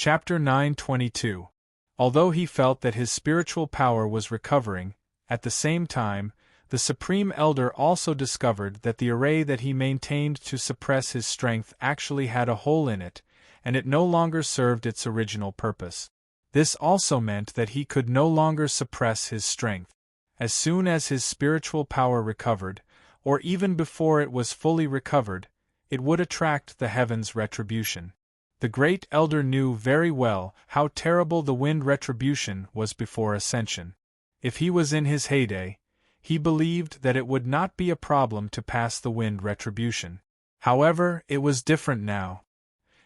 Chapter 9:22. Although he felt that his spiritual power was recovering, at the same time, the Supreme Elder also discovered that the array that he maintained to suppress his strength actually had a hole in it, and it no longer served its original purpose. This also meant that he could no longer suppress his strength. As soon as his spiritual power recovered, or even before it was fully recovered, it would attract the heavens' retribution. The Great Elder knew very well how terrible the wind retribution was before ascension. If he was in his heyday, he believed that it would not be a problem to pass the wind retribution. However, it was different now.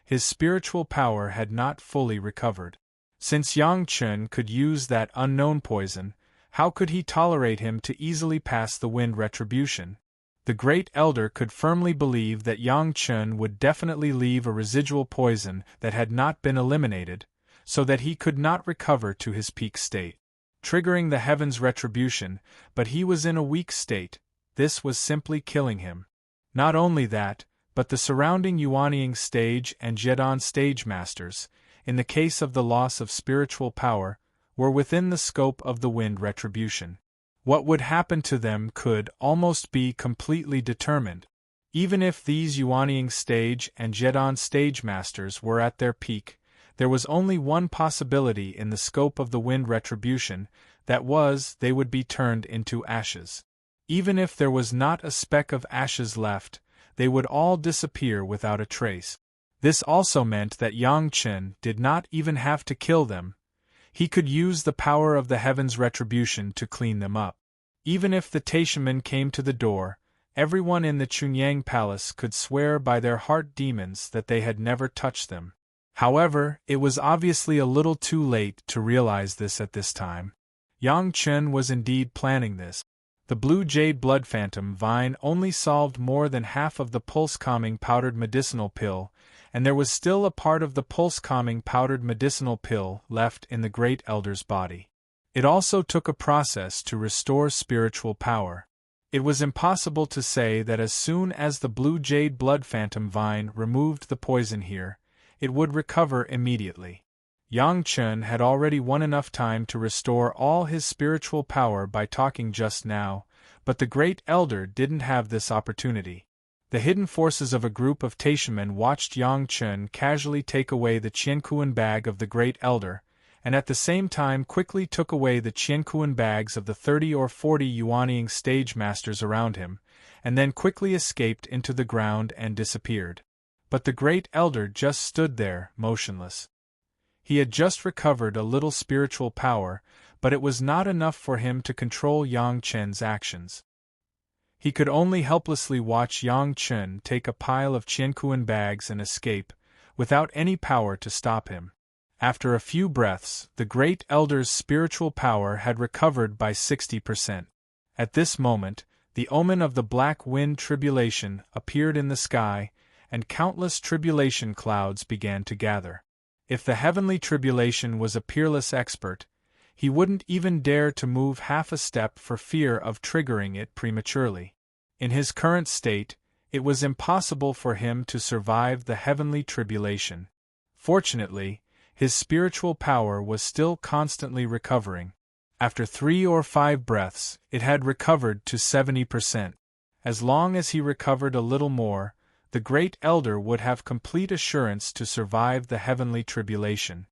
His spiritual power had not fully recovered. Since Yang Chun could use that unknown poison, how could he tolerate him to easily pass the wind retribution? The Great Elder could firmly believe that Yang Chun would definitely leave a residual poison that had not been eliminated, so that he could not recover to his peak state, triggering the heavens' retribution, but he was in a weak state. This was simply killing him. Not only that, but the surrounding Yuanying stage and Jedon stage masters, in the case of the loss of spiritual power, were within the scope of the wind retribution. What would happen to them could almost be completely determined. Even if these Yuanying stage and Jedon stage masters were at their peak, there was only one possibility in the scope of the wind retribution, that was, they would be turned into ashes. Even if there was not a speck of ashes left, they would all disappear without a trace. This also meant that Yang Chen did not even have to kill them. He could use the power of the heavens' retribution to clean them up. Even if the Taishaman came to the door, everyone in the Chunyang Palace could swear by their heart demons that they had never touched them. However, it was obviously a little too late to realize this at this time. Yang Chen was indeed planning this. The blue jade blood phantom vine only solved more than half of the pulse-calming powdered medicinal pill, and there was still a part of the pulse-calming powdered medicinal pill left in the Great Elder's body. It also took a process to restore spiritual power. It was impossible to say that as soon as the blue jade blood phantom vine removed the poison here, it would recover immediately. Yang Chen had already won enough time to restore all his spiritual power by talking just now, but the Great Elder didn't have this opportunity. The hidden forces of a group of Taishamen watched Yang Chen casually take away the Qiankuan bag of the Great Elder, and at the same time quickly took away the Qiankuan bags of the 30 or 40 Yuanying stage masters around him, and then quickly escaped into the ground and disappeared. But the Great Elder just stood there, motionless. He had just recovered a little spiritual power, but it was not enough for him to control Yang Chen's actions. He could only helplessly watch Yang Chen take a pile of Qiankuan bags and escape, without any power to stop him. After a few breaths, the Great Elder's spiritual power had recovered by 60%. At this moment, the omen of the black wind tribulation appeared in the sky, and countless tribulation clouds began to gather. If the heavenly tribulation was a peerless expert, he wouldn't even dare to move half a step for fear of triggering it prematurely. In his current state, it was impossible for him to survive the heavenly tribulation. Fortunately, his spiritual power was still constantly recovering. After 3 or 5 breaths, it had recovered to 70%. As long as he recovered a little more, the Great Elder would have complete assurance to survive the heavenly tribulation.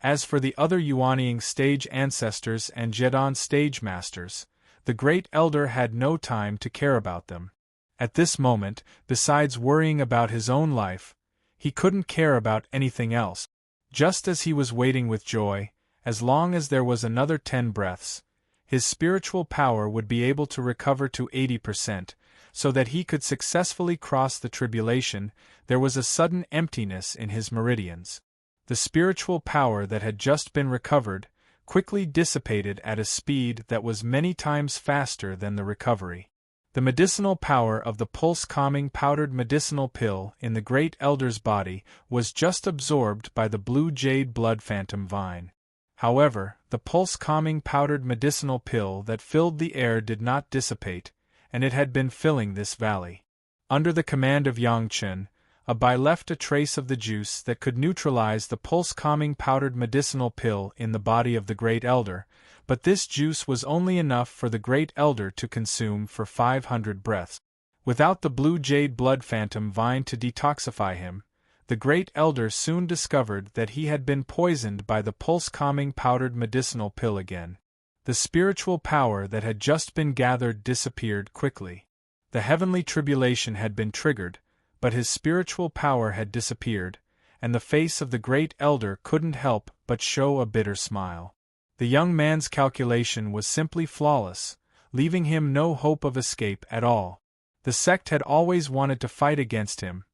As for the other Yuanying stage ancestors and Jedon stage masters, the Great Elder had no time to care about them. At this moment, besides worrying about his own life, he couldn't care about anything else. Just as he was waiting with joy, as long as there was another 10 breaths, his spiritual power would be able to recover to 80%, so that he could successfully cross the tribulation. There was a sudden emptiness in his meridians. The spiritual power that had just been recovered quickly dissipated at a speed that was many times faster than the recovery. The medicinal power of the pulse-calming powdered medicinal pill in the Great Elder's body was just absorbed by the blue jade blood phantom vine. However, the pulse-calming powdered medicinal pill that filled the air did not dissipate, and it had been filling this valley. Under the command of Yang Chen, a bile left a trace of the juice that could neutralize the pulse-calming powdered medicinal pill in the body of the Great Elder, but this juice was only enough for the Great Elder to consume for 500 breaths. Without the blue jade blood phantom vine to detoxify him, the Great Elder soon discovered that he had been poisoned by the pulse-calming powdered medicinal pill again. The spiritual power that had just been gathered disappeared quickly. The heavenly tribulation had been triggered, but his spiritual power had disappeared, and the face of the Great Elder couldn't help but show a bitter smile. The young man's calculation was simply flawless, leaving him no hope of escape at all. The sect had always wanted to fight against him.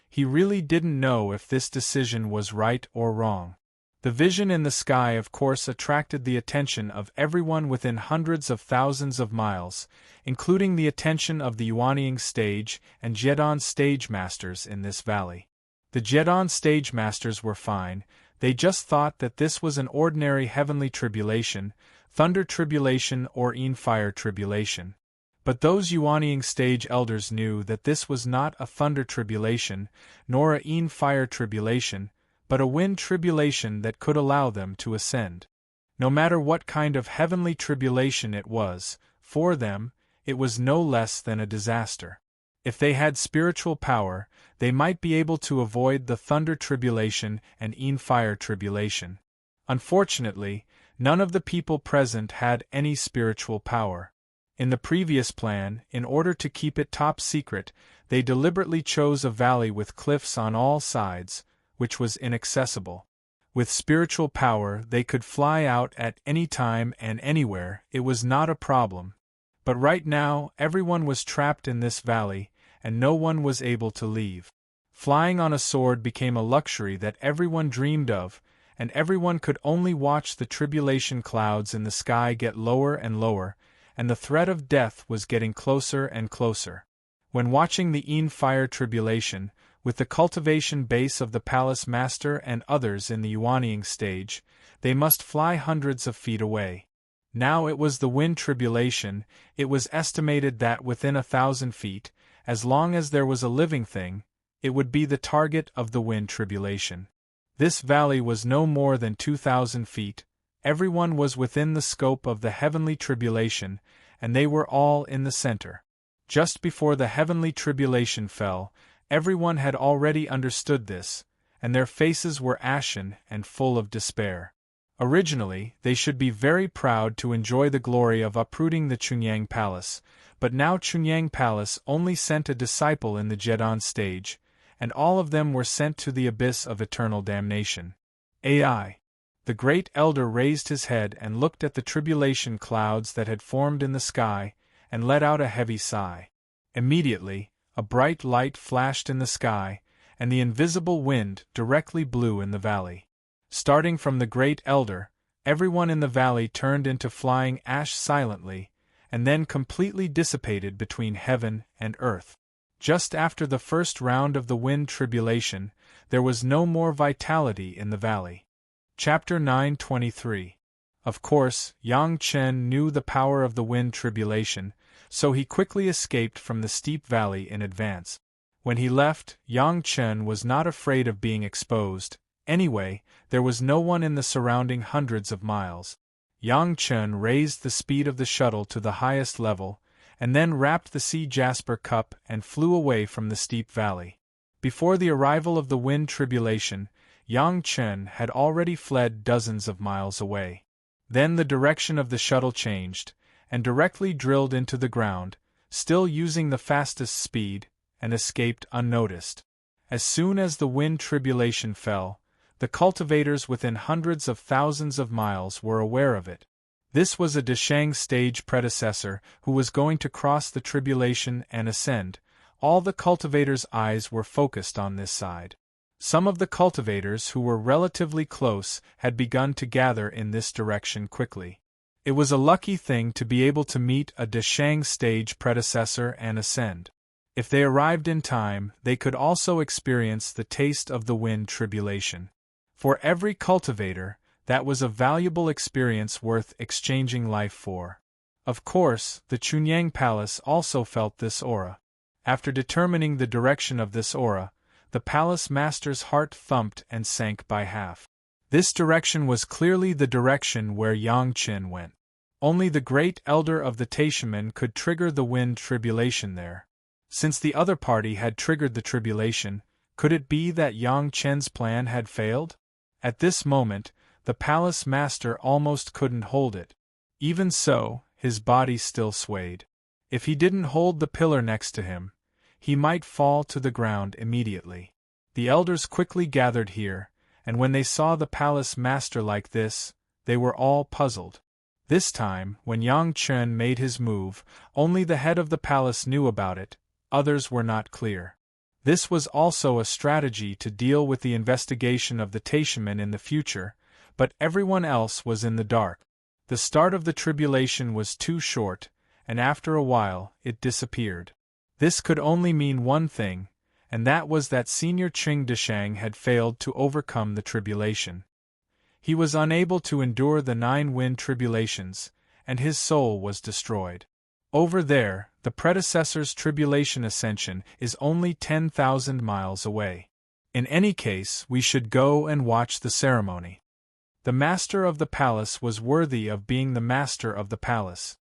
He really didn't know if this decision was right or wrong. The vision in the sky of course attracted the attention of everyone within hundreds of thousands of miles, including the attention of the Yuanying stage and Jedon stage masters in this valley. The Jedon stage masters were fine, they just thought that this was an ordinary heavenly tribulation, thunder tribulation or fire tribulation. But those Yuanying stage elders knew that this was not a thunder tribulation, nor a fire tribulation, but a wind tribulation that could allow them to ascend. No matter what kind of heavenly tribulation it was, for them, it was no less than a disaster. If they had spiritual power, they might be able to avoid the thunder tribulation and fire tribulation. Unfortunately, none of the people present had any spiritual power. In the previous plan, in order to keep it top secret, they deliberately chose a valley with cliffs on all sides, which was inaccessible. With spiritual power, they could fly out at any time and anywhere, it was not a problem. But right now, everyone was trapped in this valley, and no one was able to leave. Flying on a sword became a luxury that everyone dreamed of, and everyone could only watch the tribulation clouds in the sky get lower and lower, and the threat of death was getting closer and closer. When watching the fire tribulation, with the cultivation base of the palace master and others in the Yuanying stage, they must fly hundreds of feet away. Now it was the wind tribulation. It was estimated that within 1,000 feet, as long as there was a living thing, it would be the target of the wind tribulation. This valley was no more than 2,000 feet, everyone was within the scope of the heavenly tribulation, and they were all in the center. Just before the heavenly tribulation fell, everyone had already understood this, and their faces were ashen and full of despair. Originally, they should be very proud to enjoy the glory of uprooting the Chunyang Palace, but now Chunyang Palace only sent a disciple in the Jedon stage, and all of them were sent to the abyss of eternal damnation. AI. The Great Elder raised his head and looked at the tribulation clouds that had formed in the sky, and let out a heavy sigh. Immediately, a bright light flashed in the sky, and the invisible wind directly blew in the valley. Starting from the Great Elder, everyone in the valley turned into flying ash silently, and then completely dissipated between heaven and earth. Just after the first round of the wind tribulation, there was no more vitality in the valley. Chapter 9:23. Of course, Yang Chen knew the power of the wind tribulation, so he quickly escaped from the steep valley in advance. When he left, Yang Chen was not afraid of being exposed. Anyway, there was no one in the surrounding hundreds of miles. Yang Chen raised the speed of the shuttle to the highest level, and then wrapped the sea jasper cup and flew away from the steep valley. Before the arrival of the wind tribulation, Yang Chen had already fled dozens of miles away. Then the direction of the shuttle changed, and directly drilled into the ground, still using the fastest speed, and escaped unnoticed. As soon as the wind tribulation fell, the cultivators within hundreds of thousands of miles were aware of it. This was a Deshang stage predecessor who was going to cross the tribulation and ascend. All the cultivators' eyes were focused on this side. Some of the cultivators who were relatively close had begun to gather in this direction quickly. It was a lucky thing to be able to meet a Deshang stage predecessor and ascend. If they arrived in time, they could also experience the taste of the wind tribulation. For every cultivator, that was a valuable experience worth exchanging life for. Of course, the Chunyang Palace also felt this aura. After determining the direction of this aura, the palace master's heart thumped and sank by half. This direction was clearly the direction where Yang Qin went. Only the great elder of the Taishaman could trigger the wind tribulation there. Since the other party had triggered the tribulation, could it be that Yang Qin's plan had failed? At this moment, the palace master almost couldn't hold it. Even so, his body still swayed. If he didn't hold the pillar next to him, he might fall to the ground immediately. The elders quickly gathered here, and when they saw the palace master like this, they were all puzzled. This time, when Yang Qin made his move, only the head of the palace knew about it, others were not clear. This was also a strategy to deal with the investigation of the Taishaman in the future, but everyone else was in the dark. The start of the tribulation was too short, and after a while, it disappeared. This could only mean one thing, and that was that Senior Qing Deshang had failed to overcome the tribulation. He was unable to endure the 9 wind tribulations, and his soul was destroyed. Over there, the predecessor's tribulation ascension is only 10,000 miles away. In any case, we should go and watch the ceremony. The master of the palace was worthy of being the master of the palace.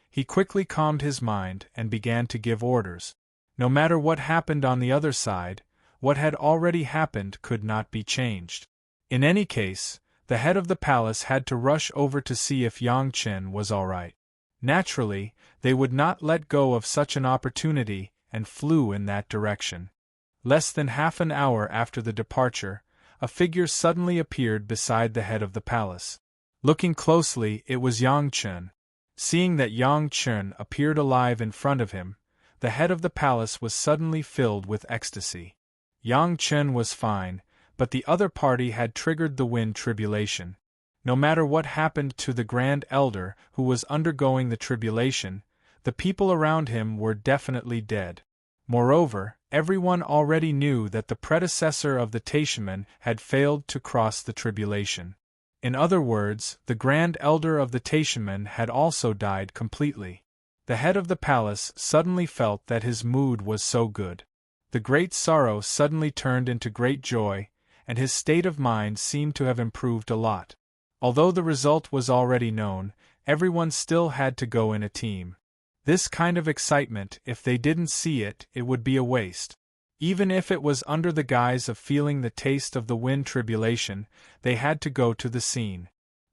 He quickly calmed his mind and began to give orders. No matter what happened on the other side, what had already happened could not be changed. In any case, the head of the palace had to rush over to see if Yang Qin was all right. Naturally, they would not let go of such an opportunity and flew in that direction. Less than half an hour after the departure, a figure suddenly appeared beside the head of the palace. Looking closely, it was Yang Qin. Seeing that Yang Qin appeared alive in front of him, the head of the palace was suddenly filled with ecstasy. Yang Qin was fine, but the other party had triggered the wind tribulation. No matter what happened to the Grand Elder who was undergoing the tribulation, the people around him were definitely dead. Moreover, everyone already knew that the predecessor of the Taishaman had failed to cross the tribulation. In other words, the Grand Elder of the Taishaman had also died completely. The head of the palace suddenly felt that his mood was so good. The great sorrow suddenly turned into great joy, and his state of mind seemed to have improved a lot. Although the result was already known, everyone still had to go in a team. This kind of excitement, if they didn't see it, it would be a waste. Even if it was under the guise of feeling the taste of the wind tribulation, they had to go to the scene.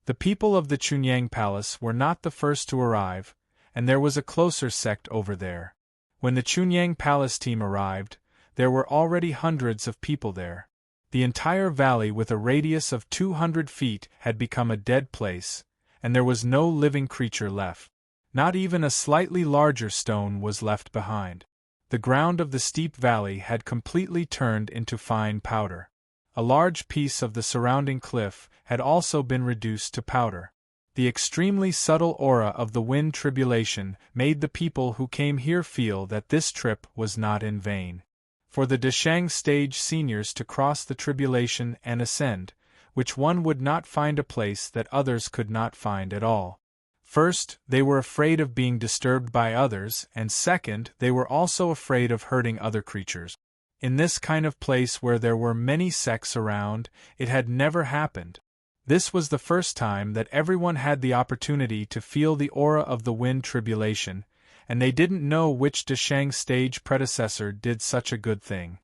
The people of the Chunyang Palace were not the first to arrive, and there was a closer sect over there. When the Chunyang Palace team arrived, there were already hundreds of people there. The entire valley with a radius of 200 feet had become a dead place, and there was no living creature left. Not even a slightly larger stone was left behind. The ground of the steep valley had completely turned into fine powder. A large piece of the surrounding cliff had also been reduced to powder. The extremely subtle aura of the wind tribulation made the people who came here feel that this trip was not in vain. For the Deshang stage seniors to cross the tribulation and ascend, which one would not find a place that others could not find at all. First, they were afraid of being disturbed by others, and second, they were also afraid of hurting other creatures. In this kind of place where there were many sects around, it had never happened. This was the first time that everyone had the opportunity to feel the aura of the wind tribulation, and they didn't know which Deshang stage predecessor did such a good thing.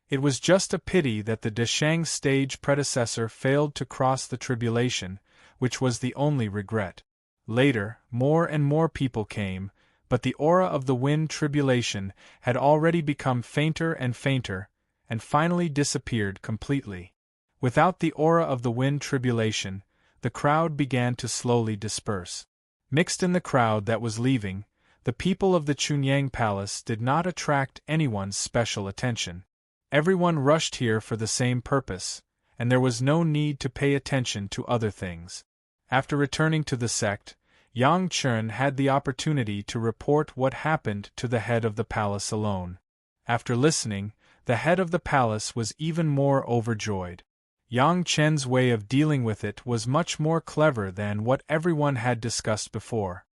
It was just a pity that the Deshang stage predecessor failed to cross the tribulation, which was the only regret. Later, more and more people came, but the aura of the wind tribulation had already become fainter and fainter, and finally disappeared completely. Without the aura of the wind tribulation, the crowd began to slowly disperse. Mixed in the crowd that was leaving, the people of the Chunyang Palace did not attract anyone's special attention. Everyone rushed here for the same purpose, and there was no need to pay attention to other things. After returning to the sect, Yang Qin had the opportunity to report what happened to the head of the palace alone. After listening, the head of the palace was even more overjoyed. Yang Qin's way of dealing with it was much more clever than what everyone had discussed before.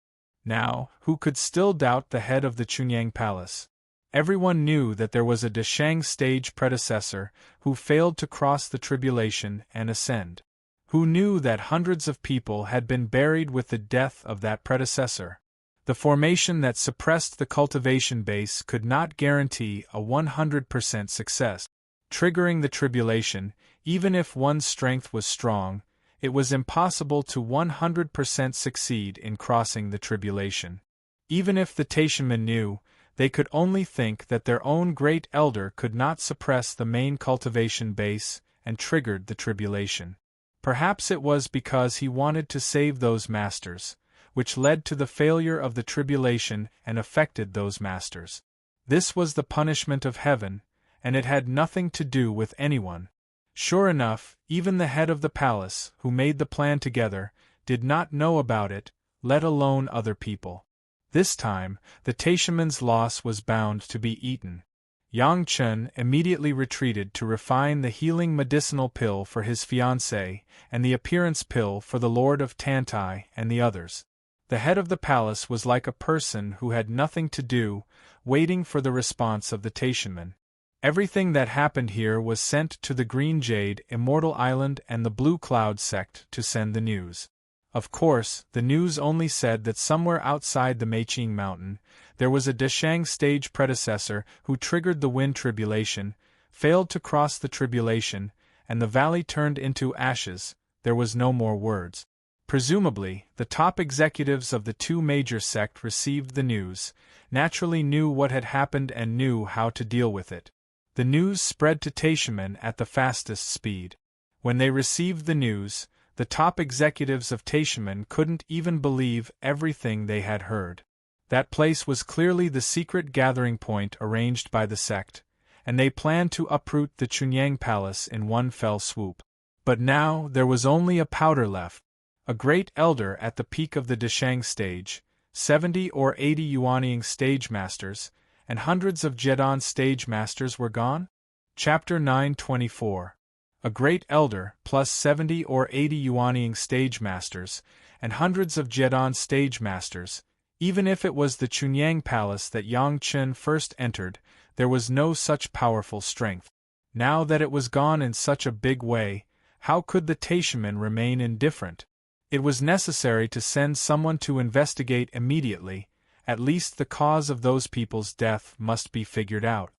Now, who could still doubt the head of the Chunyang Palace? Everyone knew that there was a Deshang stage predecessor who failed to cross the tribulation and ascend. Who knew that hundreds of people had been buried with the death of that predecessor. The formation that suppressed the cultivation base could not guarantee a 100% success. Triggering the tribulation, even if one's strength was strong, it was impossible to 100% succeed in crossing the tribulation. Even if the Taishanmen knew, they could only think that their own great elder could not suppress the main cultivation base and triggered the tribulation. Perhaps it was because he wanted to save those masters, which led to the failure of the tribulation and affected those masters. This was the punishment of heaven, and it had nothing to do with anyone. Sure enough, even the head of the palace, who made the plan together, did not know about it, let alone other people. This time, the Taishanmen's loss was bound to be eaten. Yang Chen immediately retreated to refine the healing medicinal pill for his fiancée and the appearance pill for the Lord of Tantai and the others. The head of the palace was like a person who had nothing to do, waiting for the response of the Taishanmen. Everything that happened here was sent to the Green Jade, Immortal Island and the Blue Cloud sect to send the news. Of course, the news only said that somewhere outside the Meiqing Mountain, there was a Deshang stage predecessor who triggered the wind tribulation, failed to cross the tribulation, and the valley turned into ashes. There was no more words. Presumably, the top executives of the two major sects received the news, naturally knew what had happened and knew how to deal with it. The news spread to Taishanmen at the fastest speed. When they received the news, the top executives of Taishanmen couldn't even believe everything they had heard. That place was clearly the secret gathering point arranged by the sect, and they planned to uproot the Chunyang Palace in one fell swoop. But now there was only a powder left. A great elder at the peak of the Deshang stage, 70 or 80 Yuanying stage masters, and hundreds of Jedan stage masters were gone? Chapter 924. A great elder, plus 70 or 80 Yuanying stage masters, and hundreds of Jedan stage masters. Even if it was the Chunyang Palace that Yang Chen first entered, there was no such powerful strength. Now that it was gone in such a big way, how could the Taishanmen remain indifferent? It was necessary to send someone to investigate immediately. At least the cause of those people's death must be figured out.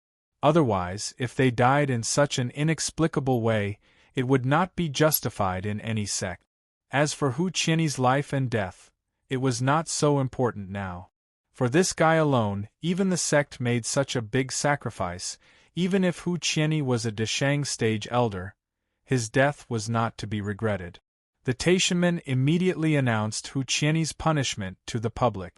Otherwise, if they died in such an inexplicable way, it would not be justified in any sect. As for Hu Qianyi's life and death, it was not so important now. For this guy alone, even the sect made such a big sacrifice. Even if Hu Qianyi was a Deshang stage elder, his death was not to be regretted. The Taishanmen immediately announced Hu Qianyi's punishment to the public.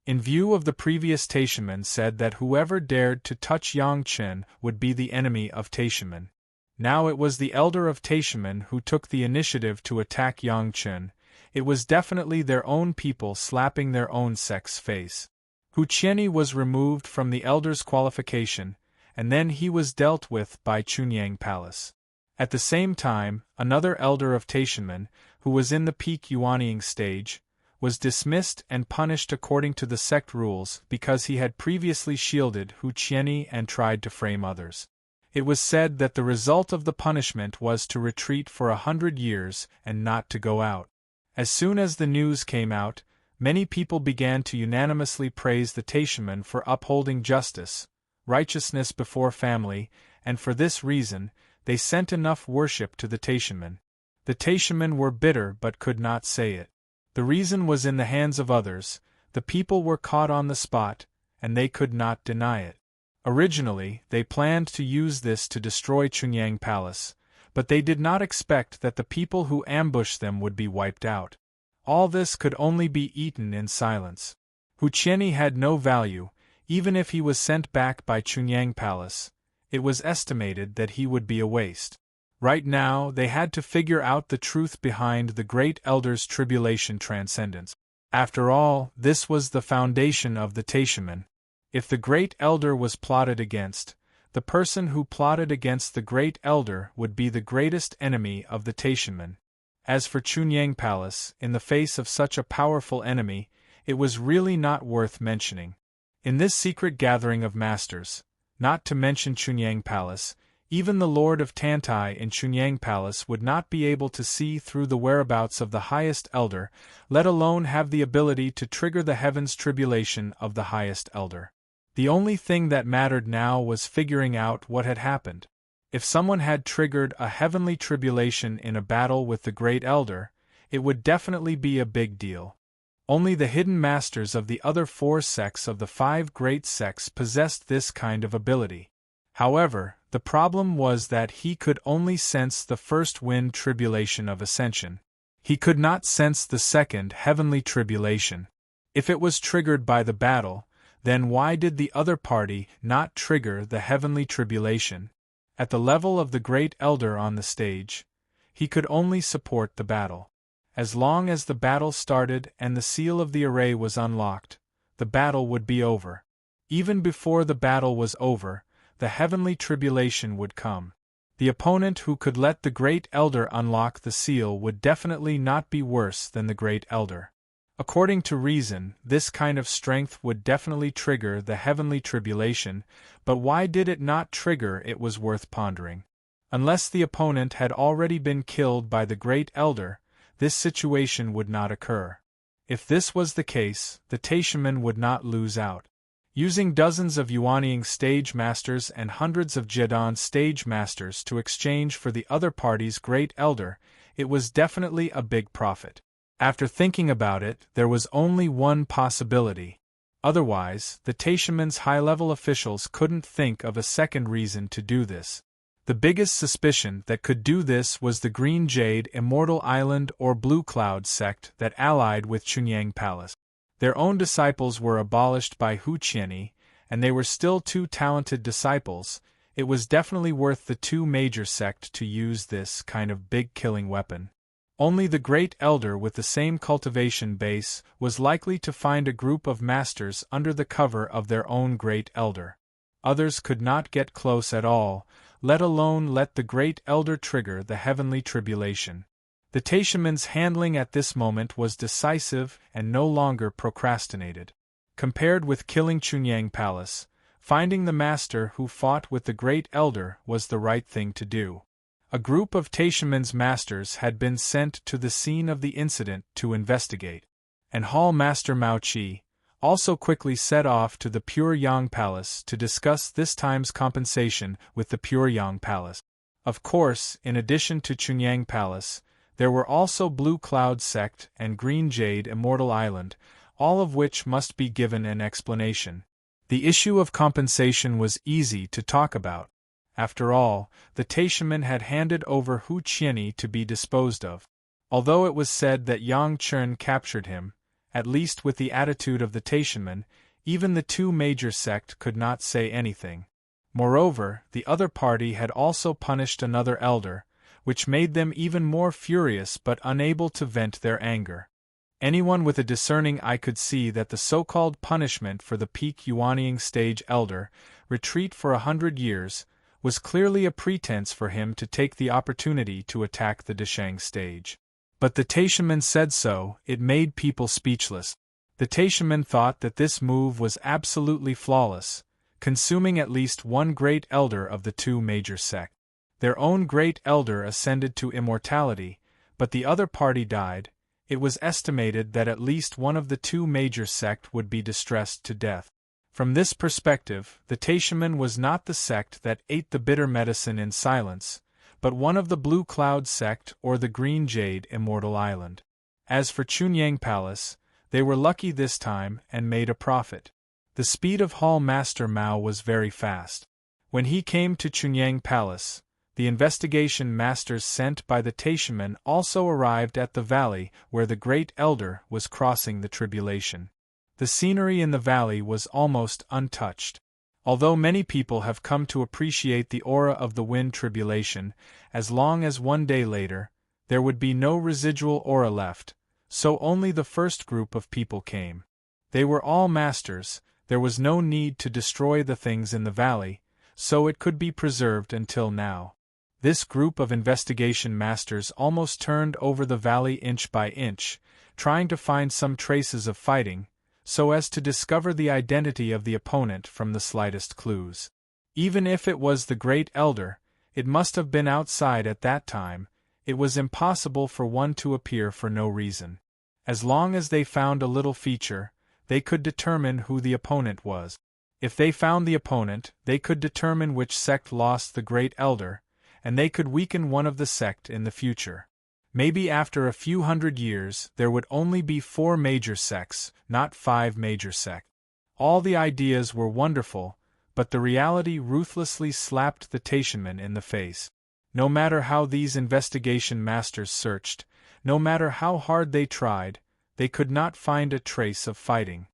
In view of the previous Taishanmen said that whoever dared to touch Yang Chen would be the enemy of Taishanmen. Now it was the elder of Taishanmen who took the initiative to attack Yang Chen. It was definitely their own people slapping their own sect's face. Hu Qianyi was removed from the elder's qualification, and then he was dealt with by Chunyang Palace. At the same time, another elder of Taishanmen, who was in the peak Yuanying stage, was dismissed and punished according to the sect rules because he had previously shielded Hu Qianyi and tried to frame others. It was said that the result of the punishment was to retreat for 100 years and not to go out. As soon as the news came out, many people began to unanimously praise the Taishanmen for upholding justice, righteousness before family, and for this reason, they sent enough worship to the Taishanmen. The Taishanmen were bitter but could not say it. The reason was in the hands of others. The people were caught on the spot, and they could not deny it. Originally, they planned to use this to destroy Chunyang Palace, but they did not expect that the people who ambushed them would be wiped out. All this could only be eaten in silence. Hu Qianyi had no value, even if he was sent back by Chunyang Palace. It was estimated that he would be a waste. Right now, they had to figure out the truth behind the Great Elder's tribulation transcendence. After all, this was the foundation of the Taishanmen. If the Great Elder was plotted against, the person who plotted against the Great Elder would be the greatest enemy of the Taishanmen. As for Chunyang Palace, in the face of such a powerful enemy, it was really not worth mentioning. In this secret gathering of masters, not to mention Chunyang Palace, even the Lord of Tantai in Chunyang Palace would not be able to see through the whereabouts of the highest elder, let alone have the ability to trigger the heavens tribulation of the highest elder. The only thing that mattered now was figuring out what had happened. If someone had triggered a heavenly tribulation in a battle with the great elder, it would definitely be a big deal. Only the hidden masters of the other 4 sects of the 5 great sects possessed this kind of ability. However, the problem was that he could only sense the first wind tribulation of ascension. He could not sense the second heavenly tribulation. If it was triggered by the battle, then why did the other party not trigger the heavenly tribulation? At the level of the great elder on the stage, he could only support the battle. As long as the battle started and the seal of the array was unlocked, the battle would be over. Even before the battle was over, the heavenly tribulation would come. The opponent who could let the great elder unlock the seal would definitely not be worse than the great elder. According to reason, this kind of strength would definitely trigger the heavenly tribulation, but why did it not trigger it was worth pondering. Unless the opponent had already been killed by the great elder, this situation would not occur. If this was the case, the Taishaman would not lose out. Using dozens of Yuanying stage masters and hundreds of Jedan stage masters to exchange for the other party's great elder, it was definitely a big profit. After thinking about it, there was only one possibility. Otherwise, the Taishaman's high-level officials couldn't think of a second reason to do this. The biggest suspicion that could do this was the Green Jade Immortal Island or Blue Cloud sect that allied with Chunyang Palace. Their own disciples were abolished by Hu Qianyi, and they were still 2 talented disciples. It was definitely worth the 2 major sect to use this kind of big killing weapon. Only the great elder with the same cultivation base was likely to find a group of masters under the cover of their own great elder. Others could not get close at all, let alone let the great elder trigger the heavenly tribulation. The Taishaman's handling at this moment was decisive and no longer procrastinated. Compared with killing Chunyang Palace, finding the master who fought with the great elder was the right thing to do. A group of Taishaman's masters had been sent to the scene of the incident to investigate, and Hall Master Mao Qi also quickly set off to the Pure Yang Palace to discuss this time's compensation with the Pure Yang Palace. Of course, in addition to Chunyang Palace, there were also Blue Cloud Sect and Green Jade Immortal Island, all of which must be given an explanation. The issue of compensation was easy to talk about. After all, the Taishaman had handed over Hu Qianyi to be disposed of. Although it was said that Yang Chen captured him, at least with the attitude of the Taishaman, even the 2 major sect could not say anything. Moreover, the other party had also punished another elder, which made them even more furious but unable to vent their anger. Anyone with a discerning eye could see that the so-called punishment for the peak Yuanying stage elder, retreat for 100 years, was clearly a pretense for him to take the opportunity to attack the Deshang stage. But the Taishaman said so, it made people speechless. The Taishaman thought that this move was absolutely flawless, consuming at least one great elder of the 2 major sects. Their own great elder ascended to immortality, but the other party died. It was estimated that at least one of the 2 major sect would be distressed to death. From this perspective, the Taishaman was not the sect that ate the bitter medicine in silence, but one of the Blue Cloud sect or the Green Jade Immortal Island. As for Chunyang Palace, they were lucky this time and made a profit. The speed of Hall Master Mao was very fast. When he came to Chunyang Palace, the investigation masters sent by the Taishaman also arrived at the valley where the great elder was crossing the tribulation. The scenery in the valley was almost untouched. Although many people have come to appreciate the aura of the wind tribulation, as long as one day later, there would be no residual aura left, so only the first group of people came. They were all masters, there was no need to destroy the things in the valley, so it could be preserved until now. This group of investigation masters almost turned over the valley inch by inch, trying to find some traces of fighting, so as to discover the identity of the opponent from the slightest clues. Even if it was the Great Elder, it must have been outside at that time. It was impossible for one to appear for no reason. As long as they found a little feature, they could determine who the opponent was. If they found the opponent, they could determine which sect lost the Great Elder, and they could weaken one of the sect in the future. Maybe after a few hundred years there would only be 4 major sects, not 5 major sects. All the ideas were wonderful, but the reality ruthlessly slapped the Taishanmen in the face. No matter how these investigation masters searched, no matter how hard they tried, they could not find a trace of fighting.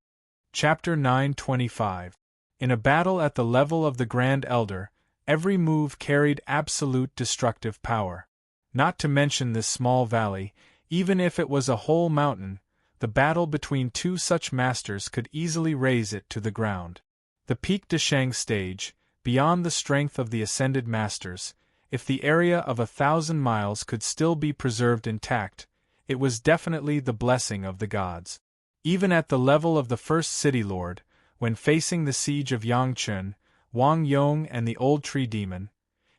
Chapter 925. In a battle at the level of the Grand Elder, every move carried absolute destructive power. Not to mention this small valley, even if it was a whole mountain, the battle between 2 such masters could easily raze it to the ground. The Peak de Shang stage, beyond the strength of the ascended masters, if the area of 1,000 miles could still be preserved intact, it was definitely the blessing of the gods. Even at the level of the first city lord, when facing the siege of Yangchun, Wang Yong and the Old Tree Demon,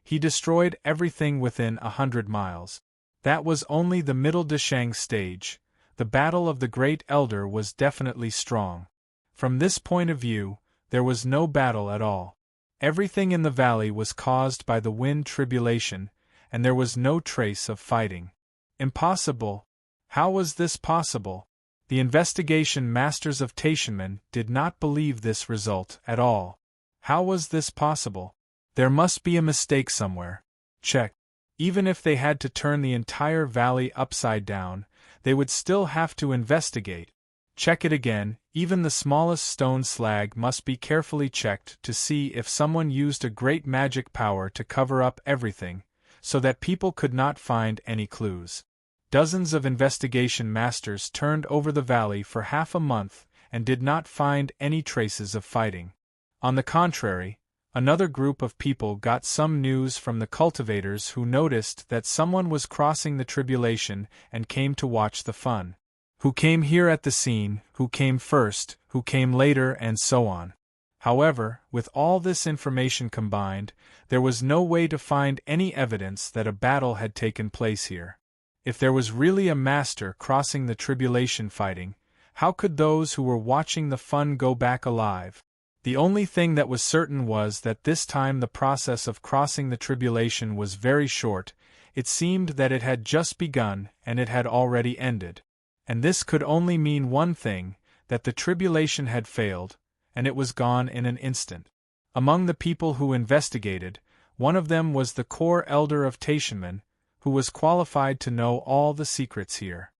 he destroyed everything within 100 miles. That was only the middle de Shang stage. The battle of the Great Elder was definitely strong. From this point of view, there was no battle at all. Everything in the valley was caused by the wind tribulation, and there was no trace of fighting. Impossible. How was this possible? The investigation masters of Taishanmen did not believe this result at all. How was this possible? There must be a mistake somewhere. Check. Even if they had to turn the entire valley upside down, they would still have to investigate. Check it again. Even the smallest stone slag must be carefully checked to see if someone used a great magic power to cover up everything, so that people could not find any clues. Dozens of investigation masters turned over the valley for half a month and did not find any traces of fighting. On the contrary, another group of people got some news from the cultivators who noticed that someone was crossing the tribulation and came to watch the fun. Who came here at the scene, who came first, who came later, and so on. However, with all this information combined, there was no way to find any evidence that a battle had taken place here. If there was really a master crossing the tribulation fighting, how could those who were watching the fun go back alive? The only thing that was certain was that this time the process of crossing the tribulation was very short. It seemed that it had just begun and it had already ended. And this could only mean one thing, that the tribulation had failed, and it was gone in an instant. Among the people who investigated, one of them was the core elder of Taishanmen, who was qualified to know all the secrets here.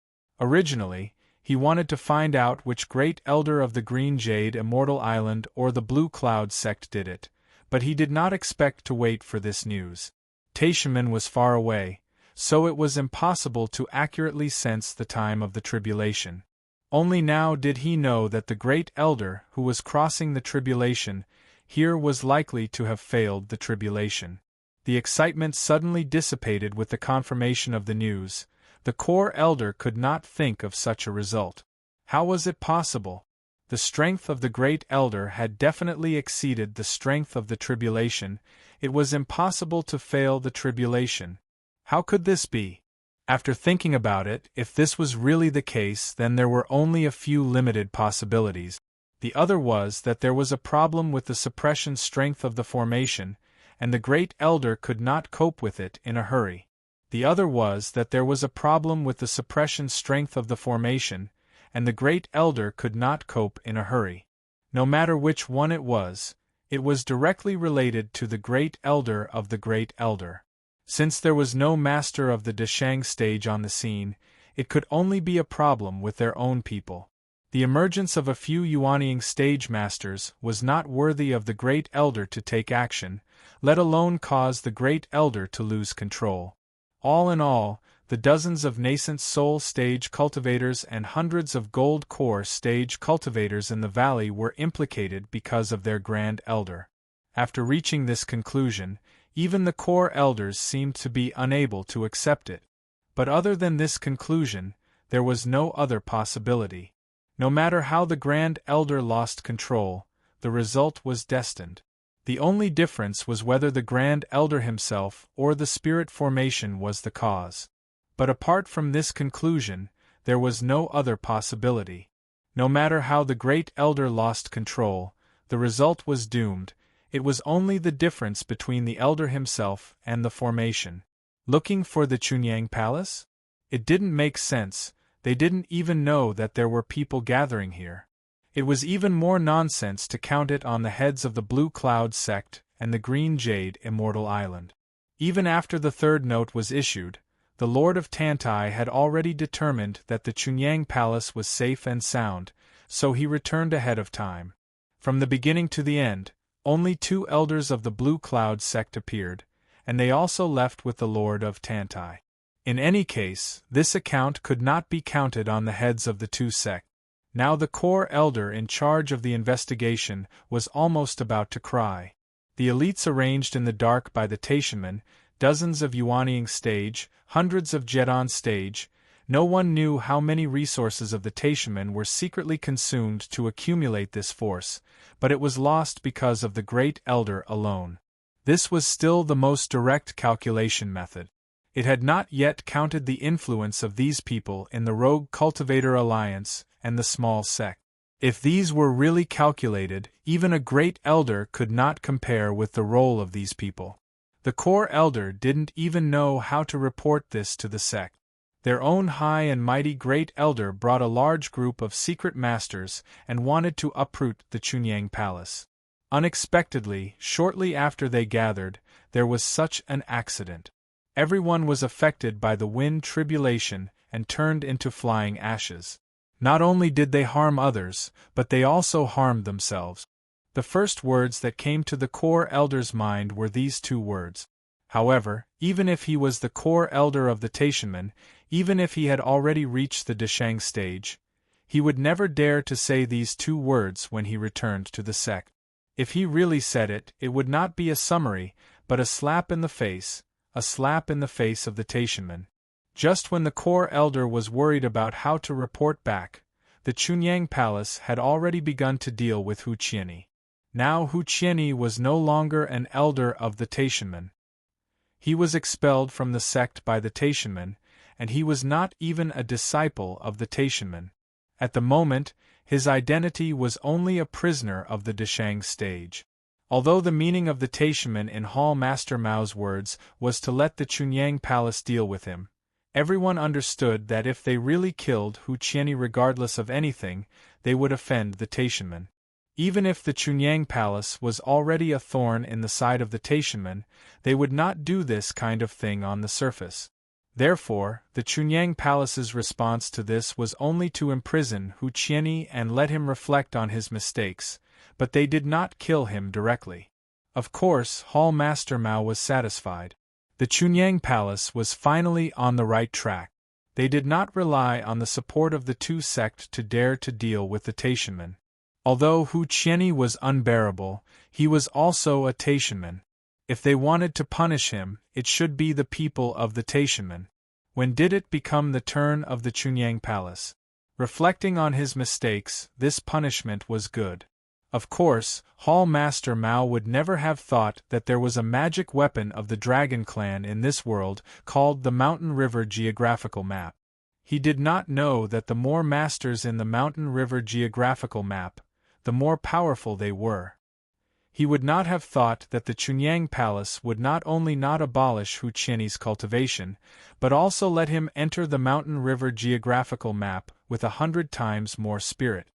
Originally, he wanted to find out which great elder of the Green Jade Immortal Island or the Blue Cloud sect did it, but he did not expect to wait for this news. Taishanmen was far away, so it was impossible to accurately sense the time of the tribulation. Only now did he know that the great elder who was crossing the tribulation here was likely to have failed the tribulation. The excitement suddenly dissipated with the confirmation of the news. The core elder could not think of such a result. How was it possible? The strength of the great elder had definitely exceeded the strength of the tribulation. It was impossible to fail the tribulation. How could this be? After thinking about it, if this was really the case, then there were only a few limited possibilities. The other was that there was a problem with the suppression strength of the formation, and the great elder could not cope with it in a hurry. The other was that there was a problem with the suppression strength of the formation, and the great elder could not cope in a hurry. No matter which one it was directly related to the great elder of the great elder. Since there was no master of the Deshang stage on the scene, it could only be a problem with their own people. The emergence of a few Yuanying stage masters was not worthy of the great elder to take action, let alone cause the great elder to lose control. All in all, the dozens of nascent soul stage cultivators and hundreds of gold core stage cultivators in the valley were implicated because of their grand elder. After reaching this conclusion, even the core elders seemed to be unable to accept it. But other than this conclusion, there was no other possibility. No matter how the Grand Elder lost control, the result was destined. The only difference was whether the Grand Elder himself or the spirit formation was the cause. But apart from this conclusion, there was no other possibility. No matter how the Great Elder lost control, the result was doomed. It was only the difference between the Elder himself and the formation. Looking for the Chunyang Palace? It didn't make sense. They didn't even know that there were people gathering here. It was even more nonsense to count it on the heads of the Blue Cloud sect and the Green Jade Immortal Island. Even after the third note was issued, the Lord of Tantai had already determined that the Chunyang Palace was safe and sound, so he returned ahead of time. From the beginning to the end, only 2 elders of the Blue Cloud sect appeared, and they also left with the Lord of Tantai. In any case, this account could not be counted on the heads of the 2 sects. Now the core elder in charge of the investigation was almost about to cry. The elites arranged in the dark by the Taishanmen, dozens of Yuanying stage, hundreds of Jedon stage, no one knew how many resources of the Taishanmen were secretly consumed to accumulate this force, but it was lost because of the Great Elder alone. This was still the most direct calculation method. It had not yet counted the influence of these people in the Rogue Cultivator Alliance and the small sect. If these were really calculated, even a Great Elder could not compare with the role of these people. The core elder didn't even know how to report this to the sect. Their own high and mighty Great Elder brought a large group of secret masters and wanted to uproot the Chunyang Palace. Unexpectedly, shortly after they gathered, there was such an accident. Everyone was affected by the wind tribulation and turned into flying ashes. Not only did they harm others, but they also harmed themselves. The first words that came to the core elder's mind were these 2 words. However, even if he was the core elder of the Taishanmen, even if he had already reached the Deshang stage, he would never dare to say these 2 words when he returned to the sect. If he really said it, it would not be a summary, but a slap in the face of the Taishanmen. Just when the core elder was worried about how to report back, the Chunyang Palace had already begun to deal with Hu Qianni. Now Hu Qianni was no longer an elder of the Taishanmen. He was expelled from the sect by the Taishanmen, and he was not even a disciple of the Taishanmen. At the moment, his identity was only a prisoner of the Deshang stage. Although the meaning of the Taishanmen in Hall Master Mao's words was to let the Chunyang Palace deal with him, everyone understood that if they really killed Hu Qianni regardless of anything, they would offend the Taishanmen. Even if the Chunyang Palace was already a thorn in the side of the Taishanmen, they would not do this kind of thing on the surface. Therefore, the Chunyang Palace's response to this was only to imprison Hu Qianni and let him reflect on his mistakes, but they did not kill him directly. Of course, Hall Master Mao was satisfied. The Chunyang Palace was finally on the right track. They did not rely on the support of the 2 sects to dare to deal with the Taishanmen. Although Hu Qianni was unbearable, he was also a Taishanman. If they wanted to punish him, it should be the people of the Taishanmen. When did it become the turn of the Chunyang Palace? Reflecting on his mistakes, this punishment was good. Of course, Hall Master Mao would never have thought that there was a magic weapon of the Dragon Clan in this world called the Mountain River Geographical Map. He did not know that the more masters in the Mountain River Geographical Map, the more powerful they were. He would not have thought that the Chunyang Palace would not only not abolish Hu Qianni's cultivation, but also let him enter the Mountain River Geographical Map with 100 times more spirit.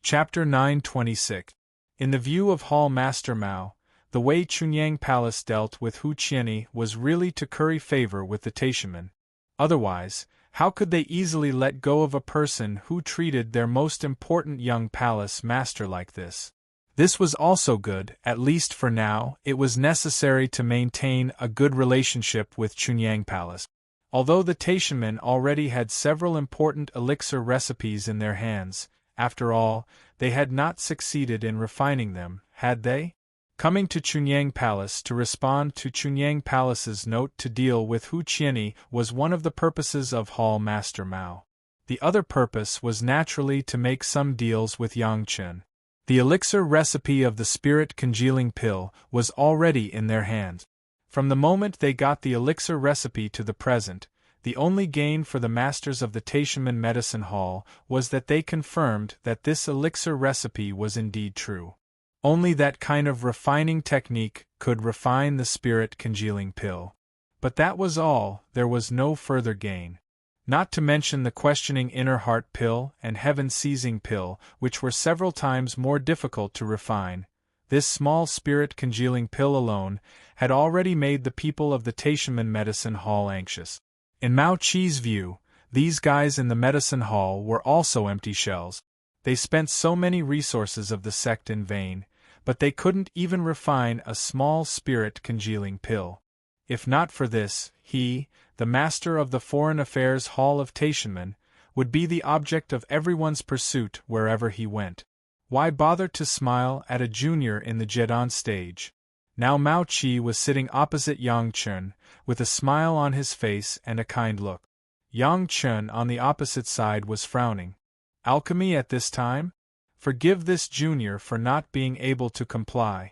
Chapter 926. In the view of Hall Master Mao, the way Chunyang Palace dealt with Hu Qianni was really to curry favor with the Taishanmen. Otherwise, how could they easily let go of a person who treated their most important young palace master like this? This was also good, at least for now. It was necessary to maintain a good relationship with Chunyang Palace. Although the Taishanmen already had several important elixir recipes in their hands, after all, they had not succeeded in refining them, had they? Coming to Chunyang Palace to respond to Chunyang Palace's note to deal with Hu Qianni was one of the purposes of Hall Master Mao. The other purpose was naturally to make some deals with Yang Chen. The elixir recipe of the spirit congealing pill was already in their hands. From the moment they got the elixir recipe to the present, the only gain for the masters of the Taishaman Medicine Hall was that they confirmed that this elixir recipe was indeed true. Only that kind of refining technique could refine the spirit congealing pill. But that was all, there was no further gain. Not to mention the questioning inner heart pill and heaven-seizing pill, which were several times more difficult to refine. This small spirit congealing pill alone had already made the people of the Taishaman Medicine Hall anxious. In Mao Qi's view, these guys in the medicine hall were also empty shells. They spent so many resources of the sect in vain, but they couldn't even refine a small spirit congealing pill. If not for this, he, the master of the Foreign Affairs Hall of Taishaman, would be the object of everyone's pursuit wherever he went. Why bother to smile at a junior in the Jedan stage? Now Mao Qi was sitting opposite Yang Chen, with a smile on his face and a kind look. Yang Chen on the opposite side was frowning. Alchemy at this time? Forgive this junior for not being able to comply.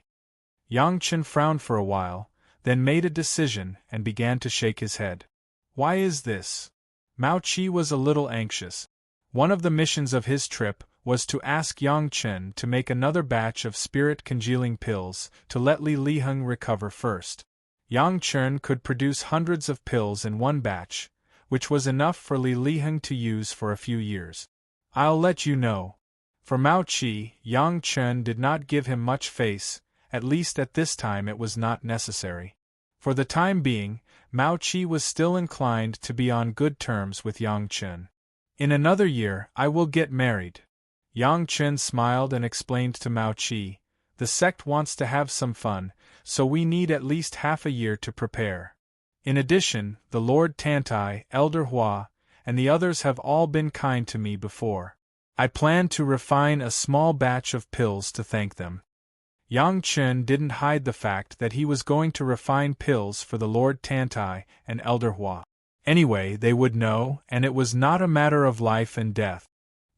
Yang Chen frowned for a while, then made a decision and began to shake his head. Why is this? Mao Qi was a little anxious. One of the missions of his trip was to ask Yang Chen to make another batch of spirit congealing pills to let Li Liheng recover first. Yang Chen could produce hundreds of pills in one batch, which was enough for Li Liheng to use for a few years. I'll let you know. For Mao Qi, Yang Chen did not give him much face, at least at this time it was not necessary. For the time being, Mao Qi was still inclined to be on good terms with Yang Chen. In another year, I will get married. Yang Chen smiled and explained to Mao Qi, the sect wants to have some fun, so we need at least half a year to prepare. In addition, the Lord Tantai, Elder Hua, and the others have all been kind to me before. I plan to refine a small batch of pills to thank them. Yang Chen didn't hide the fact that he was going to refine pills for the Lord Tantai and Elder Hua. Anyway, they would know, and it was not a matter of life and death.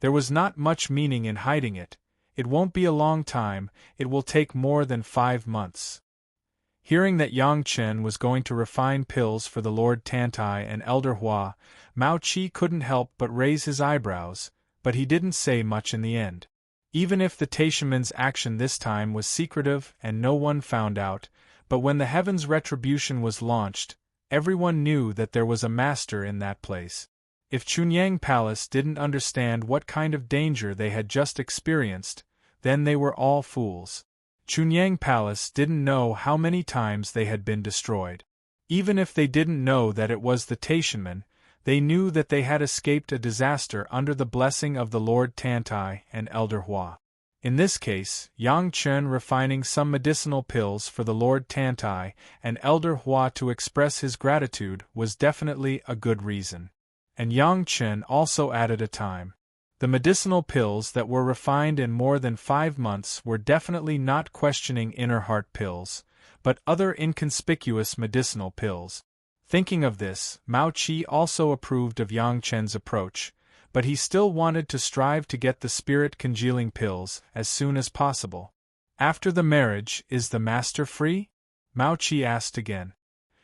There was not much meaning in hiding it. It won't be a long time, it will take more than 5 months. Hearing that Yang Chen was going to refine pills for the Lord Tantai and Elder Hua, Mao Qi couldn't help but raise his eyebrows, but he didn't say much in the end. Even if the Taishaman's action this time was secretive and no one found out, but when the Heaven's Retribution was launched, everyone knew that there was a master in that place. If Chunyang Palace didn't understand what kind of danger they had just experienced, then they were all fools. Chunyang Palace didn't know how many times they had been destroyed. Even if they didn't know that it was the Taishaman, they knew that they had escaped a disaster under the blessing of the Lord Tantai and Elder Hua. In this case, Yang Chen refining some medicinal pills for the Lord Tantai and Elder Hua to express his gratitude was definitely a good reason. And Yang Chen also added a time. The medicinal pills that were refined in more than 5 months were definitely not questioning inner heart pills, but other inconspicuous medicinal pills. Thinking of this, Mao Qi also approved of Yang Chen's approach, but he still wanted to strive to get the spirit congealing pills as soon as possible. After the marriage, is the master free? Mao Qi asked again.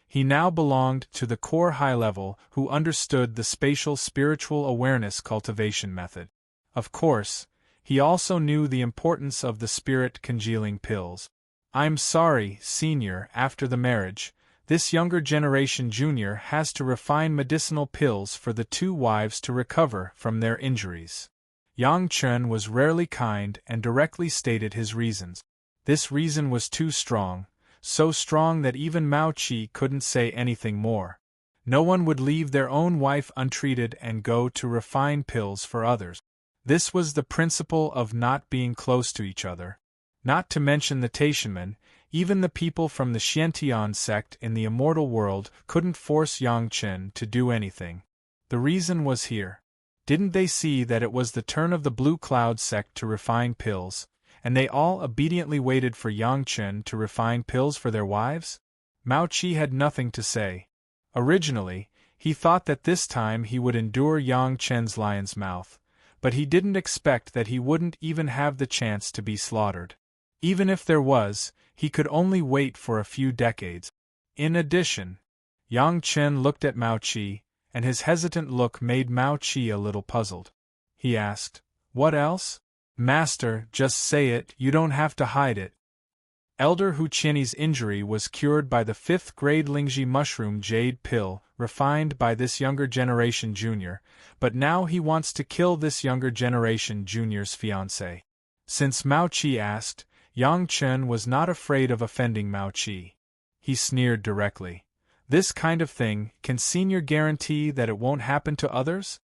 He now belonged to the core high level who understood the spatial spiritual awareness cultivation method. Of course, he also knew the importance of the spirit congealing pills. I'm sorry, senior, after the marriage, this younger generation junior has to refine medicinal pills for the 2 wives to recover from their injuries. Yang Chen was rarely kind and directly stated his reasons. This reason was too strong, so strong that even Mao Qi couldn't say anything more. No one would leave their own wife untreated and go to refine pills for others. This was the principle of not being close to each other. Not to mention the Taishaman, even the people from the Xiantian sect in the Immortal world couldn't force Yang Chen to do anything. The reason was here. Didn't they see that it was the turn of the Blue Cloud sect to refine pills, and they all obediently waited for Yang Chen to refine pills for their wives? Mao Qi had nothing to say. Originally, He thought that this time he would endure Yang Chen's lion's mouth, but he didn't expect that he wouldn't even have the chance to be slaughtered. Even if there was, he could only wait for a few decades. In addition, Yang Chen looked at Mao Qi, and his hesitant look made Mao Qi a little puzzled. He asked, "What else?" "Master, just say it, you don't have to hide it." Elder Hu Qian's injury was cured by the 5th-grade Lingji mushroom jade pill, refined by this younger generation junior, but now he wants to kill this younger generation junior's fiancée. Since Mao Qi asked, Yang Chen was not afraid of offending Mao Qi. He sneered directly. "This kind of thing, can senior guarantee that it won't happen to others?"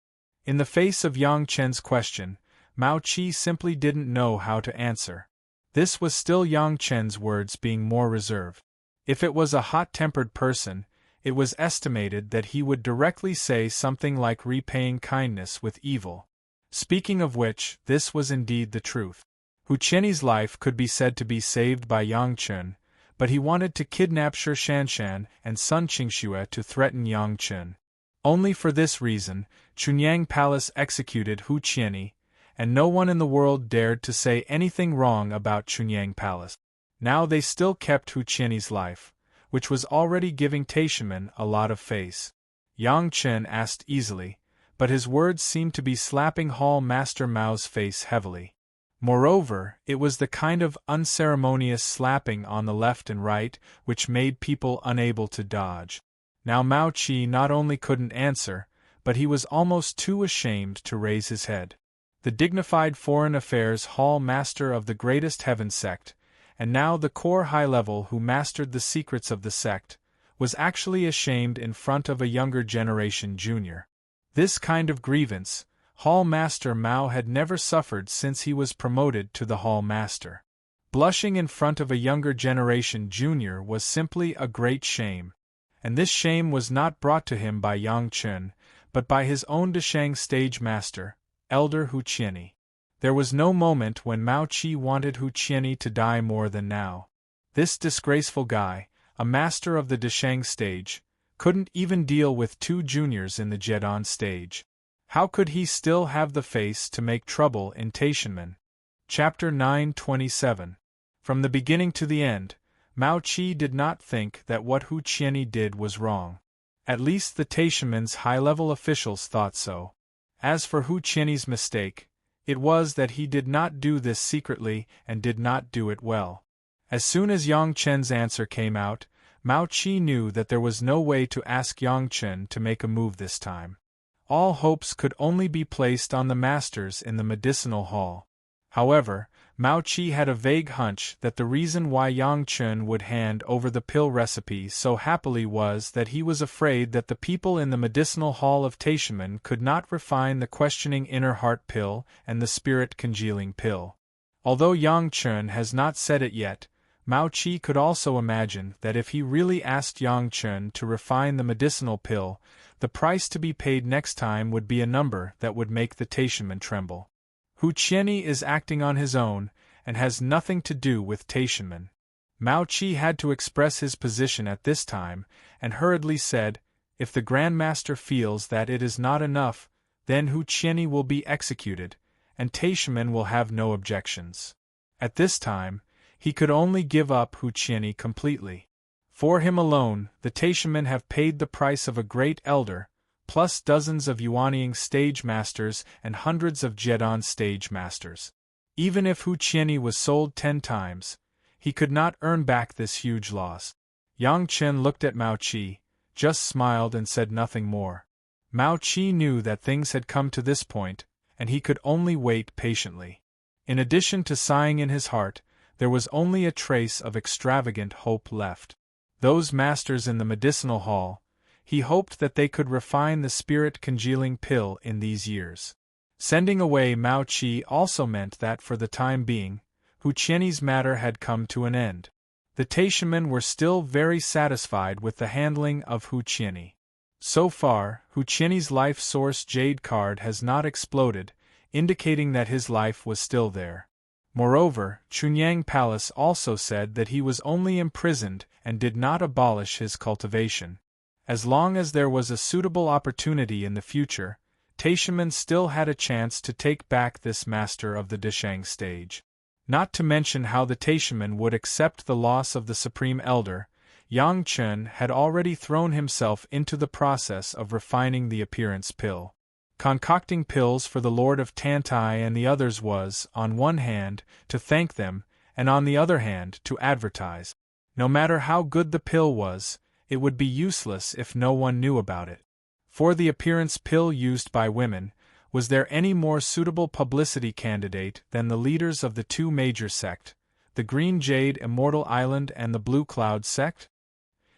In the face of Yang Chen's question, Mao Qi simply didn't know how to answer. This was still Yang Chen's words being more reserved. If it was a hot-tempered person, it was estimated that he would directly say something like repaying kindness with evil. Speaking of which, this was indeed the truth. Hu Qian's life could be said to be saved by Yang Chen, but he wanted to kidnap Shi Shanshan and Sun Qingxue to threaten Yang Chen. Only for this reason, Chunyang Palace executed Hu Qian, and no one in the world dared to say anything wrong about Chunyang Palace. Now they still kept Hu Qian's life, which was already giving Taishimen a lot of face. Yang Chen asked easily, but his words seemed to be slapping Hall Master Mao's face heavily. Moreover, it was the kind of unceremonious slapping on the left and right which made people unable to dodge. Now Mao Qi not only couldn't answer, but he was almost too ashamed to raise his head. The dignified Foreign Affairs Hall Master of the greatest heaven sect, and now the core high-level who mastered the secrets of the sect, was actually ashamed in front of a younger generation junior. This kind of grievance, Hall Master Mao had never suffered since he was promoted to the Hall Master. Blushing in front of a younger generation junior was simply a great shame, and this shame was not brought to him by Yang Chen, but by his own Deshang stage master, Elder Hu Qian. There was no moment when Mao Qi wanted Hu Qian to die more than now. This disgraceful guy, a master of the Deshang stage, couldn't even deal with 2 juniors in the Jedon stage. How could he still have the face to make trouble in Taishanmen? Chapter 927. From the beginning to the end, Mao Qi did not think that what Hu Qian did was wrong. At least the Taishanmen's high-level officials thought so. As for Hu Qian's mistake, it was that he did not do this secretly and did not do it well. As soon as Yang Chen's answer came out, Mao Qi knew that there was no way to ask Yang Chen to make a move this time. All hopes could only be placed on the masters in the medicinal hall. However, Mao Qi had a vague hunch that the reason why Yang Chen would hand over the pill recipe so happily was that he was afraid that the people in the medicinal hall of Taishimen could not refine the questioning inner heart pill and the spirit congealing pill. Although Yang Chen has not said it yet, Mao Qi could also imagine that if he really asked Yang Chen to refine the medicinal pill, the price to be paid next time would be a number that would make the Taishimen tremble. Hu Qian is acting on his own, and has nothing to do with Taishanmen. Mao Qi had to express his position at this time, and hurriedly said, "If the Grand Master feels that it is not enough, then Hu Qian will be executed, and Taishanmen will have no objections." At this time, he could only give up Hu Qian completely. For him alone, the Taishanmen have paid the price of a great elder, plus dozens of Yuanying stage masters and hundreds of Jedon stage masters. Even if Hu Qian was sold 10 times, he could not earn back this huge loss. Yang Chen looked at Mao Qi, just smiled and said nothing more. Mao Qi knew that things had come to this point, and he could only wait patiently. In addition to sighing in his heart, there was only a trace of extravagant hope left. Those masters in the medicinal hall, he hoped that they could refine the spirit congealing pill in these years. Sending away Mao Qi also meant that for the time being, Hu Qian's matter had come to an end. The Taishanmen were still very satisfied with the handling of Hu Qian. So far, Hu Qian's life source jade card has not exploded, indicating that his life was still there. Moreover, Chunyang Palace also said that he was only imprisoned and did not abolish his cultivation. As long as there was a suitable opportunity in the future, Taishaman still had a chance to take back this master of the Dishang stage. Not to mention how the Taishaman would accept the loss of the Supreme Elder, Yang Chen had already thrown himself into the process of refining the appearance pill. Concocting pills for the Lord of Tantai and the others was, on one hand, to thank them, and on the other hand, to advertise. No matter how good the pill was, it would be useless if no one knew about it. For the appearance pill used by women, was there any more suitable publicity candidate than the leaders of the two major sects, the Green Jade Immortal Island and the Blue Cloud sect?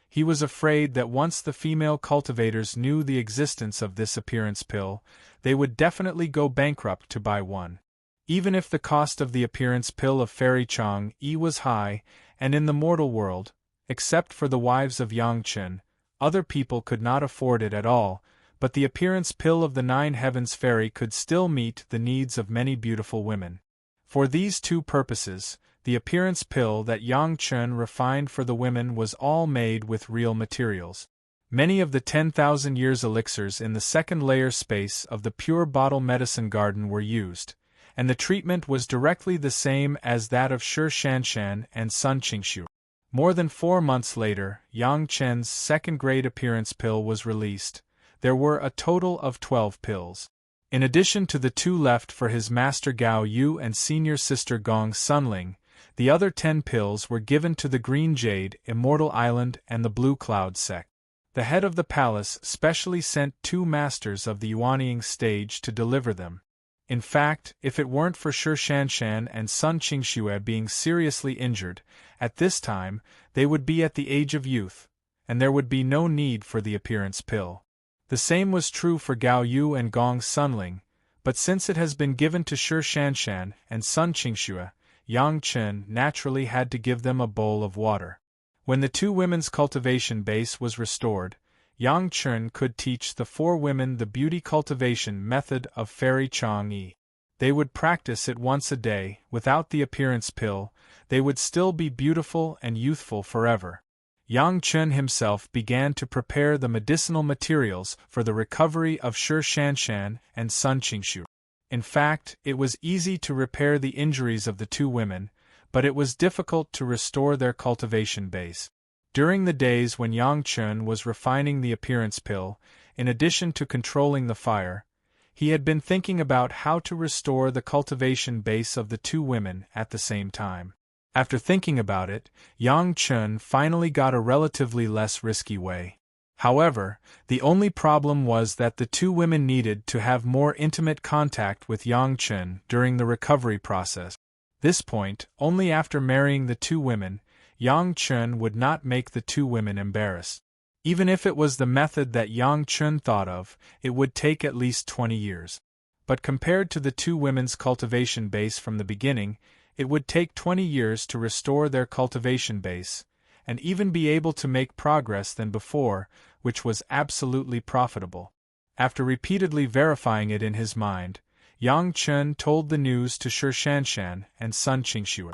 He was afraid that once the female cultivators knew the existence of this appearance pill, they would definitely go bankrupt to buy one. Even if the cost of the appearance pill of Fairy Chang'e was high, and in the mortal world, except for the wives of Yang Chen, other people could not afford it at all, but the appearance pill of the Nine Heavens Fairy could still meet the needs of many beautiful women. For these two purposes, the appearance pill that Yang Chen refined for the women was all made with real materials. Many of the 10,000 years elixirs in the second layer space of the pure bottle medicine garden were used, and the treatment was directly the same as that of Shi Shanshan and Sun Qingshu. More than 4 months later, Yang Chen's second-grade appearance pill was released. There were a total of 12 pills. In addition to the 2 left for his master Gao Yu and senior sister Gong Sunling, the other 10 pills were given to the Green Jade, Immortal Island and the Blue Cloud sect. The head of the palace specially sent 2 masters of the Yuanying stage to deliver them. In fact, if it weren't for Shi Shanshan and Sun Qingxue being seriously injured, at this time, they would be at the age of youth, and there would be no need for the appearance pill. The same was true for Gao Yu and Gong Sunling, but since it has been given to Shi Shanshan and Sun Qingxue, Yang Chen naturally had to give them a bowl of water. When the 2 women's cultivation base was restored, Yang Chen could teach the 4 women the beauty cultivation method of Fairy Chang'e. They would practice it once a day. Without the appearance pill, they would still be beautiful and youthful forever. Yang Chen himself began to prepare the medicinal materials for the recovery of Shi Shanshan and Sun Qingxu. In fact, it was easy to repair the injuries of the 2 women, but it was difficult to restore their cultivation base. During the days when Yang Chen was refining the appearance pill, in addition to controlling the fire, he had been thinking about how to restore the cultivation base of the 2 women at the same time. After thinking about it, Yang Chen finally got a relatively less risky way. However, the only problem was that the 2 women needed to have more intimate contact with Yang Chen during the recovery process. This point, only after marrying the 2 women, Yang Chen would not make the 2 women embarrassed. Even if it was the method that Yang Chen thought of, it would take at least 20 years. But compared to the 2 women's cultivation base from the beginning, it would take 20 years to restore their cultivation base, and even be able to make progress than before, which was absolutely profitable. After repeatedly verifying it in his mind, Yang Chen told the news to Shi Shanshan and Sun Qingxue.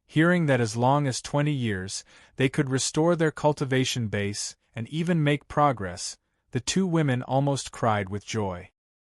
Hearing that as long as 20 years, they could restore their cultivation base and even make progress, the 2 women almost cried with joy.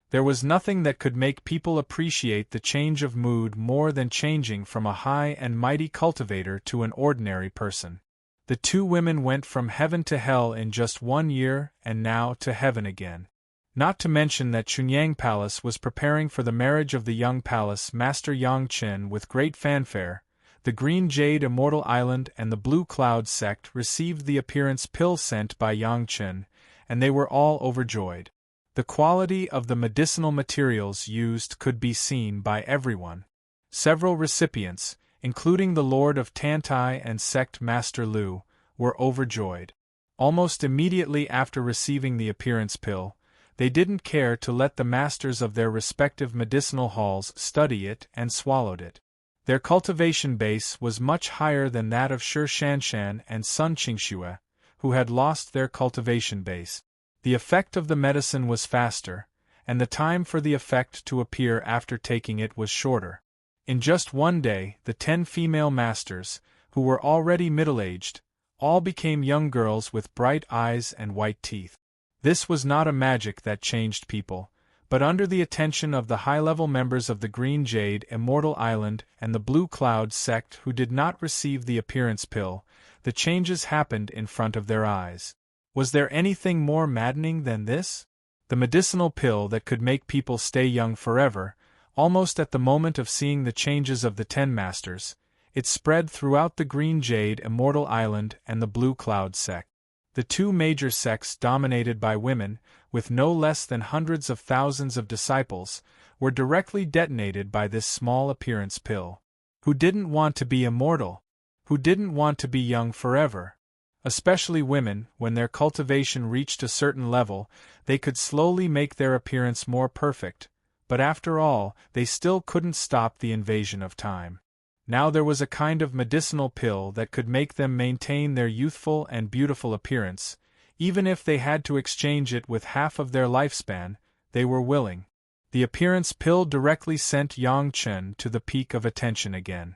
There was nothing that could make people appreciate the change of mood more than changing from a high and mighty cultivator to an ordinary person. The 2 women went from heaven to hell in just 1 year and now to heaven again. Not to mention that Chunyang Palace was preparing for the marriage of the young palace master Yang Chen with great fanfare. The Green Jade Immortal Island and the Blue Cloud sect received the appearance pill sent by Yang Chen, and they were all overjoyed. The quality of the medicinal materials used could be seen by everyone. Several recipients, including the Lord of Tantai and sect Master Lu, were overjoyed. Almost immediately after receiving the appearance pill, they didn't care to let the masters of their respective medicinal halls study it and swallowed it. Their cultivation base was much higher than that of Shi Shanshan and Sun Qingxue, who had lost their cultivation base. The effect of the medicine was faster, and the time for the effect to appear after taking it was shorter. In just 1 day, the 10 female masters, who were already middle-aged, all became young girls with bright eyes and white teeth. This was not a magic that changed people, but under the attention of the high-level members of the Green Jade, Immortal Island, and the Blue Cloud sect who did not receive the appearance pill, the changes happened in front of their eyes. Was there anything more maddening than this? The medicinal pill that could make people stay young forever, almost at the moment of seeing the changes of the 10 Masters, it spread throughout the Green Jade, Immortal Island, and the Blue Cloud sect. The two major sects dominated by women, with no less than hundreds of thousands of disciples, were directly detonated by this small appearance pill. Who didn't want to be immortal? Who didn't want to be young forever? Especially women, when their cultivation reached a certain level, they could slowly make their appearance more perfect, but after all, they still couldn't stop the invasion of time. Now there was a kind of medicinal pill that could make them maintain their youthful and beautiful appearance, even if they had to exchange it with half of their lifespan, they were willing. The appearance pill directly sent Yang Chen to the peak of attention again.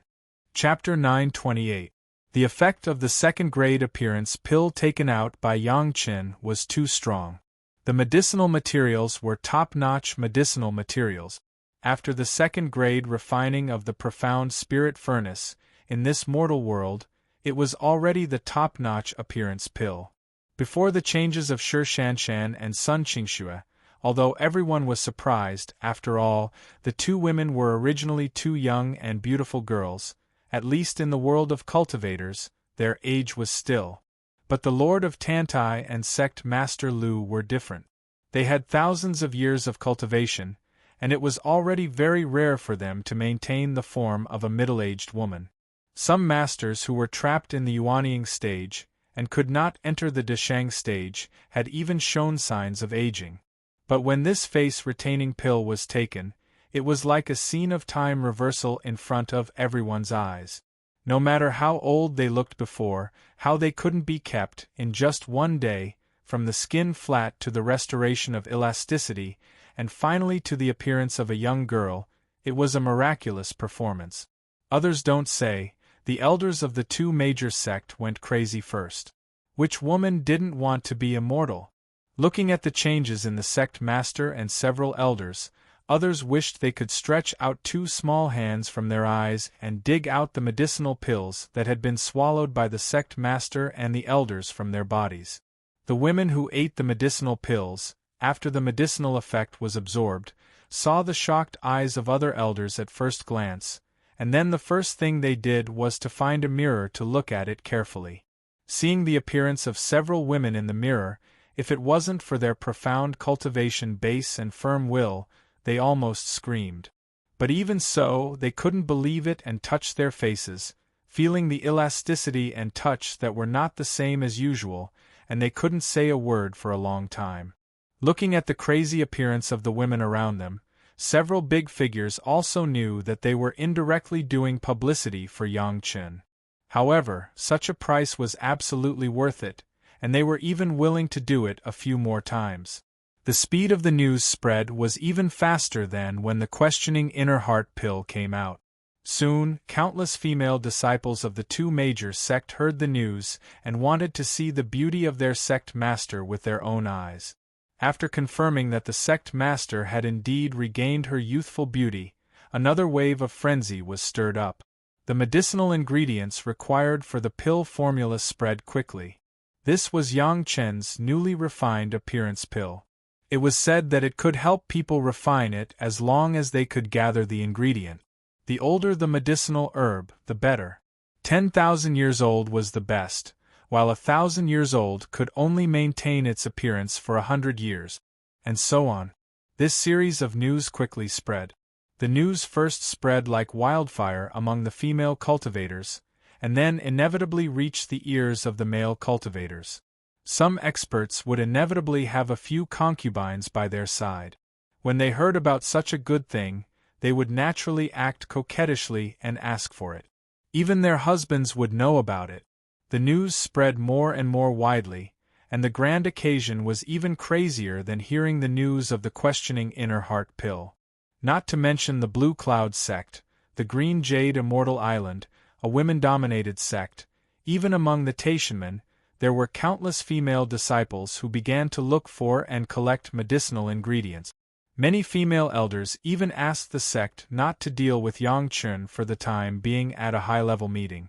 Chapter 928. The effect of the second-grade appearance pill taken out by Yang Chen was too strong. The medicinal materials were top-notch medicinal materials. After the second-grade refining of the profound spirit furnace, in this mortal world, it was already the top-notch appearance pill. Before the changes of Shi Shanshan and Sun Qingxue, although everyone was surprised, after all, the two women were originally two young and beautiful girls, at least in the world of cultivators, their age was still. But the Lord of Tantai and Sect Master Lu were different. They had thousands of years of cultivation, and it was already very rare for them to maintain the form of a middle-aged woman. Some masters who were trapped in the Yuanying stage, and could not enter the Deshang stage, had even shown signs of aging. But when this face-retaining pill was taken, it was like a scene of time reversal in front of everyone's eyes. No matter how old they looked before, how they couldn't be kept, in just one day, from the skin flat to the restoration of elasticity, and finally to the appearance of a young girl, it was a miraculous performance. Others don't say. The elders of the two major sects went crazy first. Which woman didn't want to be immortal? Looking at the changes in the sect master and several elders, others wished they could stretch out two small hands from their eyes and dig out the medicinal pills that had been swallowed by the sect master and the elders from their bodies. The women who ate the medicinal pills, after the medicinal effect was absorbed, saw the shocked eyes of other elders at first glance, and then the first thing they did was to find a mirror to look at it carefully. Seeing the appearance of several women in the mirror, if it wasn't for their profound cultivation base and firm will, they almost screamed. But even so, they couldn't believe it and touched their faces, feeling the elasticity and touch that were not the same as usual, and they couldn't say a word for a long time. Looking at the crazy appearance of the women around them, several big figures also knew that they were indirectly doing publicity for Yang Chen. However, such a price was absolutely worth it, and they were even willing to do it a few more times. The speed of the news spread was even faster than when the questioning inner heart pill came out. Soon, countless female disciples of the two major sects heard the news and wanted to see the beauty of their sect master with their own eyes. After confirming that the sect master had indeed regained her youthful beauty, another wave of frenzy was stirred up. The medicinal ingredients required for the pill formula spread quickly. This was Yang Chen's newly refined appearance pill. It was said that it could help people refine it as long as they could gather the ingredient. The older the medicinal herb, the better. 10,000 years old was the best, while 1,000 years old could only maintain its appearance for 100 years, and so on. This series of news quickly spread. The news first spread like wildfire among the female cultivators, and then inevitably reached the ears of the male cultivators. Some experts would inevitably have a few concubines by their side. When they heard about such a good thing, they would naturally act coquettishly and ask for it. Even their husbands would know about it. The news spread more and more widely, and the grand occasion was even crazier than hearing the news of the questioning inner heart pill. Not to mention the Blue Cloud sect, the Green Jade Immortal Island, a women-dominated sect, Even among the Taishanmen, there were countless female disciples who began to look for and collect medicinal ingredients. Many female elders even asked the sect not to deal with Yang Chun for the time being at a high-level meeting.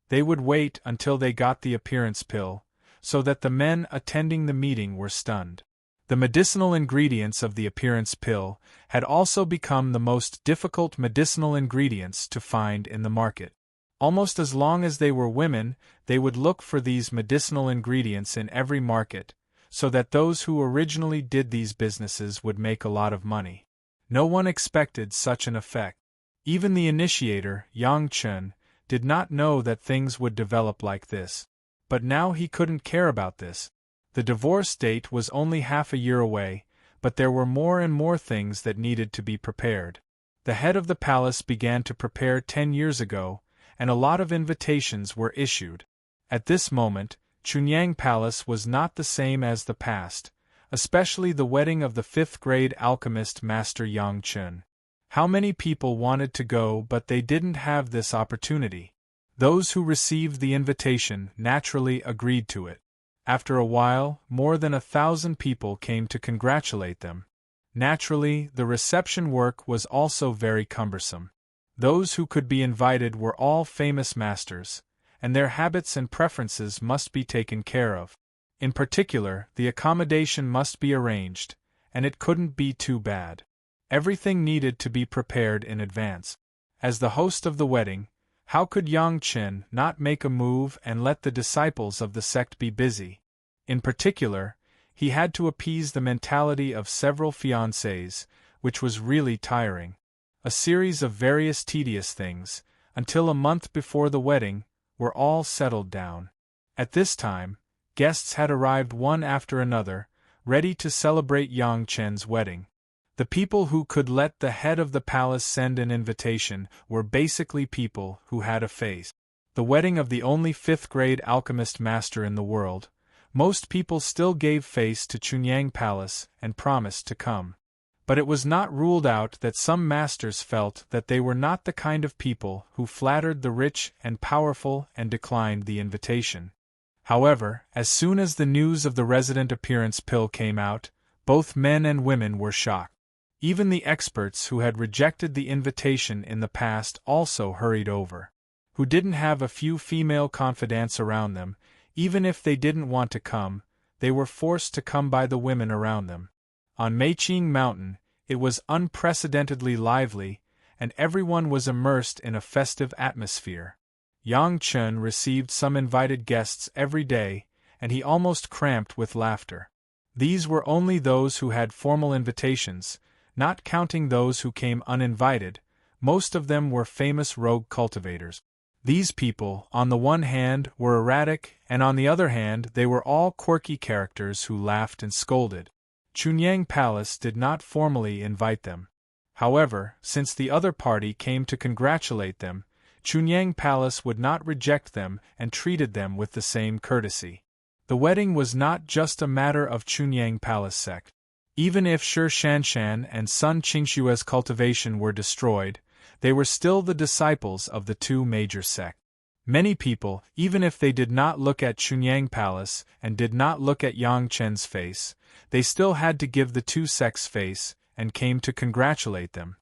They would wait until they got the appearance pill, so that the men attending the meeting were stunned. The medicinal ingredients of the appearance pill had also become the most difficult medicinal ingredients to find in the market. Almost as long as they were women, they would look for these medicinal ingredients in every market, so that those who originally did these businesses would make a lot of money. No one expected such an effect. Even the initiator, Yang Chun, did not know that things would develop like this. But now he couldn't care about this. The divorce date was only half a year away, but there were more and more things that needed to be prepared. The head of the palace began to prepare 10 years ago, and a lot of invitations were issued. At this moment, Chunyang Palace was not the same as the past, especially the wedding of the 5th-grade alchemist Master Yang Chun. How many people wanted to go, but they didn't have this opportunity. Those who received the invitation naturally agreed to it. After a while, more than 1,000 people came to congratulate them. Naturally, the reception work was also very cumbersome. Those who could be invited were all famous masters, and their habits and preferences must be taken care of. In particular, the accommodation must be arranged, and it couldn't be too bad. Everything needed to be prepared in advance. As the host of the wedding, how could Yang Chen not make a move and let the disciples of the sect be busy? In particular, he had to appease the mentality of several fiancés, which was really tiring. A series of various tedious things, until a month before the wedding, were all settled down. At this time, guests had arrived one after another, ready to celebrate Yang Chen's wedding. The people who could let the head of the palace send an invitation were basically people who had a face. The wedding of the only 5th-grade alchemist master in the world, most people still gave face to Chunyang Palace and promised to come. But it was not ruled out that some masters felt that they were not the kind of people who flattered the rich and powerful and declined the invitation. However, as soon as the news of the resident appearance pill came out, both men and women were shocked. Even the experts who had rejected the invitation in the past also hurried over. Who didn't have a few female confidants around them, even if they didn't want to come, they were forced to come by the women around them. On Meiqing Mountain, it was unprecedentedly lively, and everyone was immersed in a festive atmosphere. Yang Chun received some invited guests every day, and he almost cramped with laughter. These were only those who had formal invitations, not counting those who came uninvited. Most of them were famous rogue cultivators. These people, on the one hand, were erratic, and on the other hand, they were all quirky characters who laughed and scolded. Chunyang Palace did not formally invite them. However, since the other party came to congratulate them, Chunyang Palace would not reject them and treated them with the same courtesy. The wedding was not just a matter of Chunyang Palace sect. Even if Shi Shanshan and Sun Qingshue's cultivation were destroyed, they were still the disciples of the two major sects. Many people, even if they did not look at Chunyang Palace and did not look at Yang Chen's face, they still had to give the two sects face and came to congratulate them.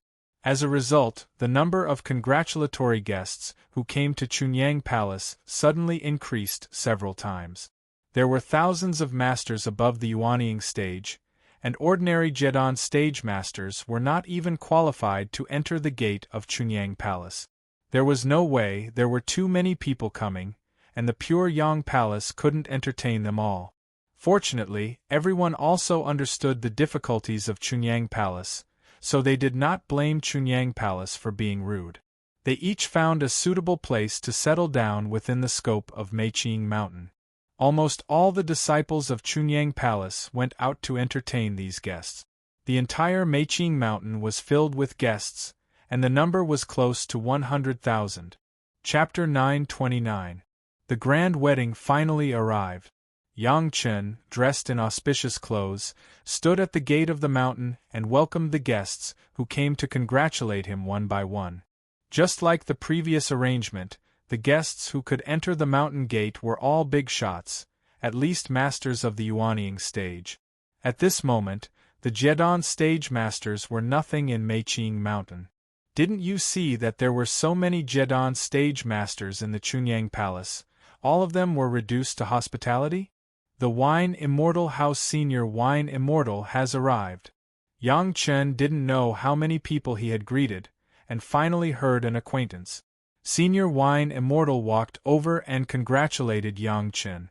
As a result, the number of congratulatory guests who came to Chunyang Palace suddenly increased several times. There were thousands of masters above the Yuanying stage, and ordinary Jedan stage masters were not even qualified to enter the gate of Chunyang Palace. There was no way, there were too many people coming, and the pure Yang Palace couldn't entertain them all. Fortunately, everyone also understood the difficulties of Chunyang Palace, so they did not blame Chunyang Palace for being rude. They each found a suitable place to settle down within the scope of Meiqing Mountain. Almost all the disciples of Chunyang Palace went out to entertain these guests. The entire Meiqing Mountain was filled with guests, and the number was close to 100,000. Chapter 929. The grand wedding finally arrived. Yang Chen, dressed in auspicious clothes, stood at the gate of the mountain and welcomed the guests, who came to congratulate him one by one. Just like the previous arrangement, The guests who could enter the mountain gate were all big shots, at least masters of the Yuanying stage. At this moment, the Zhedan stage masters were nothing in Meiqing Mountain. Didn't you see that there were so many Zhedan stage masters in the Chunyang Palace? All of them were reduced to hospitality? The Wine Immortal House Senior Wine Immortal has arrived. Yang Chen didn't know how many people he had greeted, and finally heard an acquaintance. Senior Wine Immortal walked over and congratulated Yang Chen.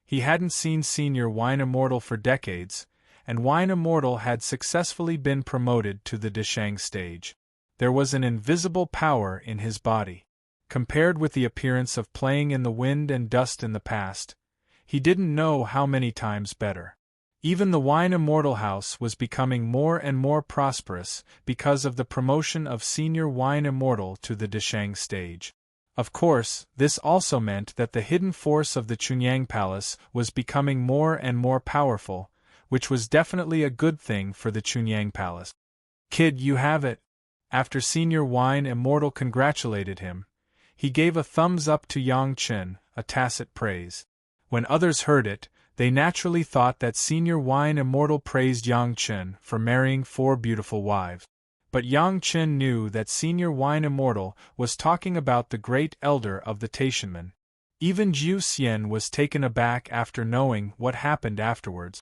He hadn't seen Senior Wine Immortal for decades, and Wine Immortal had successfully been promoted to the Deshang stage. There was an invisible power in his body. Compared with the appearance of playing in the wind and dust in the past, he didn't know how many times better. Even the Wine Immortal House was becoming more and more prosperous because of the promotion of Senior Wine Immortal to the Deshang stage. Of course, this also meant that the hidden force of the Chunyang Palace was becoming more and more powerful, which was definitely a good thing for the Chunyang Palace. "Kid, you have it." After Senior Wine Immortal congratulated him, he gave a thumbs up to Yang Chen, a tacit praise. When others heard it, they naturally thought that Senior Wine Immortal praised Yang Chen for marrying 4 beautiful wives. But Yang Chen knew that Senior Wine Immortal was talking about the great elder of the Taishanmen. Even Jiu Xian was taken aback after knowing what happened afterwards.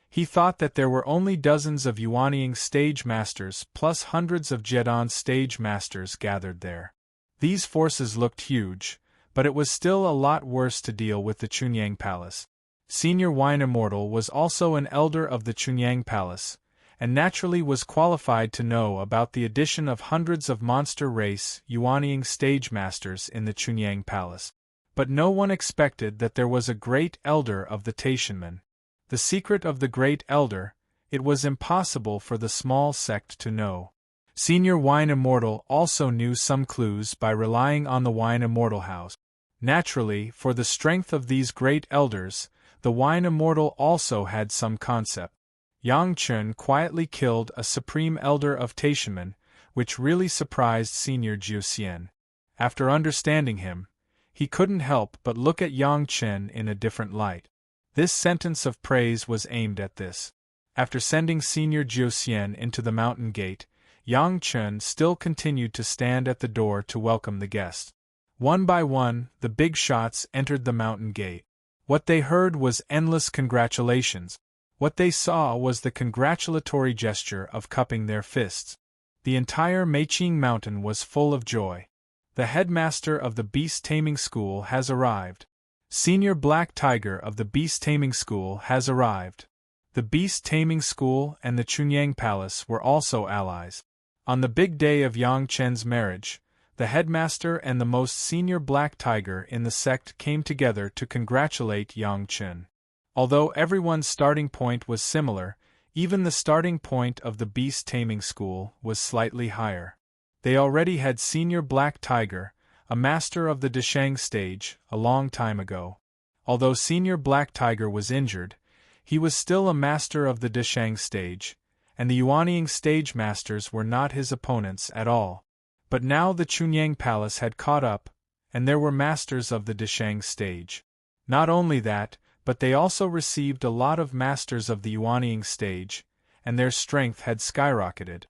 He thought that there were only dozens of Yuanying stage masters plus hundreds of Zhedan stage masters gathered there. These forces looked huge, but it was still a lot worse to deal with the Chunyang Palace. Senior Wine Immortal was also an elder of the Chunyang Palace, and naturally was qualified to know about the addition of hundreds of monster race Yuanying stage masters in the Chunyang Palace. But no one expected that there was a great elder of the Taishanmen. The secret of the great elder, it was impossible for the small sect to know. Senior Wine Immortal also knew some clues by relying on the Wine Immortal House. Naturally, for the strength of these great elders, the Wine Immortal also had some concept. Yang Chen quietly killed a supreme elder of Taishanmen, which really surprised Senior Jiu Xian. After understanding him, he couldn't help but look at Yang Chen in a different light. This sentence of praise was aimed at this. After sending Senior Jiu Xian into the mountain gate, Yang Chen still continued to stand at the door to welcome the guests. One by one, the big shots entered the mountain gate. What they heard was endless congratulations. What they saw was the congratulatory gesture of cupping their fists. The entire Meiqing Mountain was full of joy. The headmaster of the beast taming school has arrived. Senior Black Tiger of the beast taming school has arrived. The beast taming school and the Chunyang Palace were also allies. On the big day of Yang Chen's marriage, the headmaster and the most senior Black Tiger in the sect came together to congratulate Yang Chen. Although everyone's starting point was similar, even the starting point of the beast taming school was slightly higher. They already had Senior Black Tiger, a master of the Deshang stage, a long time ago. Although Senior Black Tiger was injured, he was still a master of the Deshang stage, and the Yuanying stage masters were not his opponents at all. But now the Chunyang Palace had caught up, and there were masters of the Deshang stage. Not only that, but they also received a lot of masters of the Yuanying stage, and their strength had skyrocketed.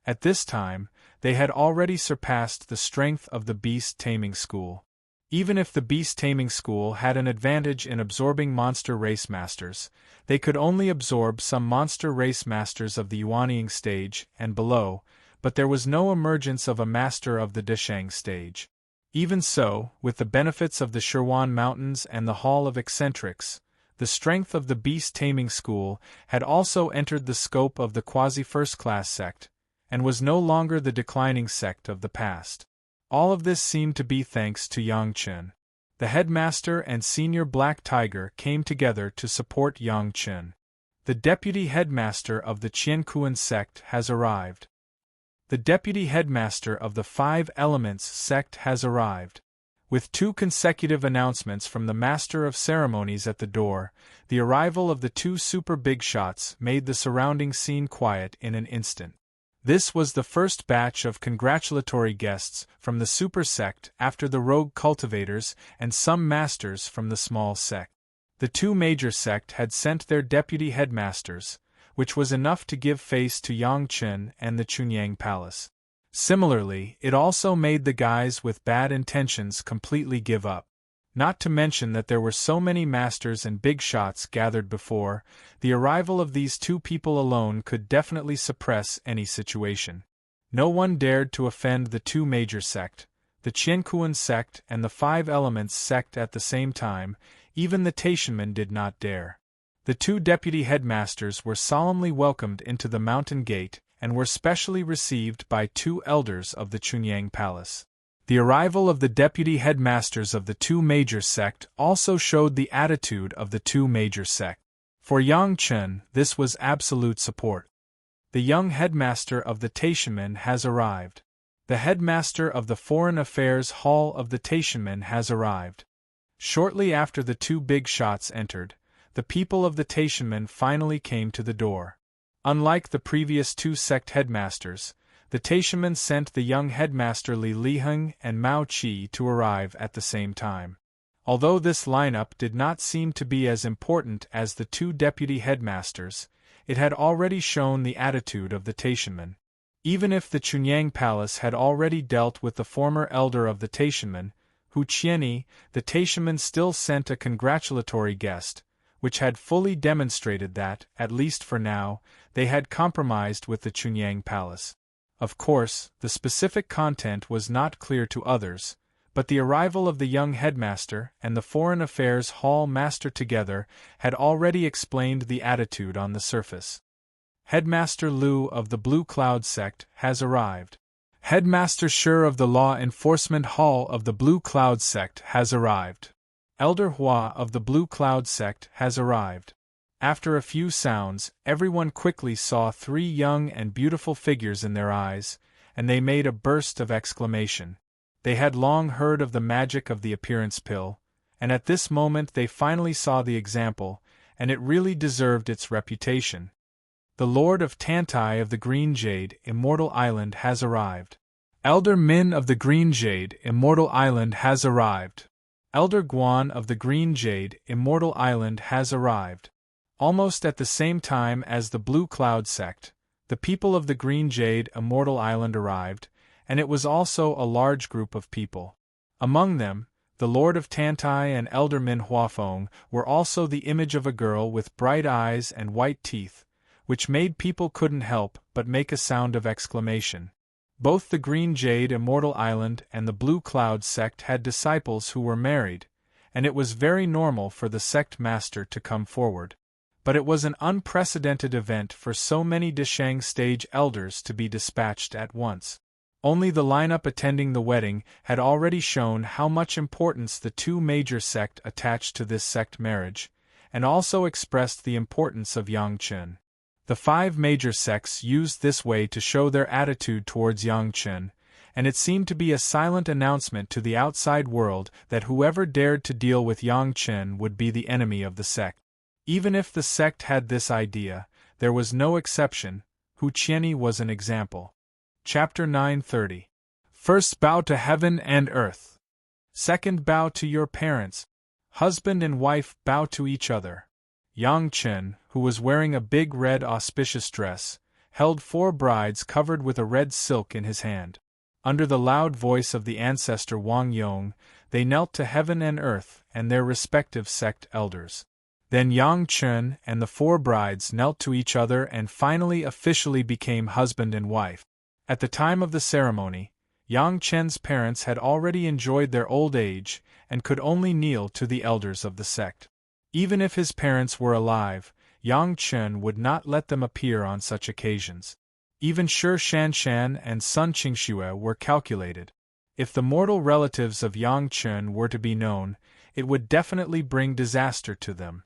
At this time, they had already surpassed the strength of the beast taming school. Even if the beast taming school had an advantage in absorbing monster race masters, they could only absorb some monster race masters of the Yuanying stage and below, but there was no emergence of a master of the Deshang stage. Even so, with the benefits of the Shirwan Mountains and the Hall of Eccentrics, the strength of the beast taming school had also entered the scope of the quasi-first-class sect, and was no longer the declining sect of the past. All of this seemed to be thanks to Yang Chen. The headmaster and Senior Black Tiger came together to support Yang Chen. The deputy headmaster of the Qiankuan sect has arrived. The deputy headmaster of the 5 Elements sect has arrived. With 2 consecutive announcements from the master of ceremonies at the door, the arrival of the 2 super big shots made the surrounding scene quiet in an instant. This was the first batch of congratulatory guests from the super sect after the rogue cultivators and some masters from the small sect. The two major sect had sent their deputy headmasters, which was enough to give face to Yangchen and the Chunyang Palace. Similarly, it also made the guys with bad intentions completely give up. Not to mention that there were so many masters and big shots gathered before, the arrival of these two people alone could definitely suppress any situation. No one dared to offend the two major sect, the Qiankuan sect and the Five Elements sect at the same time. Even the Taishanmen did not dare. The two deputy headmasters were solemnly welcomed into the mountain gate and were specially received by two elders of the Chunyang Palace. The arrival of the deputy headmasters of the two major sect also showed the attitude of the two major sect. For Yangchen, this was absolute support. The young headmaster of the Taishanmen has arrived. The headmaster of the Foreign Affairs Hall of the Taishanmen has arrived. Shortly after the two big shots entered, the people of the Taishanmen finally came to the door. Unlike the previous two sect headmasters, the Taishanmen sent the young headmaster Li Liheng and Mao Qi to arrive at the same time. Although this lineup did not seem to be as important as the two deputy headmasters, it had already shown the attitude of the Taishanmen. Even if the Chunyang Palace had already dealt with the former elder of the Taishanmen, Hu Qianyi, the Taishanmen still sent a congratulatory guest, which had fully demonstrated that, at least for now, they had compromised with the Chunyang Palace. Of course, the specific content was not clear to others, but the arrival of the young headmaster and the Foreign Affairs Hall master together had already explained the attitude on the surface. Headmaster Liu of the Blue Cloud sect has arrived. Headmaster Shi of the Law Enforcement Hall of the Blue Cloud sect has arrived. Elder Hua of the Blue Cloud sect has arrived. After a few sounds, everyone quickly saw three young and beautiful figures in their eyes, and they made a burst of exclamation. They had long heard of the magic of the appearance pill, and at this moment they finally saw the example, and it really deserved its reputation. The Lord of Tantai of the Green Jade, Immortal Island has arrived. Elder Min of the Green Jade, Immortal Island has arrived. Elder Guan of the Green Jade, Immortal Island has arrived. Almost at the same time as the Blue Cloud sect, the people of the Green Jade, Immortal Island arrived, and it was also a large group of people. Among them, the Lord of Tantai and Elder Min Huafeng were also the image of a girl with bright eyes and white teeth, which made people couldn't help but make a sound of exclamation. Both the Green Jade Immortal Island and the Blue Cloud sect had disciples who were married, and it was very normal for the sect master to come forward. But it was an unprecedented event for so many Deshang stage elders to be dispatched at once. Only the lineup attending the wedding had already shown how much importance the two major sect attached to this sect marriage, and also expressed the importance of Yangchen. The five major sects used this way to show their attitude towards Yangchen, and it seemed to be a silent announcement to the outside world that whoever dared to deal with Yangchen would be the enemy of the sect. Even if the sect had this idea, there was no exception. Hu Qianyi was an example. Chapter 930. First bow to heaven and earth. Second bow to your parents. Husband and wife bow to each other. Yangchen, who was wearing a big red auspicious dress, held 4 brides covered with a red silk in his hand. Under the loud voice of the ancestor Wang Yong, they knelt to heaven and earth and their respective sect elders. Then Yangchen and the 4 brides knelt to each other and finally officially became husband and wife. At the time of the ceremony, Yangchen's parents had already enjoyed their old age and could only kneel to the elders of the sect. Even if his parents were alive, Yangchen would not let them appear on such occasions. Even Shi Shanshan and Sun Qingxue were calculated. If the mortal relatives of Yangchen were to be known, it would definitely bring disaster to them.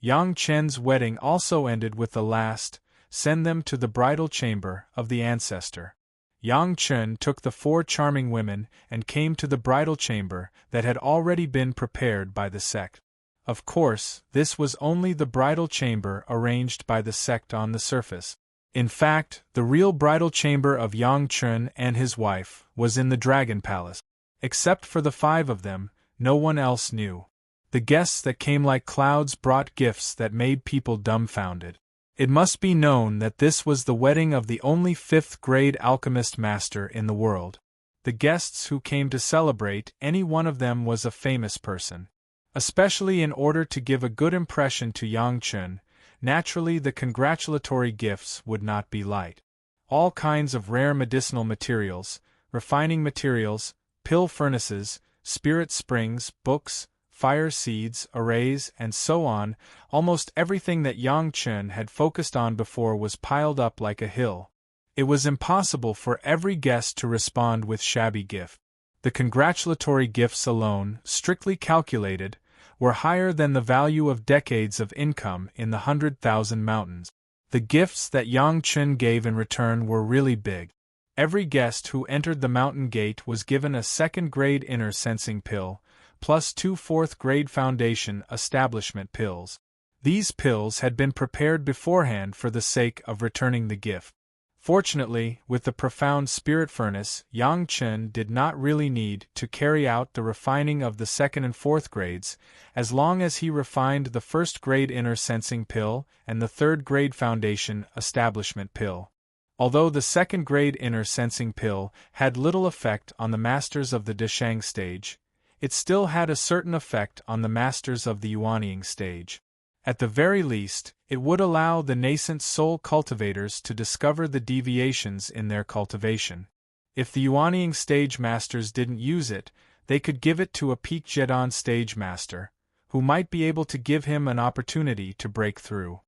Yangchen's wedding also ended with the last, send them to the bridal chamber, of the ancestor. Yangchen took the 4 charming women and came to the bridal chamber that had already been prepared by the sect. Of course, this was only the bridal chamber arranged by the sect on the surface. In fact, the real bridal chamber of Yang Chun and his wife was in the Dragon Palace. Except for the 5 of them, no one else knew. The guests that came like clouds brought gifts that made people dumbfounded. It must be known that this was the wedding of the only 5th-grade alchemist master in the world. The guests who came to celebrate, any one of them was a famous person. Especially in order to give a good impression to Yang Chun, naturally the congratulatory gifts would not be light. All kinds of rare medicinal materials, refining materials, pill furnaces, spirit springs, books, fire seeds, arrays, and so on, almost everything that Yang Chun had focused on before was piled up like a hill. It was impossible for every guest to respond with shabby gift. The congratulatory gifts alone, strictly calculated, were higher than the value of decades of income in the 100,000 mountains. The gifts that Yang Chun gave in return were really big. Every guest who entered the mountain gate was given a 2nd-grade inner sensing pill, plus 2 4th-grade foundation establishment pills. These pills had been prepared beforehand for the sake of returning the gift. Fortunately, with the profound spirit furnace, Yang Chun did not really need to carry out the refining of the 2nd and 4th grades, as long as he refined the 1st-grade inner sensing pill and the 3rd-grade foundation establishment pill. Although the 2nd-grade inner sensing pill had little effect on the masters of the Deshang stage, it still had a certain effect on the masters of the Yuanying stage. At the very least, it would allow the nascent soul cultivators to discover the deviations in their cultivation. If the Yuanying stage masters didn't use it, they could give it to a peak Zhedan stage master, who might be able to give him an opportunity to break through.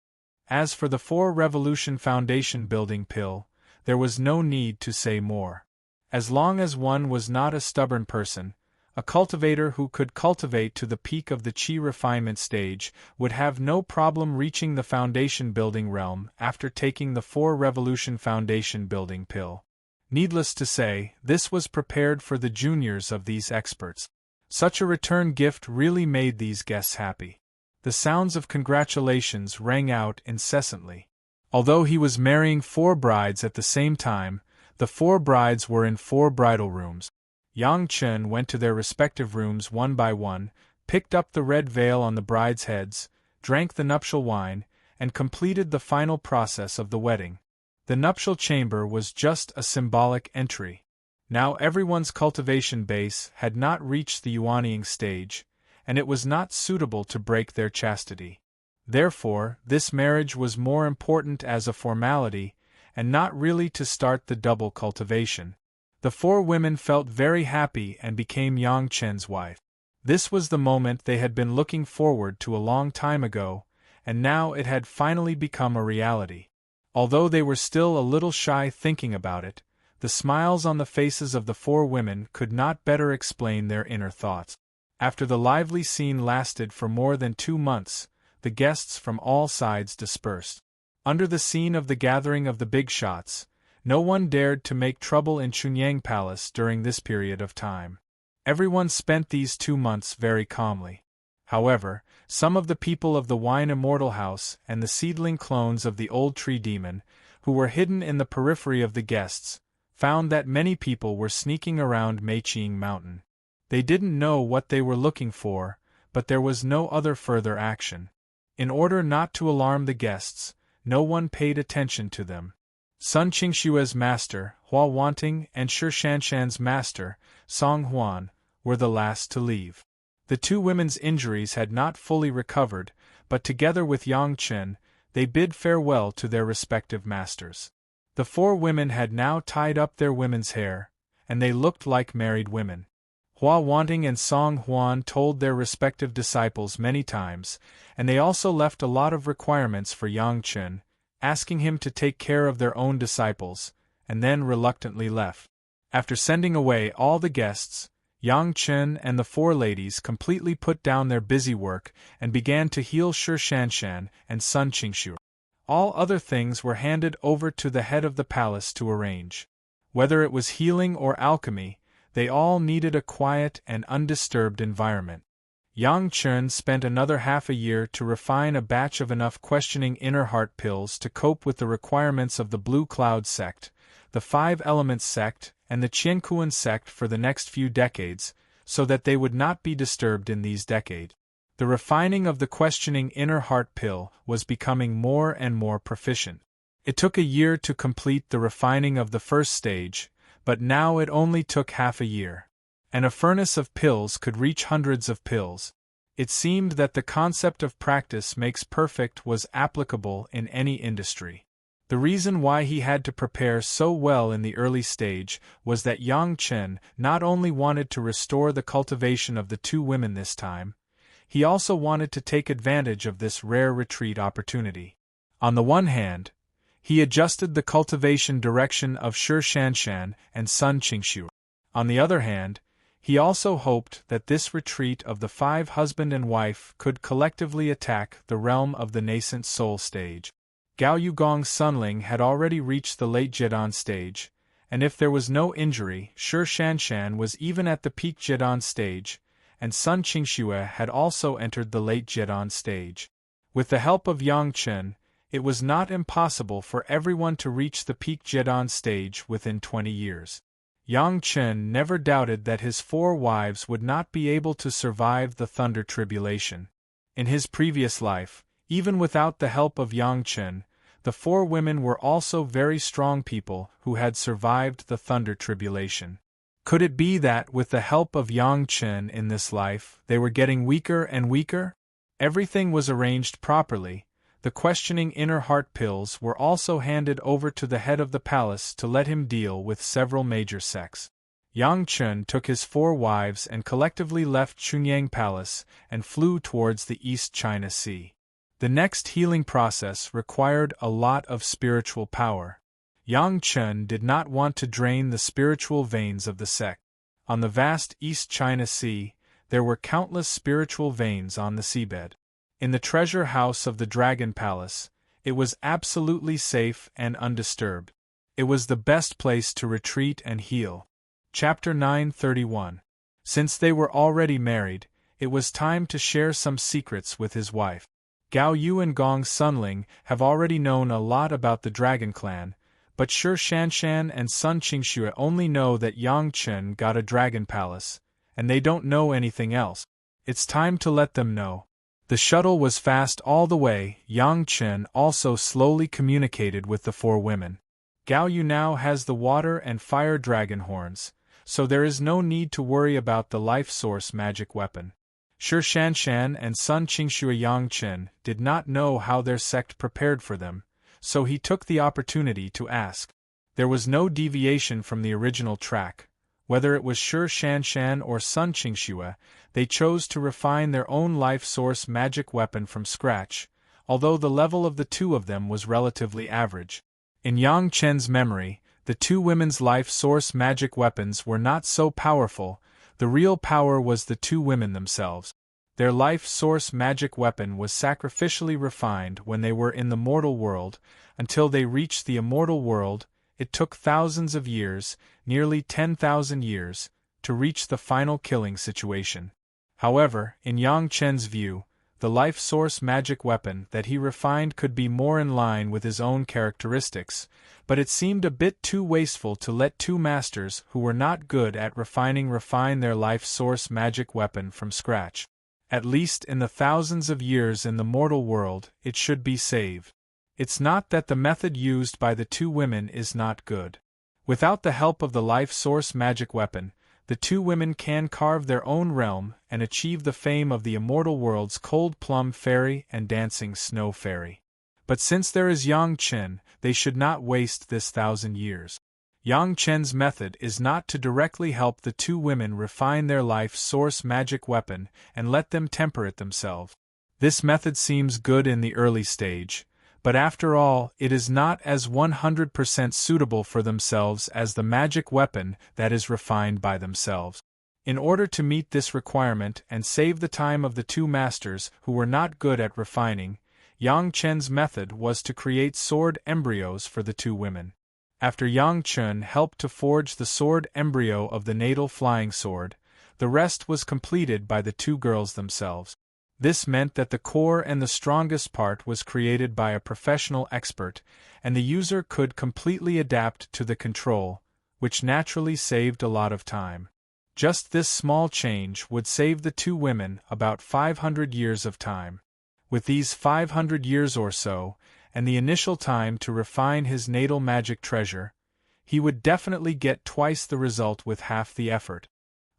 As for the 4-revolution foundation building pill, there was no need to say more. As long as one was not a stubborn person, a cultivator who could cultivate to the peak of the Qi refinement stage would have no problem reaching the foundation building realm after taking the 4-revolution foundation building pill. Needless to say, this was prepared for the juniors of these experts. Such a return gift really made these guests happy. The sounds of congratulations rang out incessantly. Although he was marrying 4 brides at the same time, the 4 brides were in 4 bridal rooms. Yang Chun went to their respective rooms one by one, picked up the red veil on the brides' heads, drank the nuptial wine, and completed the final process of the wedding. The nuptial chamber was just a symbolic entry. Now everyone's cultivation base had not reached the Yuanying stage, and it was not suitable to break their chastity. Therefore, this marriage was more important as a formality, and not really to start the double cultivation. The 4 women felt very happy and became Yang Chun's wife. This was the moment they had been looking forward to a long time ago, and now it had finally become a reality. Although they were still a little shy thinking about it, the smiles on the faces of the 4 women could not better explain their inner thoughts. After the lively scene lasted for more than 2 months, the guests from all sides dispersed. Under the scene of the gathering of the big shots, no one dared to make trouble in Chunyang Palace during this period of time. Everyone spent these 2 months very calmly. However, some of the people of the Wine Immortal House and the seedling clones of the Old Tree Demon, who were hidden in the periphery of the guests, found that many people were sneaking around Meiqing Mountain. They didn't know what they were looking for, but there was no other further action. In order not to alarm the guests, no one paid attention to them. Sun Qingshue's master, Hua Wanting, and Shi Shanshan's master, Song Huan, were the last to leave. The 2 women's injuries had not fully recovered, but together with Yang Chun, they bid farewell to their respective masters. The 4 women had now tied up their women's hair, and they looked like married women. Hua Wanting and Song Huan told their respective disciples many times, and they also left a lot of requirements for Yang Chun, asking him to take care of their own disciples, and then reluctantly left. After sending away all the guests, Yang Chun and the 4 ladies completely put down their busy work and began to heal Shi Shanshan and Sun Qingshu. All other things were handed over to the head of the palace to arrange. Whether it was healing or alchemy, they all needed a quiet and undisturbed environment. Yang Chen spent another half a year to refine a batch of enough questioning inner heart pills to cope with the requirements of the Blue Cloud sect, the Five Elements sect, and the Qiankuan sect for the next few decades, so that they would not be disturbed in these decades. The refining of the questioning inner heart pill was becoming more and more proficient. It took a year to complete the refining of the first stage, but now it only took half a year. And a furnace of pills could reach hundreds of pills. It seemed that the concept of practice makes perfect was applicable in any industry. The reason why he had to prepare so well in the early stage was that Yang Chen not only wanted to restore the cultivation of the two women this time, he also wanted to take advantage of this rare retreat opportunity. On the one hand, he adjusted the cultivation direction of Shi Shanshan and Sun Qingshu. On the other hand, he also hoped that this retreat of the five husband and wife could collectively attack the realm of the nascent soul stage. Gao Yugong's Sunling had already reached the late Zhedan stage, and if there was no injury, Shi Shanshan was even at the peak Zhedan stage, and Sun Qingxue had also entered the late Zhedan stage. With the help of Yang Chen, it was not impossible for everyone to reach the peak Zhedan stage within 20 years. Yang Chen never doubted that his 4 wives would not be able to survive the Thunder Tribulation. In his previous life, even without the help of Yang Chen, the 4 women were also very strong people who had survived the Thunder Tribulation. Could it be that with the help of Yang Chen in this life, they were getting weaker and weaker? Everything was arranged properly. The questioning inner heart pills were also handed over to the head of the palace to let him deal with several major sects. Yang Chen took his 4 wives and collectively left Chunyang Palace and flew towards the East China Sea. The next healing process required a lot of spiritual power. Yang Chen did not want to drain the spiritual veins of the sect. On the vast East China Sea, there were countless spiritual veins on the seabed. In the treasure house of the Dragon Palace, it was absolutely safe and undisturbed. It was the best place to retreat and heal. Chapter 931. Since they were already married, it was time to share some secrets with his wife. Gao Yu and Gong Sunling have already known a lot about the Dragon Clan, but Shi Shanshan and Sun Qingxue only know that Yang Chen got a Dragon Palace, and they don't know anything else. It's time to let them know. The shuttle was fast all the way. Yang Chen also slowly communicated with the 4 women. Gao Yu now has the water and fire dragon horns, so there is no need to worry about the life source magic weapon. Shi Shanshan and Sun Qingxue Yang Chen did not know how their sect prepared for them, so he took the opportunity to ask. There was no deviation from the original track. Whether it was Shi Shanshan or Sun Qingxue, they chose to refine their own life source magic weapon from scratch, although the level of the 2 of them was relatively average. In Yang Chen's memory, the 2 women's life source magic weapons were not so powerful. The real power was the 2 women themselves. Their life source magic weapon was sacrificially refined when they were in the mortal world. Until they reached the immortal world, it took thousands of years, nearly 10,000 years, to reach the final killing situation. However, in Yang Chen's view, the life source magic weapon that he refined could be more in line with his own characteristics, but it seemed a bit too wasteful to let 2 masters who were not good at refine their life source magic weapon from scratch. At least in the thousands of years in the mortal world, it should be saved. It's not that the method used by the 2 women is not good. Without the help of the life source magic weapon, the 2 women can carve their own realm and achieve the fame of the immortal world's Cold Plum Fairy and Dancing Snow Fairy. But since there is Yang Chen, they should not waste this 1,000 years. Yang Chen's method is not to directly help the 2 women refine their life source magic weapon and let them temper it themselves. This method seems good in the early stage, but after all, it is not as 100% suitable for themselves as the magic weapon that is refined by themselves. In order to meet this requirement and save the time of the 2 masters who were not good at refining, Yang Chen's method was to create sword embryos for the 2 women. After Yang Chen helped to forge the sword embryo of the natal flying sword, The rest was completed by the two girls themselves. This meant that the core and the strongest part was created by a professional expert, and the user could completely adapt to the control, which naturally saved a lot of time. Just this small change would save the two women about 500 years of time. With these 500 years or so, and the initial time to refine his natal magic treasure, he would definitely get twice the result with half the effort.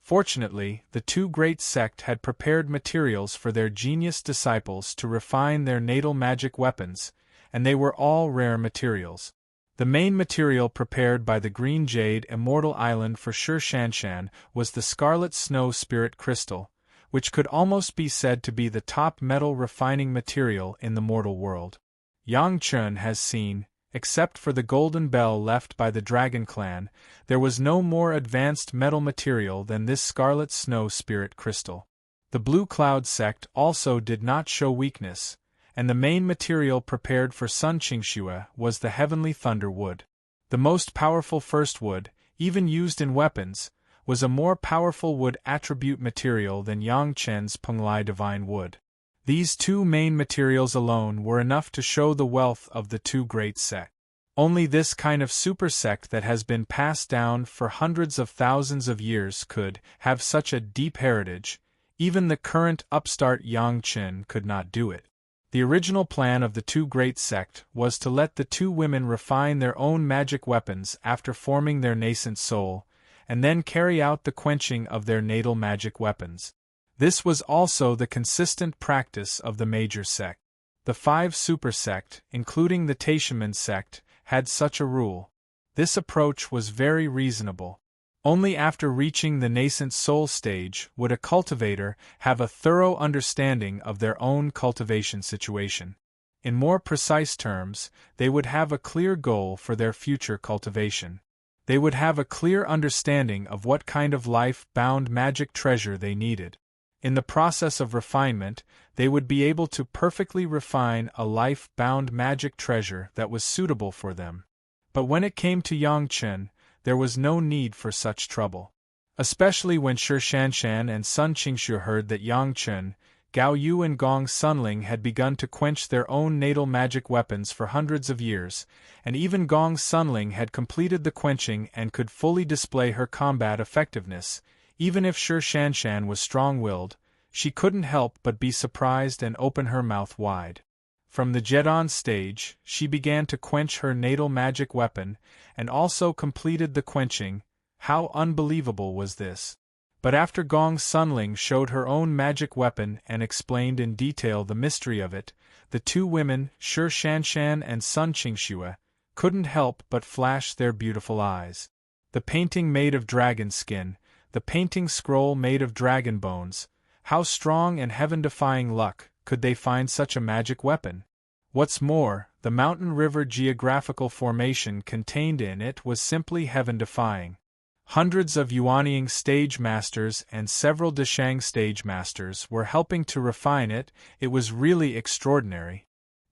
Fortunately, the two great sect had prepared materials for their genius disciples to refine their natal magic weapons, and they were all rare materials. The main material prepared by the Green Jade Immortal Island for Sher Shanshan was the Scarlet Snow Spirit Crystal, which could almost be said to be the top metal refining material in the mortal world. Yang Chun has seen, except for the golden bell left by the Dragon Clan, there was no more advanced metal material than this Scarlet Snow Spirit Crystal. The Blue Cloud sect also did not show weakness, and the main material prepared for Sun Qingxue was the Heavenly Thunder Wood. The most powerful first wood, even used in weapons, was a more powerful wood attribute material than Yang Chen's Penglai Divine Wood. These two main materials alone were enough to show the wealth of the two great sects. Only this kind of super sect that has been passed down for hundreds of thousands of years could have such a deep heritage. Even the current upstart Yang Chen could not do it. The original plan of the two great sect was to let the two women refine their own magic weapons after forming their nascent soul, and then carry out the quenching of their natal magic weapons. This was also the consistent practice of the major sect. The five super sect, including the Taishaman sect, had such a rule. This approach was very reasonable. Only after reaching the nascent soul stage would a cultivator have a thorough understanding of their own cultivation situation. In more precise terms, they would have a clear goal for their future cultivation. They would have a clear understanding of what kind of life-bound magic treasure they needed. In the process of refinement, they would be able to perfectly refine a life-bound magic treasure that was suitable for them. But when it came to Yang Chen, there was no need for such trouble. Especially when Sher Shanshan and Sun Qingxue heard that Yang Chen, Gao Yu and Gong Sunling had begun to quench their own natal magic weapons for hundreds of years, and even Gong Sunling had completed the quenching and could fully display her combat effectiveness. Even if Sher Shanshan was strong-willed, she couldn't help but be surprised and open her mouth wide. From the Jedon stage, she began to quench her natal magic weapon, and also completed the quenching. How unbelievable was this! But after Gong Sunling showed her own magic weapon and explained in detail the mystery of it, the two women, Sher Shanshan and Sun Qingxue, couldn't help but flash their beautiful eyes. The painting made of dragon skin, the painting scroll made of dragon bones, how strong and heaven-defying luck could they find such a magic weapon? What's more, the mountain river geographical formation contained in it was simply heaven-defying. Hundreds of Yuanying stage masters and several Deshang stage masters were helping to refine it. It was really extraordinary.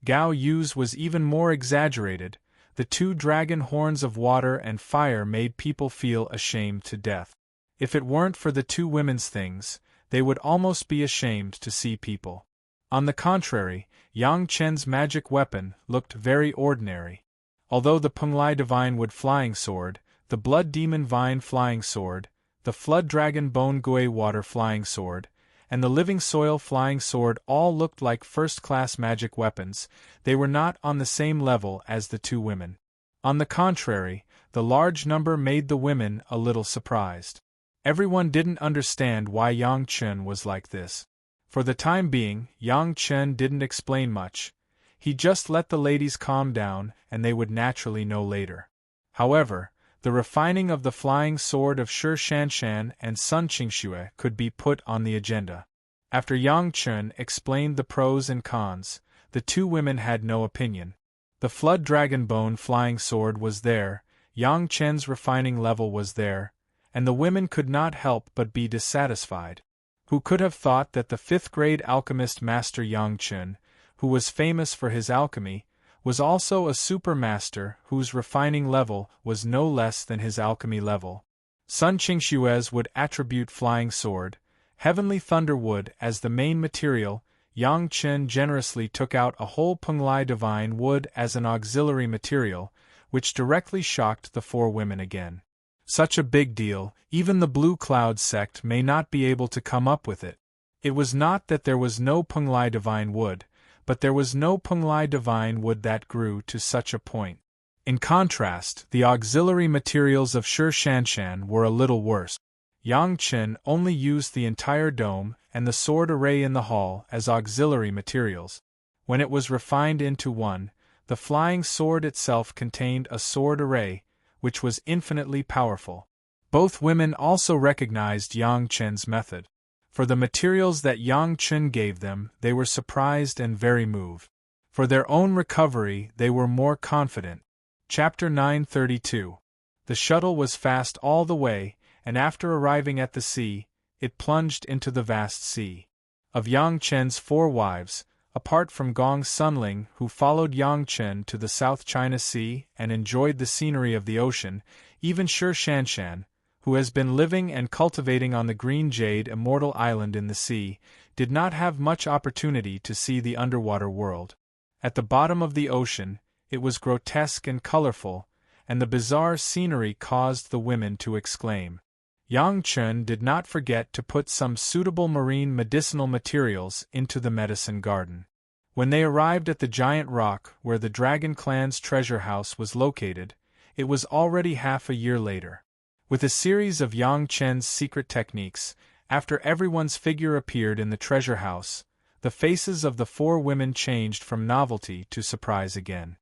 Gao Yu's was even more exaggerated. The two dragon horns of water and fire made people feel ashamed to death. If it weren't for the two women's things, they would almost be ashamed to see people. On the contrary, Yang Chen's magic weapon looked very ordinary. Although the Penglai Divine Wood Flying Sword, the Blood Demon Vine Flying Sword, the Flood Dragon Bone Gui Water Flying Sword, and the Living Soil Flying Sword all looked like first-class magic weapons, they were not on the same level as the two women. On the contrary, the large number made the women a little surprised. Everyone didn't understand why Yang Chen was like this. For the time being, Yang Chen didn't explain much. He just let the ladies calm down, and they would naturally know later. However, the refining of the flying sword of Sher Shanshan and Sun Qingxue could be put on the agenda. After Yang Chen explained the pros and cons, the two women had no opinion. The Flood Dragon Bone Flying Sword was there, Yang Chen's refining level was there, and the women could not help but be dissatisfied. Who could have thought that the fifth-grade alchemist Master Yang Chen, who was famous for his alchemy, was also a super master whose refining level was no less than his alchemy level? Sun Qingshue's would attribute flying sword, heavenly thunder wood as the main material. Yang Chen generously took out a whole Penglai divine wood as an auxiliary material, which directly shocked the four women again. Such a big deal, even the Blue Cloud sect may not be able to come up with it. It was not that there was no Penglai divine wood, but there was no Penglai divine wood that grew to such a point. In contrast, the auxiliary materials of Shi Shanshan were a little worse. Yang Chen only used the entire dome and the sword array in the hall as auxiliary materials. When it was refined into one, the flying sword itself contained a sword array, which was infinitely powerful. Both women also recognized Yang Chen's method. For the materials that Yang Chen gave them, they were surprised and very moved. For their own recovery, they were more confident. Chapter 932. The shuttle was fast all the way, and after arriving at the sea, it plunged into the vast sea. Of Yang Chen's four wives, apart from Gong Sunling, who followed Yang Chen to the South China Sea and enjoyed the scenery of the ocean, even Shi Shanshan, who has been living and cultivating on the green jade Immortal Island in the sea, did not have much opportunity to see the underwater world. At the bottom of the ocean, it was grotesque and colorful, and the bizarre scenery caused the women to exclaim. Yang Chen did not forget to put some suitable marine medicinal materials into the medicine garden. When they arrived at the giant rock where the Dragon Clan's treasure house was located, it was already half a year later. With a series of Yang Chen's secret techniques, after everyone's figure appeared in the treasure house, the faces of the four women changed from novelty to surprise again.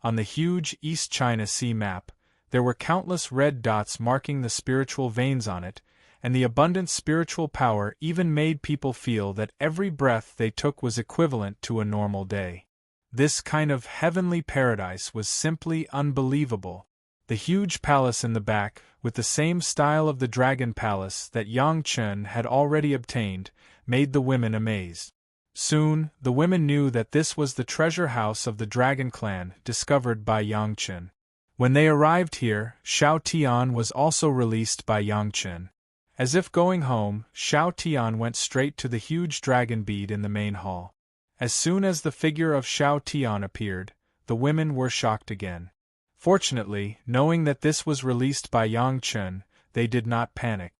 On the huge East China Sea map, there were countless red dots marking the spiritual veins on it, and the abundant spiritual power even made people feel that every breath they took was equivalent to a normal day. This kind of heavenly paradise was simply unbelievable. The huge palace in the back, with the same style of the Dragon Palace that Yang Chen had already obtained, made the women amazed. Soon, the women knew that this was the treasure house of the Dragon Clan, discovered by Yang Chen. When they arrived here, Xiao Tian was also released by Yang Chen. As if going home, Xiao Tian went straight to the huge dragon bead in the main hall. As soon as the figure of Xiao Tian appeared, the women were shocked again. Fortunately, knowing that this was released by Yang Chen, they did not panic.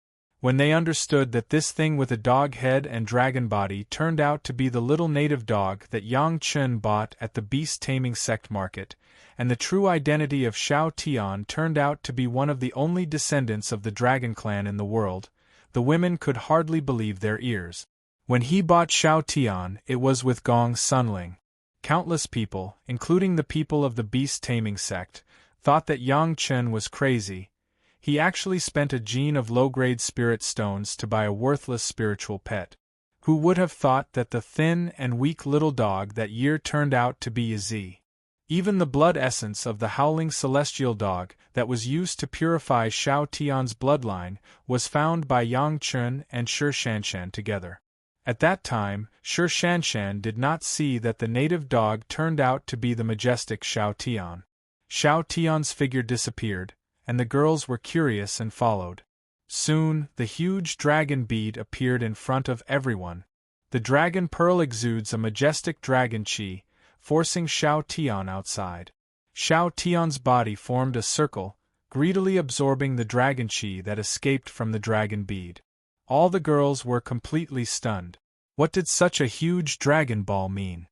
When they understood that this thing with a dog head and dragon body turned out to be the little native dog that Yang Chen bought at the beast-taming sect market, and the true identity of Xiao Tian turned out to be one of the only descendants of the Dragon Clan in the world, the women could hardly believe their ears. When he bought Xiao Tian, it was with Gong Sunling. Countless people, including the people of the beast-taming sect, thought that Yang Chen was crazy. He actually spent a gene of low-grade spirit stones to buy a worthless spiritual pet. Who would have thought that the thin and weak little dog that year turned out to be Yi? Even the blood essence of the howling celestial dog that was used to purify Xiao Tian's bloodline was found by Yang Chen and Shi Shanshan together. At that time, Shi Shanshan did not see that the native dog turned out to be the majestic Xiao Tian. Xiao Tian's figure disappeared, and the girls were curious and followed. Soon, the huge dragon bead appeared in front of everyone. The dragon pearl exudes a majestic dragon chi, forcing Xiao Tian outside. Xiao Tian's body formed a circle, greedily absorbing the dragon chi that escaped from the dragon bead. All the girls were completely stunned. What did such a huge dragon ball mean?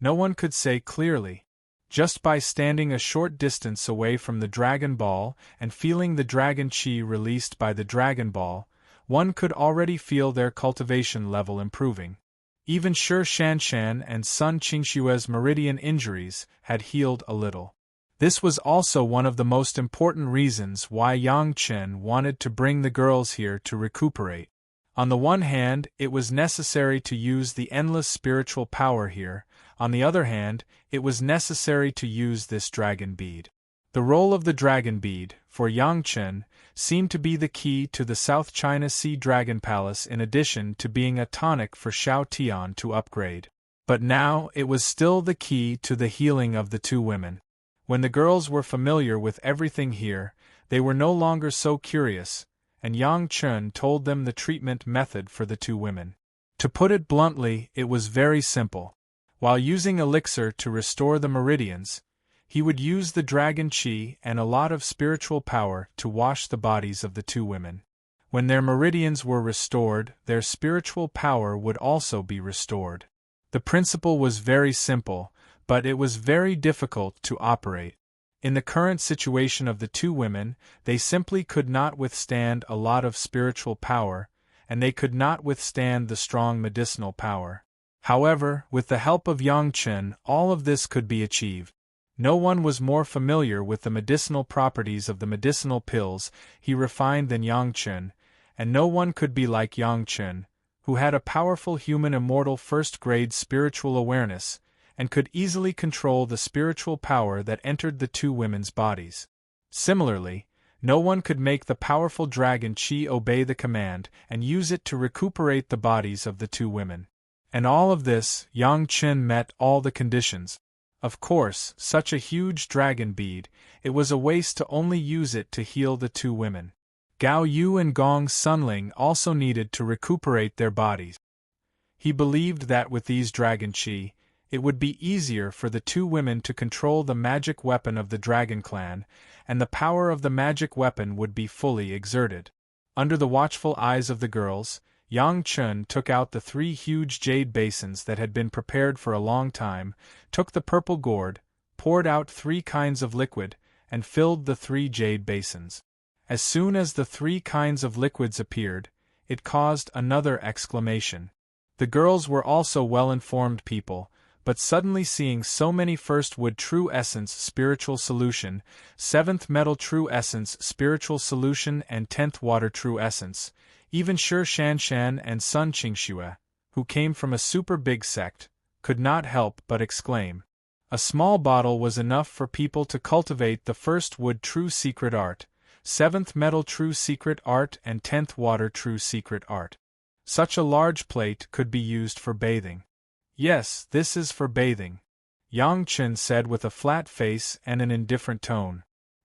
No one could say clearly. Just by standing a short distance away from the Dragon Ball and feeling the Dragon Chi released by the Dragon Ball, one could already feel their cultivation level improving. Even Shi Shanshan and Sun Qingshue's meridian injuries had healed a little. This was also one of the most important reasons why Yang Chen wanted to bring the girls here to recuperate. On the one hand, it was necessary to use the endless spiritual power here. On the other hand, it was necessary to use this dragon bead. The role of the dragon bead, for Yang Chen, seemed to be the key to the South China Sea Dragon Palace in addition to being a tonic for Xiao Tian to upgrade. But now it was still the key to the healing of the two women. When the girls were familiar with everything here, they were no longer so curious, and Yang Chun told them the treatment method for the two women. To put it bluntly, it was very simple. While using elixir to restore the meridians, he would use the dragon chi and a lot of spiritual power to wash the bodies of the two women. When their meridians were restored, their spiritual power would also be restored. The principle was very simple, but it was very difficult to operate. In the current situation of the two women, they simply could not withstand a lot of spiritual power, and they could not withstand the strong medicinal power. However, with the help of Yang Chun, all of this could be achieved. No one was more familiar with the medicinal properties of the medicinal pills he refined than Yang Chun, and no one could be like Yang Chun, who had a powerful human immortal first-grade spiritual awareness, and could easily control the spiritual power that entered the two women's bodies. Similarly, no one could make the powerful dragon chi obey the command and use it to recuperate the bodies of the two women. And all of this, Yang Chun met all the conditions. Of course, such a huge dragon bead, it was a waste to only use it to heal the two women. Gao Yu and Gong Sunling also needed to recuperate their bodies. He believed that with these dragon chi, it would be easier for the two women to control the magic weapon of the Dragon Clan, and the power of the magic weapon would be fully exerted. Under the watchful eyes of the girls, Yang Chun took out the 3 huge jade basins that had been prepared for a long time, took the purple gourd, poured out 3 kinds of liquid, and filled the 3 jade basins. As soon as the 3 kinds of liquids appeared, it caused another exclamation. The girls were also well-informed people, but suddenly seeing so many first wood true essence spiritual solution, 7th metal true essence spiritual solution and 10th water true essence, even Shi Shanshan and Sun Qingxue, who came from a super big sect, could not help but exclaim. A small bottle was enough for people to cultivate the 1st wood true secret art, 7th metal true secret art and 10th water true secret art. Such a large plate could be used for bathing. Yes, this is for bathing, Yang Chun said with a flat face and an indifferent tone.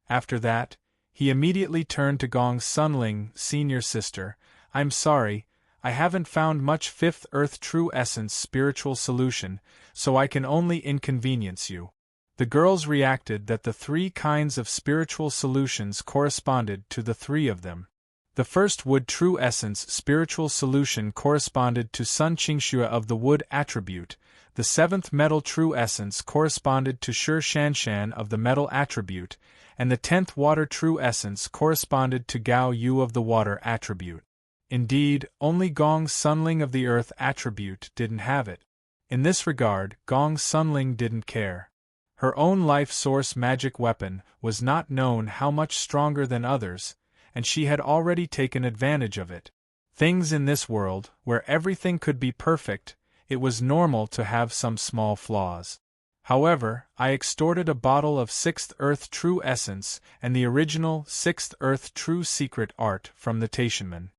After that, he immediately turned to Gong Sunling, senior sister. I'm sorry, I haven't found much 5th earth true essence spiritual solution, so I can only inconvenience you. The girls reacted that the 3 kinds of spiritual solutions corresponded to the 3 of them. The 1st wood true essence spiritual solution corresponded to Sun Qingxue of the wood attribute, the 7th metal true essence corresponded to Shi Shanshan of the metal attribute, and the 10th water true essence corresponded to Gao Yu of the water attribute. Indeed, only Gong Sunling of the earth attribute didn't have it. In this regard, Gong Sunling didn't care. Her own life source magic weapon was not known how much stronger than others, and she had already taken advantage of it. Things in this world, where everything could be perfect, it was normal to have some small flaws. However, I extorted a bottle of 6th earth true essence and the original 6th earth true secret art from the Taishanman.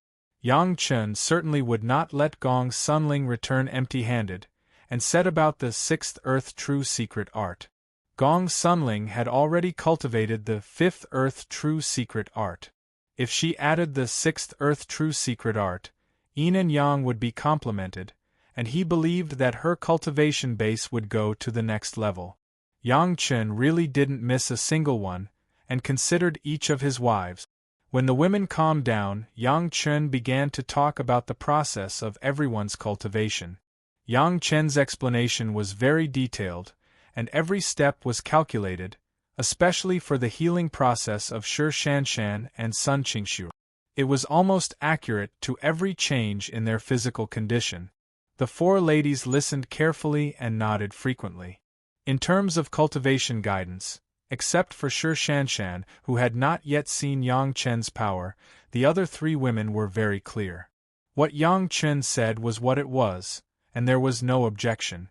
Yang Chun certainly would not let Gong Sunling return empty-handed, and set about the 6th earth true secret art. Gong Sunling had already cultivated the 5th earth true secret art. If she added the 6th earth true secret art, Yin and Yang would be complemented, and he believed that her cultivation base would go to the next level. Yang Chun really didn't miss a single one, and considered each of his wives. When the women calmed down, Yang Chun began to talk about the process of everyone's cultivation. Yang Chun's explanation was very detailed, and every step was calculated, especially for the healing process of Shi Shanshan and Sun Qingxue. It was almost accurate to every change in their physical condition. The 4 ladies listened carefully and nodded frequently. In terms of cultivation guidance, except for Shi Shanshan, who had not yet seen Yang Chun's power, the other 3 women were very clear. What Yang Chun said was what it was, and there was no objection.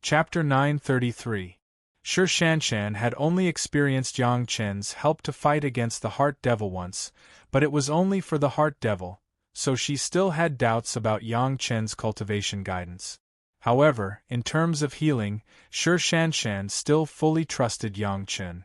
Chapter 933. Shi Shanshan had only experienced Yang Chun's help to fight against the Heart Devil once, but it was only for the Heart Devil, so she still had doubts about Yang Chun's cultivation guidance. However, in terms of healing, Shi Shanshan still fully trusted Yang Chun.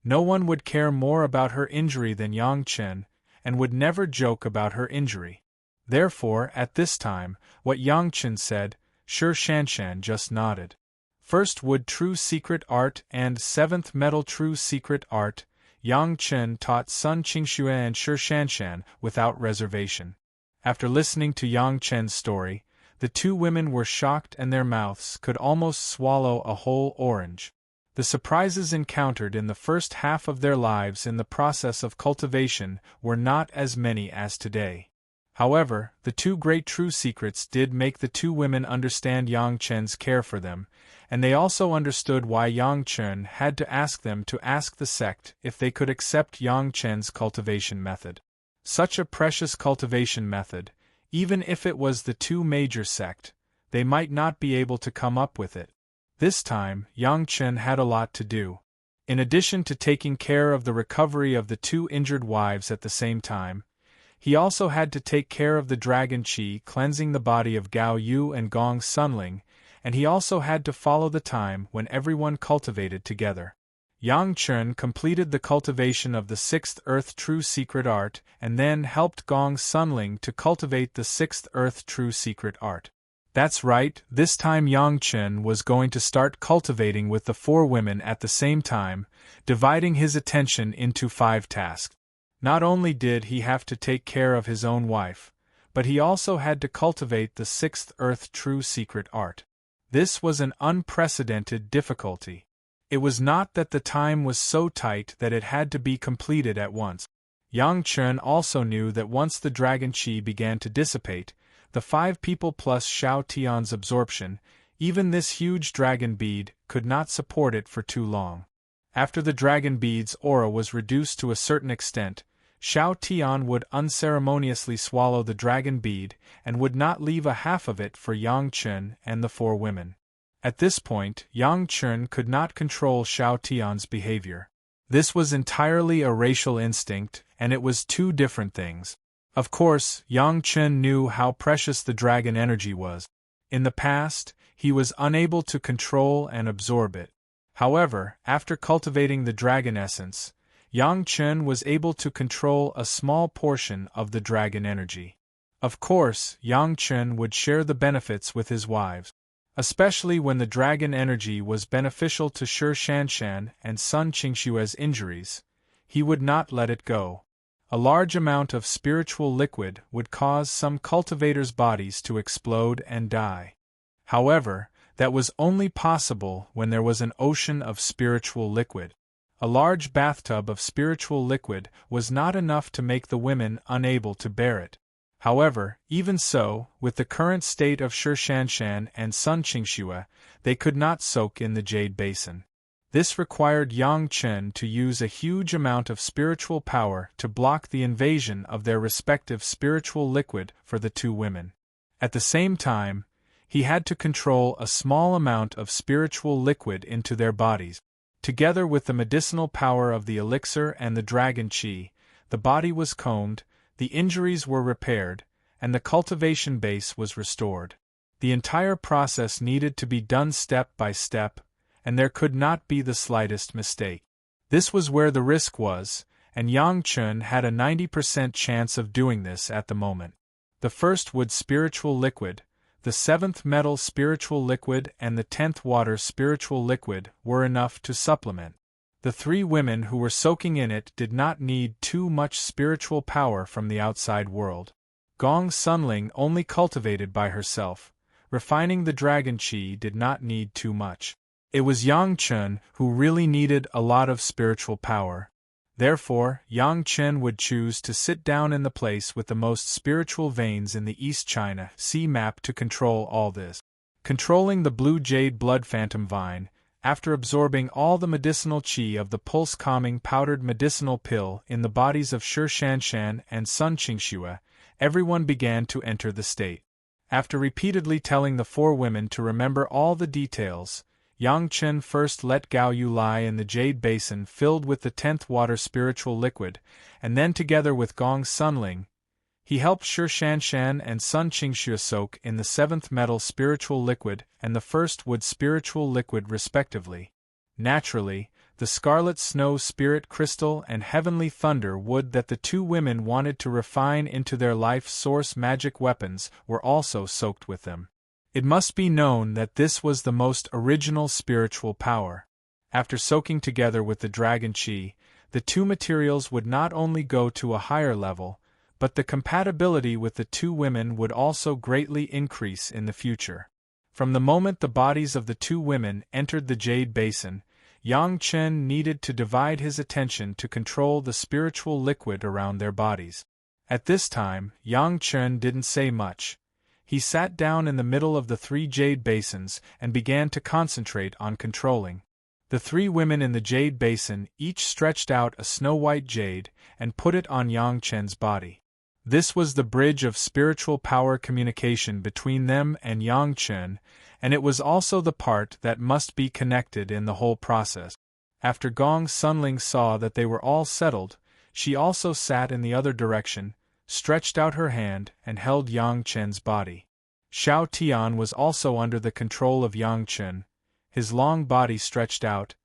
No one would care more about her injury than Yang Chun, and would never joke about her injury. Therefore, at this time, what Yang Chen said, Shi Shanshan just nodded. First wood true secret art and seventh metal true secret art, Yang Chen taught Sun Qingxue and Shi Shanshan without reservation. After listening to Yang Chen's story, the two women were shocked and their mouths could almost swallow a whole orange. The surprises encountered in the first half of their lives in the process of cultivation were not as many as today. However, the two great true secrets did make the two women understand Yang Chen's care for them, and they also understood why Yang Chen had to ask them to ask the sect if they could accept Yang Chen's cultivation method. Such a precious cultivation method, even if it was the two major sect, they might not be able to come up with it. This time, Yang Chen had a lot to do. In addition to taking care of the recovery of the two injured wives at the same time, he also had to take care of the dragon qi cleansing the body of Gao Yu and Gong Sunling, and he also had to follow the time when everyone cultivated together. Yang Chen completed the cultivation of the sixth earth true secret art and then helped Gong Sunling to cultivate the sixth earth true secret art. That's right, this time Yang Chen was going to start cultivating with the four women at the same time, dividing his attention into 5 tasks. Not only did he have to take care of his own wife, but he also had to cultivate the sixth earth true secret art. This was an unprecedented difficulty. It was not that the time was so tight that it had to be completed at once. Yang Chen also knew that once the dragon qi began to dissipate, the 5 people plus Xiao Tian's absorption, even this huge dragon bead could not support it for too long. After the dragon bead's aura was reduced to a certain extent, Xiao Tian would unceremoniously swallow the dragon bead and would not leave a half of it for Yang Chen and the 4 women. At this point, Yang Chen could not control Xiao Tian's behavior. This was entirely a racial instinct, and it was 2 different things. Of course, Yang Chen knew how precious the dragon energy was. In the past, he was unable to control and absorb it. However, after cultivating the dragon essence, Yang Chen was able to control a small portion of the dragon energy. Of course, Yang Chen would share the benefits with his wives. Especially when the dragon energy was beneficial to Shi Shanshan and Sun Qingxue's injuries, he would not let it go. A large amount of spiritual liquid would cause some cultivators' bodies to explode and die. However, that was only possible when there was an ocean of spiritual liquid. A large bathtub of spiritual liquid was not enough to make the women unable to bear it. However, even so, with the current state of Shi Shanshan and Sun Qingxue, they could not soak in the jade basin. This required Yang Chen to use a huge amount of spiritual power to block the invasion of their respective spiritual liquid for the 2 women. At the same time, he had to control a small amount of spiritual liquid into their bodies. Together with the medicinal power of the elixir and the dragon qi, the body was combed, the injuries were repaired, and the cultivation base was restored. The entire process needed to be done step by step, and there could not be the slightest mistake. This was where the risk was, and Yang Chen had a 90% chance of doing this at the moment. The first wood spiritual liquid, the 7th metal spiritual liquid and the 10th water spiritual liquid were enough to supplement. The 3 women who were soaking in it did not need too much spiritual power from the outside world. Gong Sunling only cultivated by herself. Refining the dragon qi did not need too much. It was Yang Chen who really needed a lot of spiritual power. Therefore, Yang Chen would choose to sit down in the place with the most spiritual veins in the East China Sea map to control all this. Controlling the blue jade blood phantom vine, after absorbing all the medicinal qi of the pulse-calming powdered medicinal pill in the bodies of Shi Shanshan and Sun Qingxue, everyone began to enter the state. After repeatedly telling the 4 women to remember all the details, Yang Chen first let Gao Yu lie in the jade basin filled with the 10th water spiritual liquid, and then together with Gong Sunling, he helped Shi Shanshan and Sun Qingxue soak in the 7th metal spiritual liquid and the 1st wood spiritual liquid respectively. Naturally, the scarlet snow spirit crystal and heavenly thunder wood that the two women wanted to refine into their life source magic weapons were also soaked with them. It must be known that this was the most original spiritual power. After soaking together with the dragon chi, the two materials would not only go to a higher level, but the compatibility with the two women would also greatly increase in the future. From the moment the bodies of the two women entered the jade basin, Yang Chen needed to divide his attention to control the spiritual liquid around their bodies. At this time, Yang Chen didn't say much. He sat down in the middle of the three jade basins and began to concentrate on controlling. The three women in the jade basin each stretched out a snow-white jade and put it on Yang Chen's body. This was the bridge of spiritual power communication between them and Yang Chen, and it was also the part that must be connected in the whole process. After Gong Sunling saw that they were all settled, she also sat in the other direction, stretched out her hand, and held Yang Chen's body. Xiao Tian was also under the control of Yang Chen, his long body stretched out.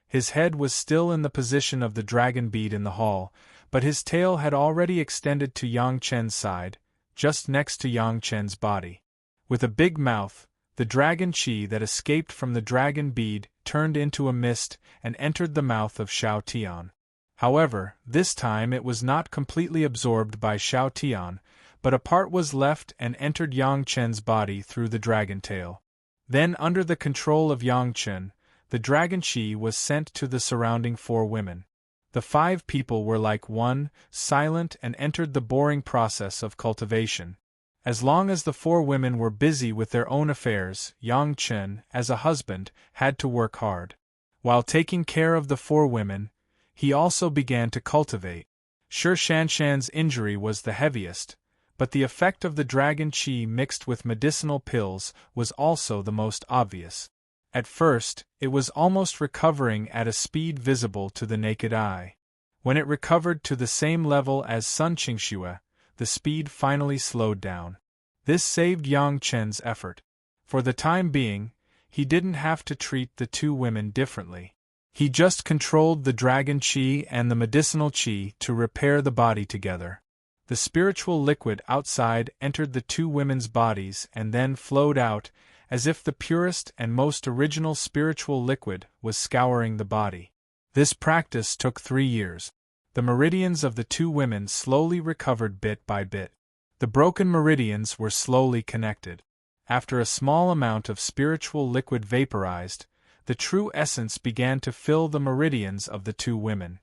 His head was still in the position of the dragon bead in the hall, but his tail had already extended to Yang Chen's side, just next to Yang Chen's body. With a big mouth, the dragon chi that escaped from the dragon bead turned into a mist and entered the mouth of Xiao Tian. However, this time it was not completely absorbed by Xiao Tian, but a part was left and entered Yang Chen's body through the dragon tail. Then, under the control of Yang Chen, the dragon chi was sent to the surrounding four women. The five people were like one, silent, and entered the boring process of cultivation. As long as the four women were busy with their own affairs, Yang Chen, as a husband, had to work hard. While taking care of the four women, he also began to cultivate. Sure, Shanshan's injury was the heaviest, but the effect of the dragon chi mixed with medicinal pills was also the most obvious. At first, it was almost recovering at a speed visible to the naked eye. When it recovered to the same level as Sun Qingxue, the speed finally slowed down. This saved Yang Chen's effort. For the time being, he didn't have to treat the two women differently. He just controlled the dragon chi and the medicinal chi to repair the body together. The spiritual liquid outside entered the two women's bodies and then flowed out, as if the purest and most original spiritual liquid was scouring the body. This practice took 3 years. The meridians of the two women slowly recovered bit by bit. The broken meridians were slowly connected. After a small amount of spiritual liquid vaporized, the true essence began to fill the meridians of the two women.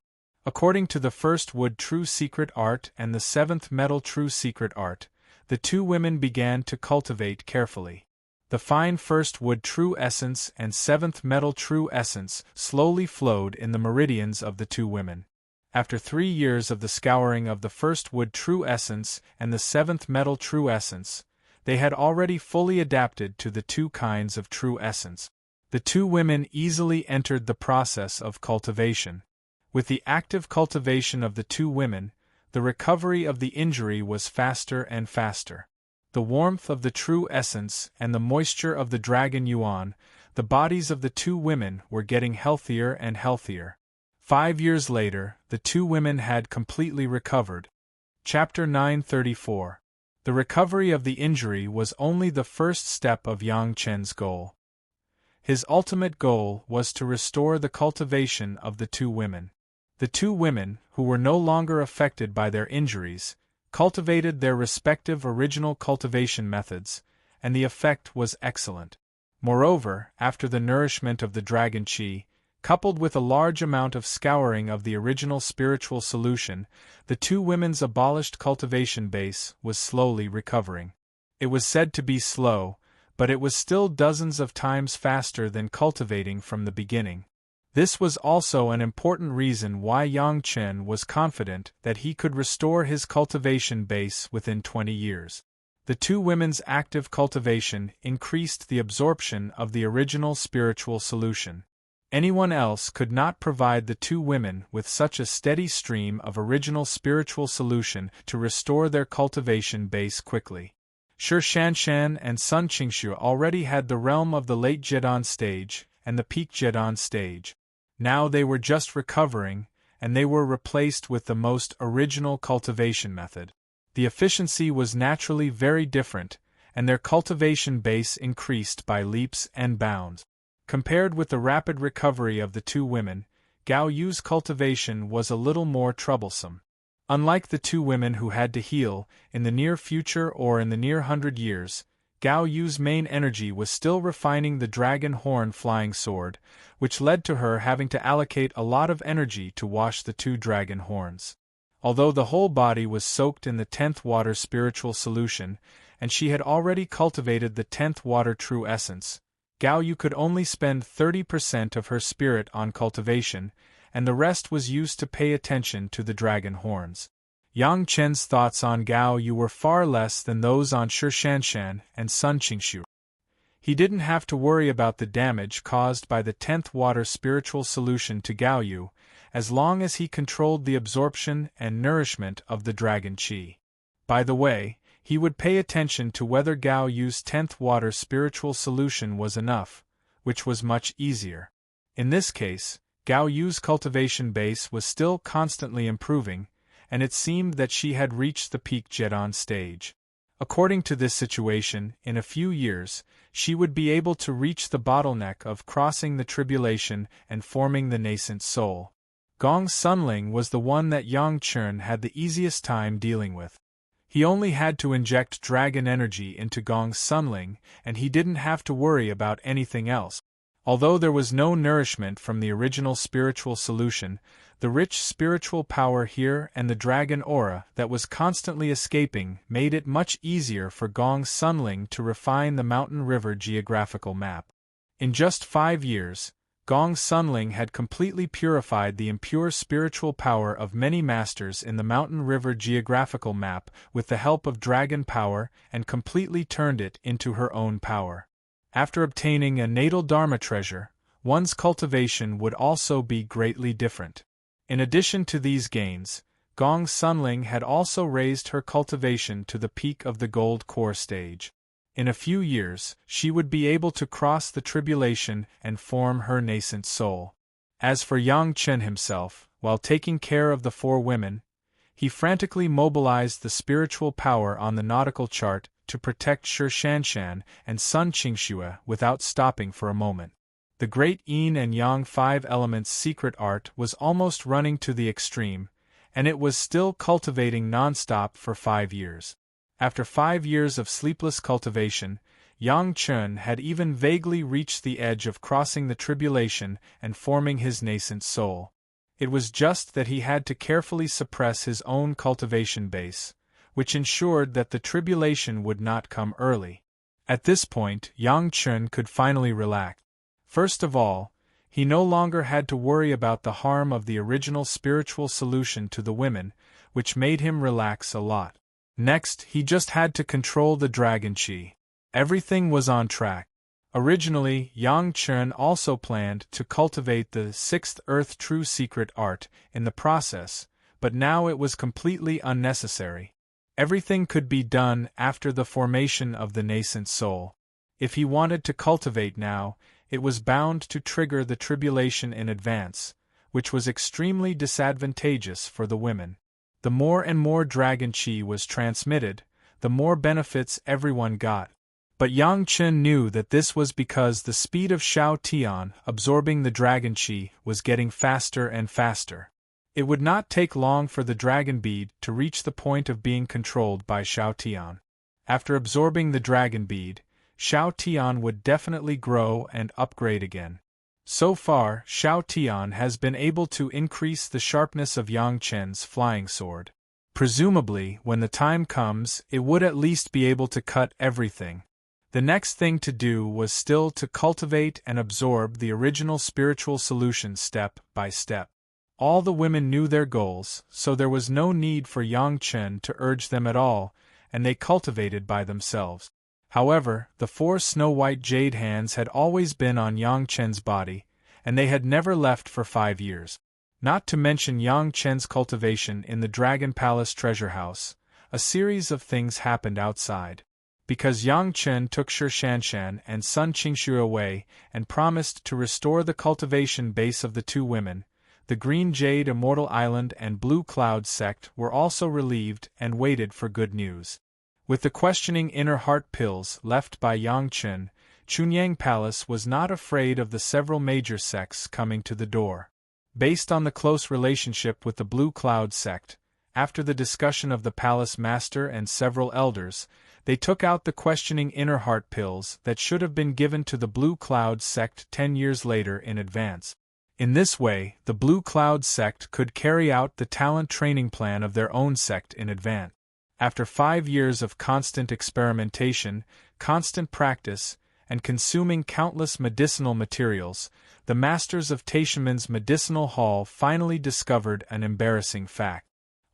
According to the first wood true secret art and the seventh metal true secret art, the two women began to cultivate carefully. The fine first wood true essence and seventh metal true essence slowly flowed in the meridians of the two women. After 3 years of the scouring of the first wood true essence and the seventh metal true essence, they had already fully adapted to the two kinds of true essence. The two women easily entered the process of cultivation. With the active cultivation of the two women, the recovery of the injury was faster and faster. The warmth of the true essence and the moisture of the dragon yuan, the bodies of the two women were getting healthier and healthier. 5 years later, the two women had completely recovered. Chapter 934. The recovery of the injury was only the first step of Yang Chen's goal. His ultimate goal was to restore the cultivation of the two women. The two women, who were no longer affected by their injuries, cultivated their respective original cultivation methods, and the effect was excellent. Moreover, after the nourishment of the dragon chi, coupled with a large amount of scouring of the original spiritual solution, the two women's abolished cultivation base was slowly recovering. It was said to be slow, but it was still dozens of times faster than cultivating from the beginning. This was also an important reason why Yang Chen was confident that he could restore his cultivation base within 20 years. The two women's active cultivation increased the absorption of the original spiritual solution. Anyone else could not provide the two women with such a steady stream of original spiritual solution to restore their cultivation base quickly. Sure, Shanshan and Sun Qingxue already had the realm of the late Zhedan stage and the peak Zhedan stage. Now they were just recovering, and they were replaced with the most original cultivation method. The efficiency was naturally very different, and their cultivation base increased by leaps and bounds. Compared with the rapid recovery of the two women, Gao Yu's cultivation was a little more troublesome. Unlike the two women who had to heal, in the near future or in the near 100 years, Gao Yu's main energy was still refining the dragon horn flying sword, which led to her having to allocate a lot of energy to wash the two dragon horns. Although the whole body was soaked in the 10th water spiritual solution, and she had already cultivated the 10th water true essence, Gao Yu could only spend 30% of her spirit on cultivation, and the rest was used to pay attention to the dragon horns. Yang Chen's thoughts on Gao Yu were far less than those on Shi Shanshan and Sun Qingshu. He didn't have to worry about the damage caused by the 10th water spiritual solution to Gao Yu, as long as he controlled the absorption and nourishment of the dragon qi. By the way, he would pay attention to whether Gao Yu's 10th water spiritual solution was enough, which was much easier. In this case, Gao Yu's cultivation base was still constantly improving, and it seemed that she had reached the peak Jedon stage. According to this situation, in a few years, she would be able to reach the bottleneck of crossing the tribulation and forming the nascent soul. Gong Sunling was the one that Yang Chen had the easiest time dealing with. He only had to inject dragon energy into Gong Sunling, and he didn't have to worry about anything else. Although there was no nourishment from the original spiritual solution, the rich spiritual power here and the dragon aura that was constantly escaping made it much easier for Gong Sunling to refine the Mountain River geographical map. In just 5 years, Gong Sunling had completely purified the impure spiritual power of many masters in the Mountain River geographical map with the help of dragon power and completely turned it into her own power. After obtaining a natal Dharma treasure, one's cultivation would also be greatly different. In addition to these gains, Gong Sunling had also raised her cultivation to the peak of the gold core stage. In a few years, she would be able to cross the tribulation and form her nascent soul. As for Yang Chen himself, while taking care of the 4 women, he frantically mobilized the spiritual power on the nautical chart to protect Shi Shanshan and Sun Qingshu without stopping for a moment. The great Yin and Yang 5 elements secret art was almost running to the extreme, and it was still cultivating non-stop for 5 years. After 5 years of sleepless cultivation, Yang Chen had even vaguely reached the edge of crossing the tribulation and forming his nascent soul. It was just that he had to carefully suppress his own cultivation base, which ensured that the tribulation would not come early. At this point, Yang Chen could finally relax. First of all, he no longer had to worry about the harm of the original spiritual solution to the women, which made him relax a lot. Next, he just had to control the dragon qi. Everything was on track. Originally, Yang Chen also planned to cultivate the 6th Earth True Secret Art in the process, but now it was completely unnecessary. Everything could be done after the formation of the nascent soul. If he wanted to cultivate now, it was bound to trigger the tribulation in advance, which was extremely disadvantageous for the women. The more and more dragon qi was transmitted, the more benefits everyone got. But Yang Chen knew that this was because the speed of Xiao Tian absorbing the dragon qi was getting faster and faster. It would not take long for the dragon bead to reach the point of being controlled by Xiao Tian. After absorbing the dragon bead, Xiao Tian would definitely grow and upgrade again. So far, Xiao Tian has been able to increase the sharpness of Yang Chen's flying sword. Presumably, when the time comes, it would at least be able to cut everything. The next thing to do was still to cultivate and absorb the original spiritual solution step by step. All the women knew their goals, so there was no need for Yang Chen to urge them at all, and they cultivated by themselves. However, the 4 snow-white jade hands had always been on Yang Chen's body, and they had never left for 5 years. Not to mention Yang Chen's cultivation in the Dragon Palace treasure house, a series of things happened outside. because Yang Chen took Shi Shanshan and Sun Qingshu away and promised to restore the cultivation base of the two women, the Green Jade Immortal Island and Blue Cloud sect were also relieved and waited for good news. With the questioning inner heart pills left by Yang Chen, Chunyang Palace was not afraid of the several major sects coming to the door. Based on the close relationship with the Blue Cloud sect, after the discussion of the palace master and several elders, they took out the questioning inner heart pills that should have been given to the Blue Cloud sect 10 years later in advance. In this way, the Blue Cloud sect could carry out the talent training plan of their own sect in advance. After 5 years of constant experimentation, constant practice, and consuming countless medicinal materials, the masters of Taishimen's medicinal hall finally discovered an embarrassing fact.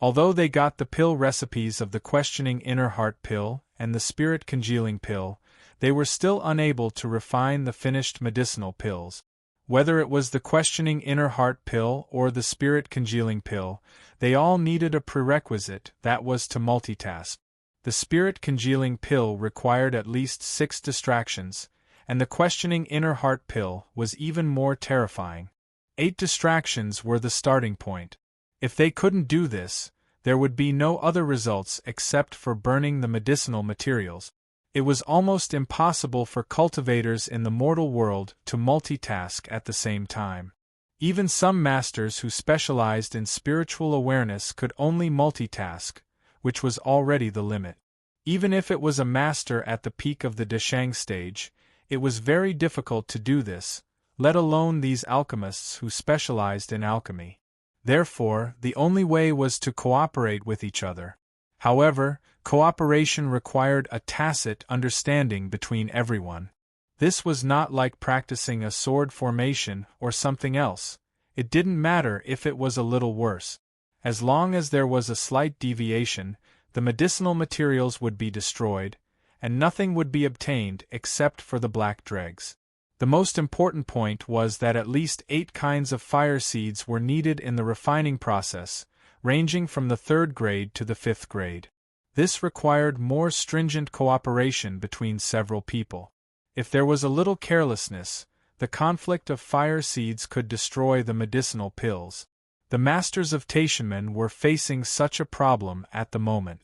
Although they got the pill recipes of the questioning inner heart pill and the spirit congealing pill, they were still unable to refine the finished medicinal pills. Whether it was the questioning inner heart pill or the spirit congealing pill, they all needed a prerequisite, that was to multitask. The spirit congealing pill required at least 6 distractions, and the questioning inner heart pill was even more terrifying. 8 distractions were the starting point. If they couldn't do this, there would be no other results except for burning the medicinal materials. It was almost impossible for cultivators in the mortal world to multitask at the same time. Even some masters who specialized in spiritual awareness could only multitask, which was already the limit. Even if it was a master at the peak of the Deshang stage, it was very difficult to do this, let alone these alchemists who specialized in alchemy. Therefore, the only way was to cooperate with each other. However, cooperation required a tacit understanding between everyone. This was not like practicing a sword formation or something else. It didn't matter if it was a little worse. As long as there was a slight deviation, the medicinal materials would be destroyed, and nothing would be obtained except for the black dregs. The most important point was that at least 8 kinds of fire seeds were needed in the refining process, ranging from the 3rd grade to the 5th grade. This required more stringent cooperation between several people. If there was a little carelessness, the conflict of fire seeds could destroy the medicinal pills. The masters of Taishimen were facing such a problem at the moment.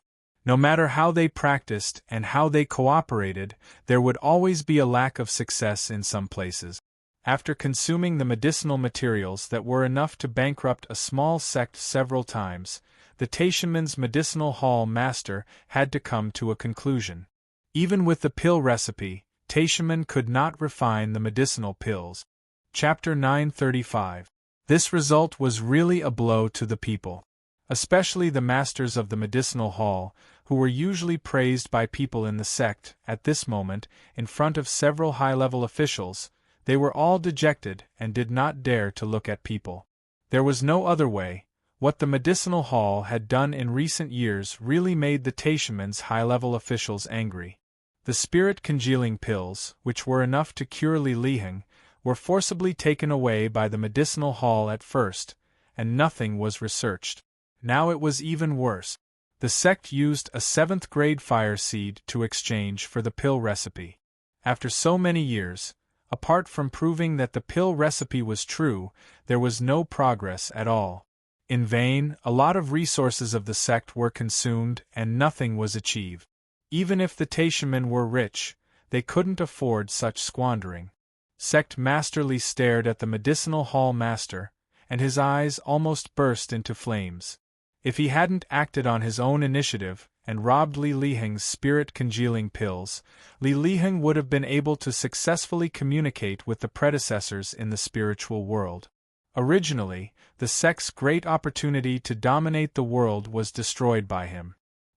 No matter how they practiced and how they cooperated, there would always be a lack of success in some places. After consuming the medicinal materials that were enough to bankrupt a small sect several times, the Taishimen's medicinal hall master had to come to a conclusion. Even with the pill recipe, Taishimen could not refine the medicinal pills. Chapter 935. This result was really a blow to the people. Especially the masters of the medicinal hall, who were usually praised by people in the sect. At this moment, in front of several high-level officials, they were all dejected and did not dare to look at people. There was no other way. What the medicinal hall had done in recent years really made the Taishimen's high-level officials angry. The spirit congealing pills, which were enough to cure Li Liheng, were forcibly taken away by the medicinal hall at first, and nothing was researched. Now it was even worse. The sect used a 7th grade fire seed to exchange for the pill recipe. After so many years, apart from proving that the pill recipe was true, there was no progress at all. In vain, a lot of resources of the sect were consumed and nothing was achieved. Even if the Taishimen were rich, they couldn't afford such squandering. Sect Master Li stared at the medicinal hall master, and his eyes almost burst into flames. If he hadn't acted on his own initiative and robbed Li Liheng's spirit congealing pills, Li Liheng would have been able to successfully communicate with the predecessors in the spiritual world. Originally, the sect's great opportunity to dominate the world was destroyed by him.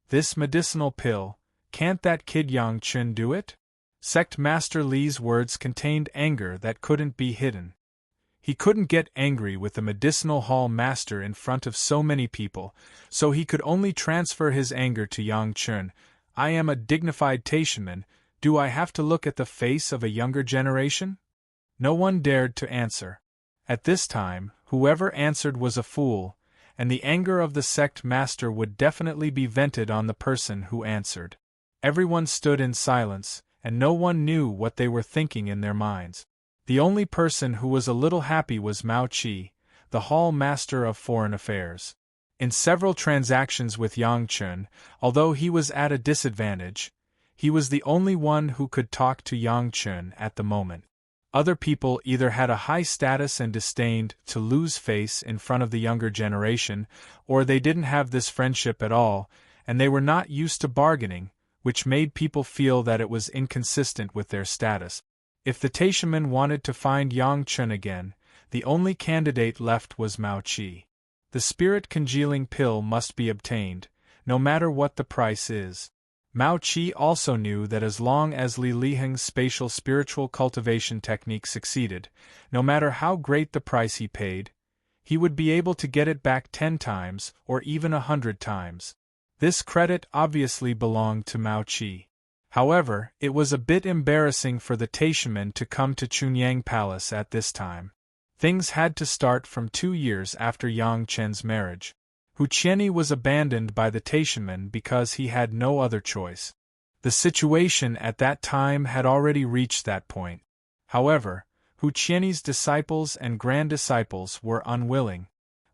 This medicinal pill, can't that kid Yang Chen do it? Sect Master Li's words contained anger that couldn't be hidden. He couldn't get angry with the medicinal hall master in front of so many people, so he could only transfer his anger to Yang Chen. I am a dignified Taishimen, do I have to look at the face of a younger generation? No one dared to answer. At this time, whoever answered was a fool, and the anger of the sect master would definitely be vented on the person who answered. Everyone stood in silence, and no one knew what they were thinking in their minds. The only person who was a little happy was Mao Qi, the Hall Master of Foreign Affairs. In several transactions with Yang Chun, although he was at a disadvantage, he was the only one who could talk to Yang Chun at the moment. Other people either had a high status and disdained to lose face in front of the younger generation, or they didn't have this friendship at all, and they were not used to bargaining, which made people feel that it was inconsistent with their status. If the Taishaman wanted to find Yang Chun again, the only candidate left was Mao Qi. The spirit-congealing pill must be obtained, no matter what the price is. Mao Qi also knew that as long as Li Liheng's spatial spiritual cultivation technique succeeded, no matter how great the price he paid, he would be able to get it back 10 times or even 100 times. This credit obviously belonged to Mao Qi. However, it was a bit embarrassing for the Taishaman to come to Chunyang Palace at this time. Things had to start from 2 years after Yang Chen's marriage. Hu Qianni was abandoned by the Taishaman because he had no other choice. The situation at that time had already reached that point. However, Hu Qianni's disciples and grand-disciples were unwilling.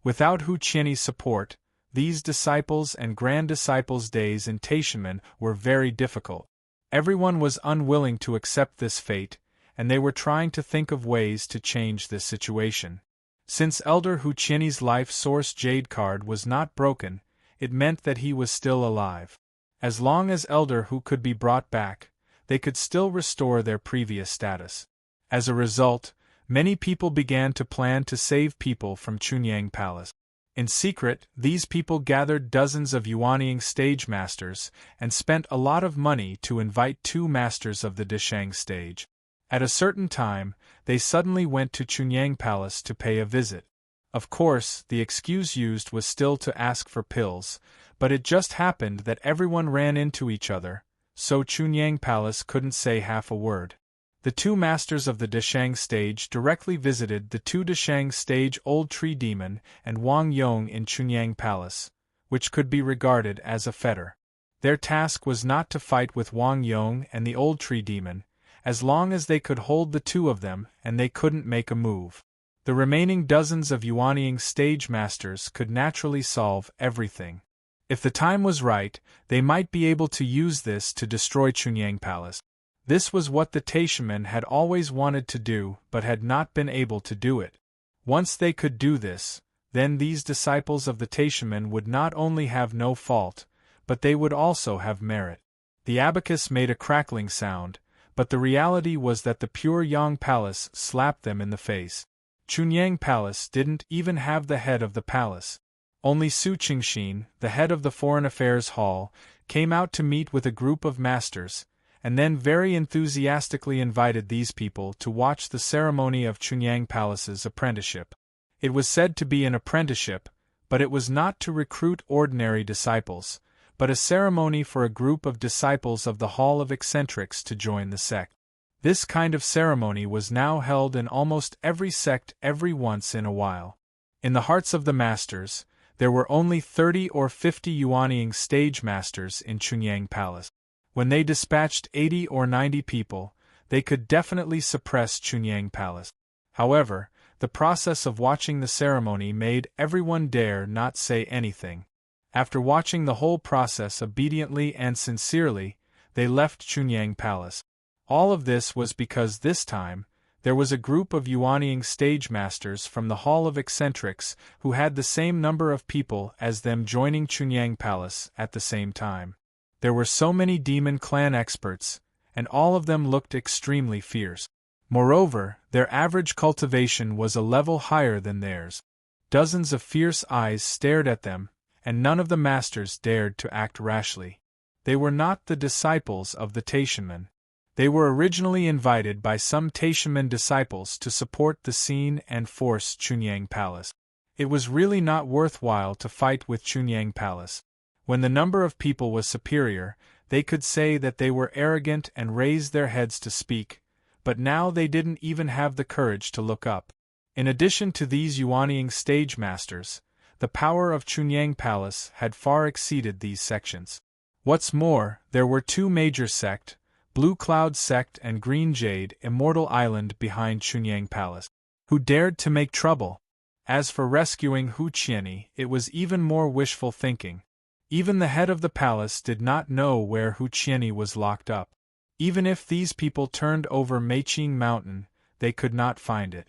Without Hu Qianni's support, these disciples and grand-disciples' days in Taishaman were very difficult. Everyone was unwilling to accept this fate, and they were trying to think of ways to change this situation. Since Elder Hu Qianni's life source jade card was not broken, it meant that he was still alive. As long as Elder Hu could be brought back, they could still restore their previous status. As a result, many people began to plan to save people from Chunyang Palace. In secret, these people gathered dozens of Yuanying stage masters and spent a lot of money to invite 2 masters of the Deshang stage. At a certain time, they suddenly went to Chunyang Palace to pay a visit. Of course, the excuse used was still to ask for pills, but it just happened that everyone ran into each other, so Chunyang Palace couldn't say half a word. The 2 masters of the Deshang stage directly visited the 2 Deshang stage Old Tree Demon and Wang Yong in Chunyang Palace, which could be regarded as a fetter. Their task was not to fight with Wang Yong and the Old Tree Demon, as long as they could hold the 2 of them and they couldn't make a move. The remaining dozens of Yuanying stage masters could naturally solve everything. If the time was right, they might be able to use this to destroy Chunyang Palace. This was what the Taishaman had always wanted to do but had not been able to do it. Once they could do this, then these disciples of the Taishaman would not only have no fault, but they would also have merit. The abacus made a crackling sound, but the reality was that the pure Yang Palace slapped them in the face. Chunyang Palace didn't even have the head of the palace. Only Su Qingxin, the head of the Foreign Affairs Hall, came out to meet with a group of masters, and then very enthusiastically invited these people to watch the ceremony of Chunyang Palace's apprenticeship. It was said to be an apprenticeship, but it was not to recruit ordinary disciples, but a ceremony for a group of disciples of the Hall of Eccentrics to join the sect. This kind of ceremony was now held in almost every sect every once in a while. In the hearts of the masters, there were only 30 or 50 Yuanying stage masters in Chunyang Palace. When they dispatched 80 or 90 people, they could definitely suppress Chunyang Palace. However, the process of watching the ceremony made everyone dare not say anything. After watching the whole process obediently and sincerely, they left Chunyang Palace. All of this was because this time, there was a group of Yuanying stage masters from the Hall of Eccentrics who had the same number of people as them joining Chunyang Palace at the same time. There were so many demon clan experts, and all of them looked extremely fierce. Moreover, their average cultivation was a level higher than theirs. Dozens of fierce eyes stared at them, and none of the masters dared to act rashly. They were not the disciples of the Taishaman. They were originally invited by some Taishaman disciples to support the scene and force Chunyang Palace. It was really not worthwhile to fight with Chunyang Palace. When the number of people was superior, they could say that they were arrogant and raise their heads to speak, but now they didn't even have the courage to look up. In addition to these Yuanying stage masters, the power of Chunyang Palace had far exceeded these sections. What's more, there were two major sects, Blue Cloud Sect and Green Jade Immortal Island behind Chunyang Palace, who dared to make trouble. As for rescuing Hu Qianni, it was even more wishful thinking. Even the head of the palace did not know where Hu Qianni was locked up. Even if these people turned over Meiqing Mountain, they could not find it.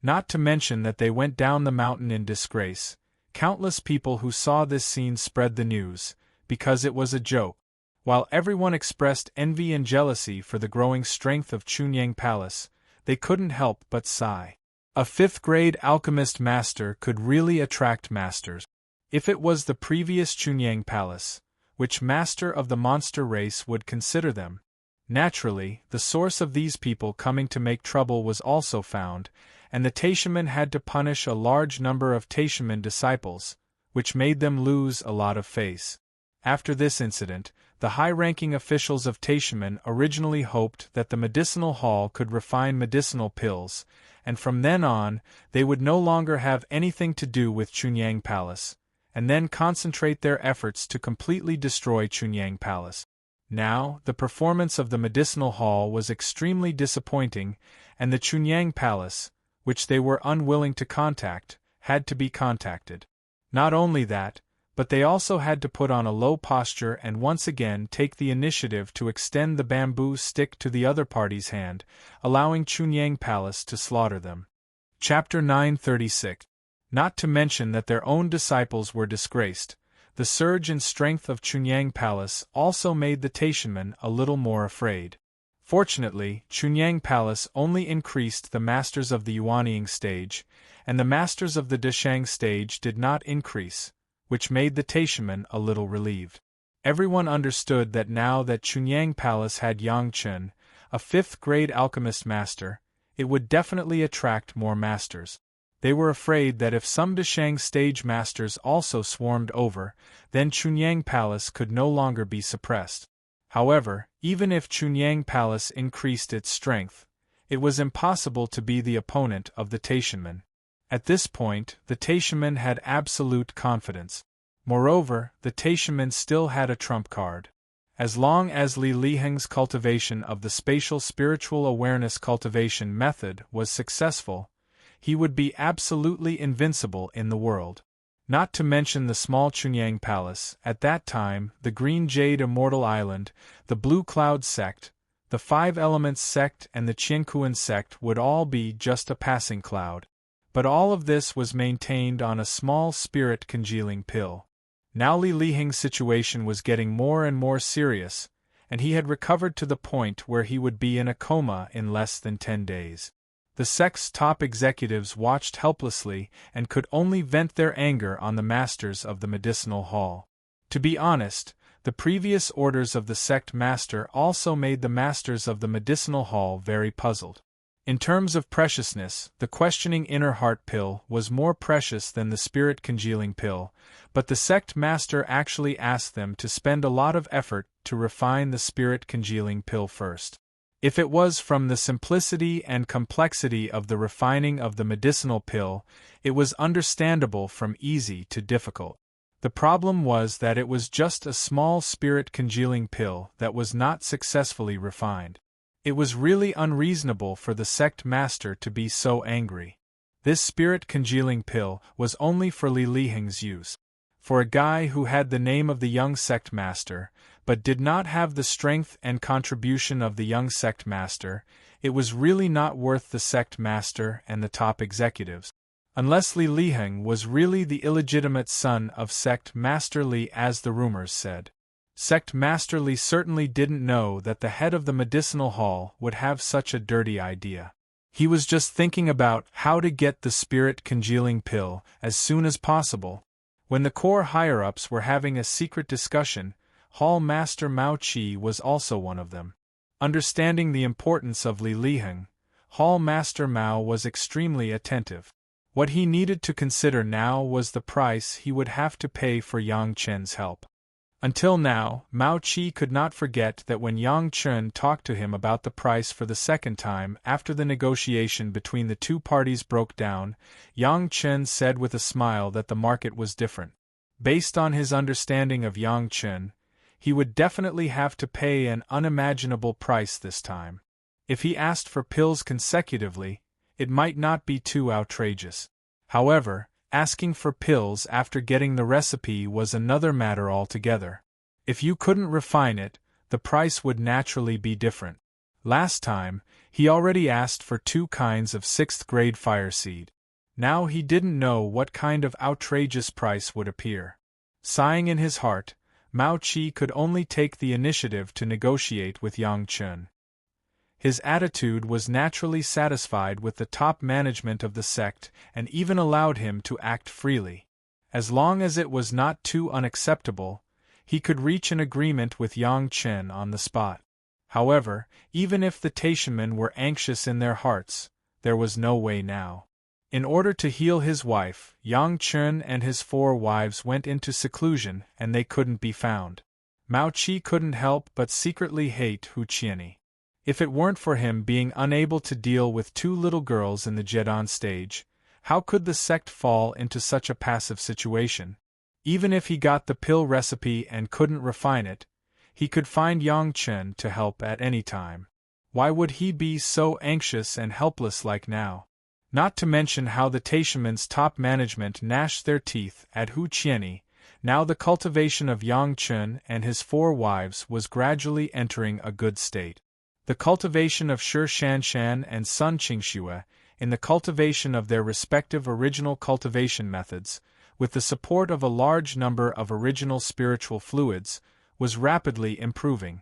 Not to mention that they went down the mountain in disgrace. Countless people who saw this scene spread the news, because it was a joke. While everyone expressed envy and jealousy for the growing strength of Chunyang Palace, they couldn't help but sigh. A fifth-grade alchemist master could really attract masters. If it was the previous Chunyang Palace, which master of the monster race would consider them? Naturally, the source of these people coming to make trouble was also found, and the Taishaman had to punish a large number of Taishaman disciples, which made them lose a lot of face. After this incident, the high-ranking officials of Taishaman originally hoped that the medicinal hall could refine medicinal pills, and from then on, they would no longer have anything to do with Chunyang Palace, and then concentrate their efforts to completely destroy Chunyang Palace. Now, the performance of the medicinal hall was extremely disappointing, and the Chunyang Palace, which they were unwilling to contact, had to be contacted. Not only that, but they also had to put on a low posture and once again take the initiative to extend the bamboo stick to the other party's hand, allowing Chunyang Palace to slaughter them. Chapter 936. Not to mention that their own disciples were disgraced, the surge in strength of Chunyang Palace also made the Taishaman a little more afraid. Fortunately, Chunyang Palace only increased the masters of the Yuanying stage, and the masters of the Deshang stage did not increase, which made the Taishaman a little relieved. Everyone understood that now that Chunyang Palace had Yang Chen, a fifth-grade alchemist master, it would definitely attract more masters. They were afraid that if some Deshang stage masters also swarmed over, then Chunyang Palace could no longer be suppressed. However, even if Chunyang Palace increased its strength, it was impossible to be the opponent of the Taishaman. At this point, the Taishaman had absolute confidence. Moreover, the Taishaman still had a trump card. As long as Li Liheng's cultivation of the spatial spiritual awareness cultivation method was successful, he would be absolutely invincible in the world. Not to mention the small Chunyang Palace, at that time, the Green Jade Immortal Island, the Blue Cloud Sect, the Five Elements Sect and the Qiankuan Sect would all be just a passing cloud. But all of this was maintained on a small spirit congealing pill. Now Li Liheng's situation was getting more and more serious, and he had recovered to the point where he would be in a coma in less than 10 days. The sect's top executives watched helplessly and could only vent their anger on the masters of the medicinal hall. To be honest, the previous orders of the sect master also made the masters of the medicinal hall very puzzled. In terms of preciousness, the questioning inner heart pill was more precious than the spirit congealing pill, but the sect master actually asked them to spend a lot of effort to refine the spirit congealing pill first. If it was from the simplicity and complexity of the refining of the medicinal pill, it was understandable from easy to difficult. The problem was that it was just a small spirit congealing pill that was not successfully refined. It was really unreasonable for the sect master to be so angry. This spirit congealing pill was only for Li Liheng's use. For a guy who had the name of the young sect master, but did not have the strength and contribution of the young sect master, it was really not worth the sect master and the top executives. Unless Li Liheng was really the illegitimate son of sect master Li, as the rumors said. Sect Master Li certainly didn't know that the head of the medicinal hall would have such a dirty idea. He was just thinking about how to get the spirit congealing pill as soon as possible. When the core higher-ups were having a secret discussion, Hall Master Mao Qi was also one of them. Understanding the importance of Li Liheng, Hall Master Mao was extremely attentive. What he needed to consider now was the price he would have to pay for Yang Chen's help. Until now, Mao Qi could not forget that when Yang Chen talked to him about the price for the second time after the negotiation between the two parties broke down, Yang Chen said with a smile that the market was different. Based on his understanding of Yang Chen, he would definitely have to pay an unimaginable price this time. If he asked for pills consecutively, it might not be too outrageous. However, asking for pills after getting the recipe was another matter altogether. If you couldn't refine it, the price would naturally be different. Last time, he already asked for 2 kinds of 6th-grade fireseed. Now he didn't know what kind of outrageous price would appear. Sighing in his heart, Mao Qi could only take the initiative to negotiate with Yang Chun. His attitude was naturally satisfied with the top management of the sect and even allowed him to act freely. As long as it was not too unacceptable, he could reach an agreement with Yang Chen on the spot. However, even if the Taishanmen were anxious in their hearts, there was no way now. In order to heal his wife, Yang Chen and his 4 wives went into seclusion and they couldn't be found. Mao Qi couldn't help but secretly hate Hu Qianni. If it weren't for him being unable to deal with 2 little girls in the Jedon stage, how could the sect fall into such a passive situation? Even if he got the pill recipe and couldn't refine it, he could find Yang Chen to help at any time. Why would he be so anxious and helpless like now? Not to mention how the Taishanmen's top management gnashed their teeth at Hu Qianni. Now the cultivation of Yang Chen and his 4 wives was gradually entering a good state. The cultivation of Shi Shanshan and Sun Qingxue, in the cultivation of their respective original cultivation methods, with the support of a large number of original spiritual fluids, was rapidly improving.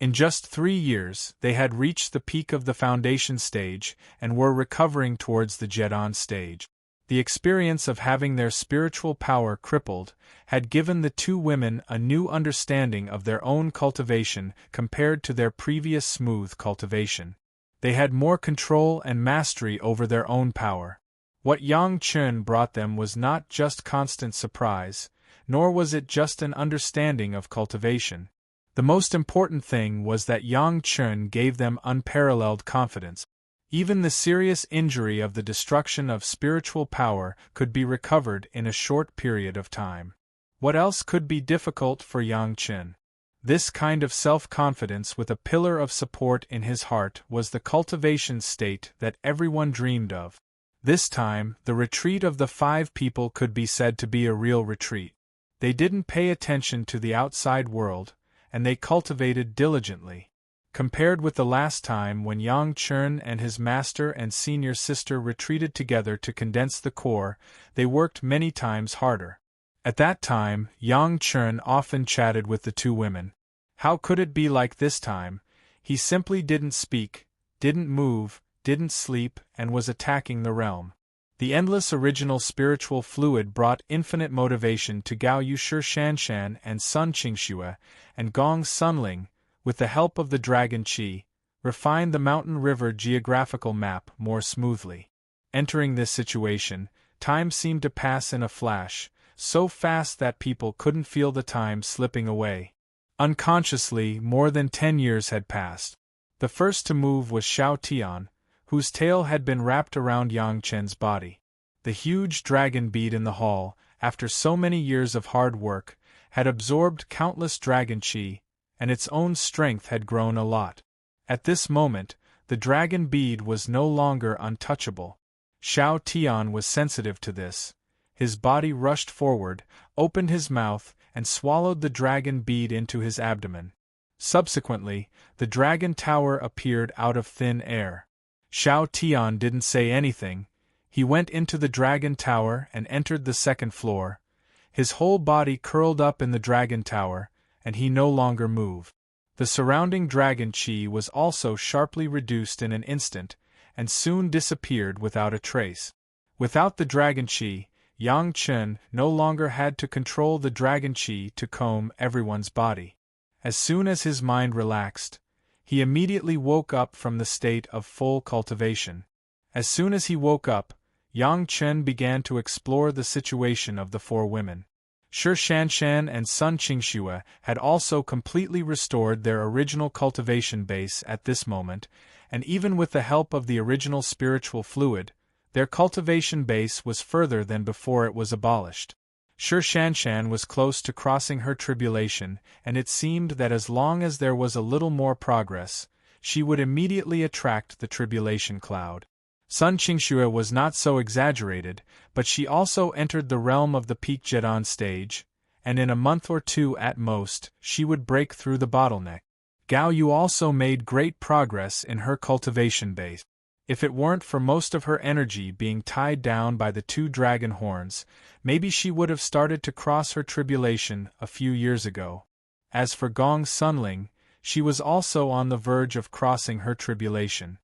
In just 3 years, they had reached the peak of the foundation stage and were recovering towards the Jedon stage. The experience of having their spiritual power crippled had given the 2 women a new understanding of their own cultivation compared to their previous smooth cultivation. They had more control and mastery over their own power. What Yang Chen brought them was not just constant surprise, nor was it just an understanding of cultivation. The most important thing was that Yang Chen gave them unparalleled confidence. Even the serious injury of the destruction of spiritual power could be recovered in a short period of time. What else could be difficult for Yang Chen? This kind of self-confidence with a pillar of support in his heart was the cultivation state that everyone dreamed of. This time, the retreat of the 5 people could be said to be a real retreat. They didn't pay attention to the outside world, and they cultivated diligently. Compared with the last time when Yang Chen and his master and senior sister retreated together to condense the core, they worked many times harder. At that time, Yang Chen often chatted with the 2 women. How could it be like this time? He simply didn't speak, didn't move, didn't sleep, and was attacking the realm. The endless original spiritual fluid brought infinite motivation to Gao Yu Shi Shanshan and Sun Qingxue, and Gong Sunling, with the help of the Dragon Qi, refined the mountain river geographical map more smoothly. Entering this situation, time seemed to pass in a flash, so fast that people couldn't feel the time slipping away. Unconsciously, more than 10 years had passed. The first to move was Xiao Tian, whose tail had been wrapped around Yang Chen's body. The huge dragon bead in the hall, after so many years of hard work, had absorbed countless dragon qi, and its own strength had grown a lot. At this moment, the dragon bead was no longer untouchable. Xiao Tian was sensitive to this. His body rushed forward, opened his mouth, and swallowed the dragon bead into his abdomen. Subsequently, the dragon tower appeared out of thin air. Xiao Tian didn't say anything. He went into the dragon tower and entered the 2nd floor. His whole body curled up in the dragon tower, and he no longer moved. The surrounding dragon qi was also sharply reduced in an instant, and soon disappeared without a trace. Without the dragon qi, Yang Chen no longer had to control the dragon qi to comb everyone's body. As soon as his mind relaxed, he immediately woke up from the state of full cultivation. As soon as he woke up, Yang Chen began to explore the situation of the 4 women. Shi Shanshan and Sun Qingxue had also completely restored their original cultivation base at this moment, and even with the help of the original spiritual fluid, their cultivation base was further than before it was abolished. Sure, Shanshan was close to crossing her tribulation, and it seemed that as long as there was a little more progress, she would immediately attract the tribulation cloud. Sun Qingxue was not so exaggerated, but she also entered the realm of the peak Jedon stage, and in a month or two at most, she would break through the bottleneck. Gao Yu also made great progress in her cultivation base. If it weren't for most of her energy being tied down by the 2 dragon horns, maybe she would have started to cross her tribulation a few years ago. As for Gong Sunling, she was also on the verge of crossing her tribulation.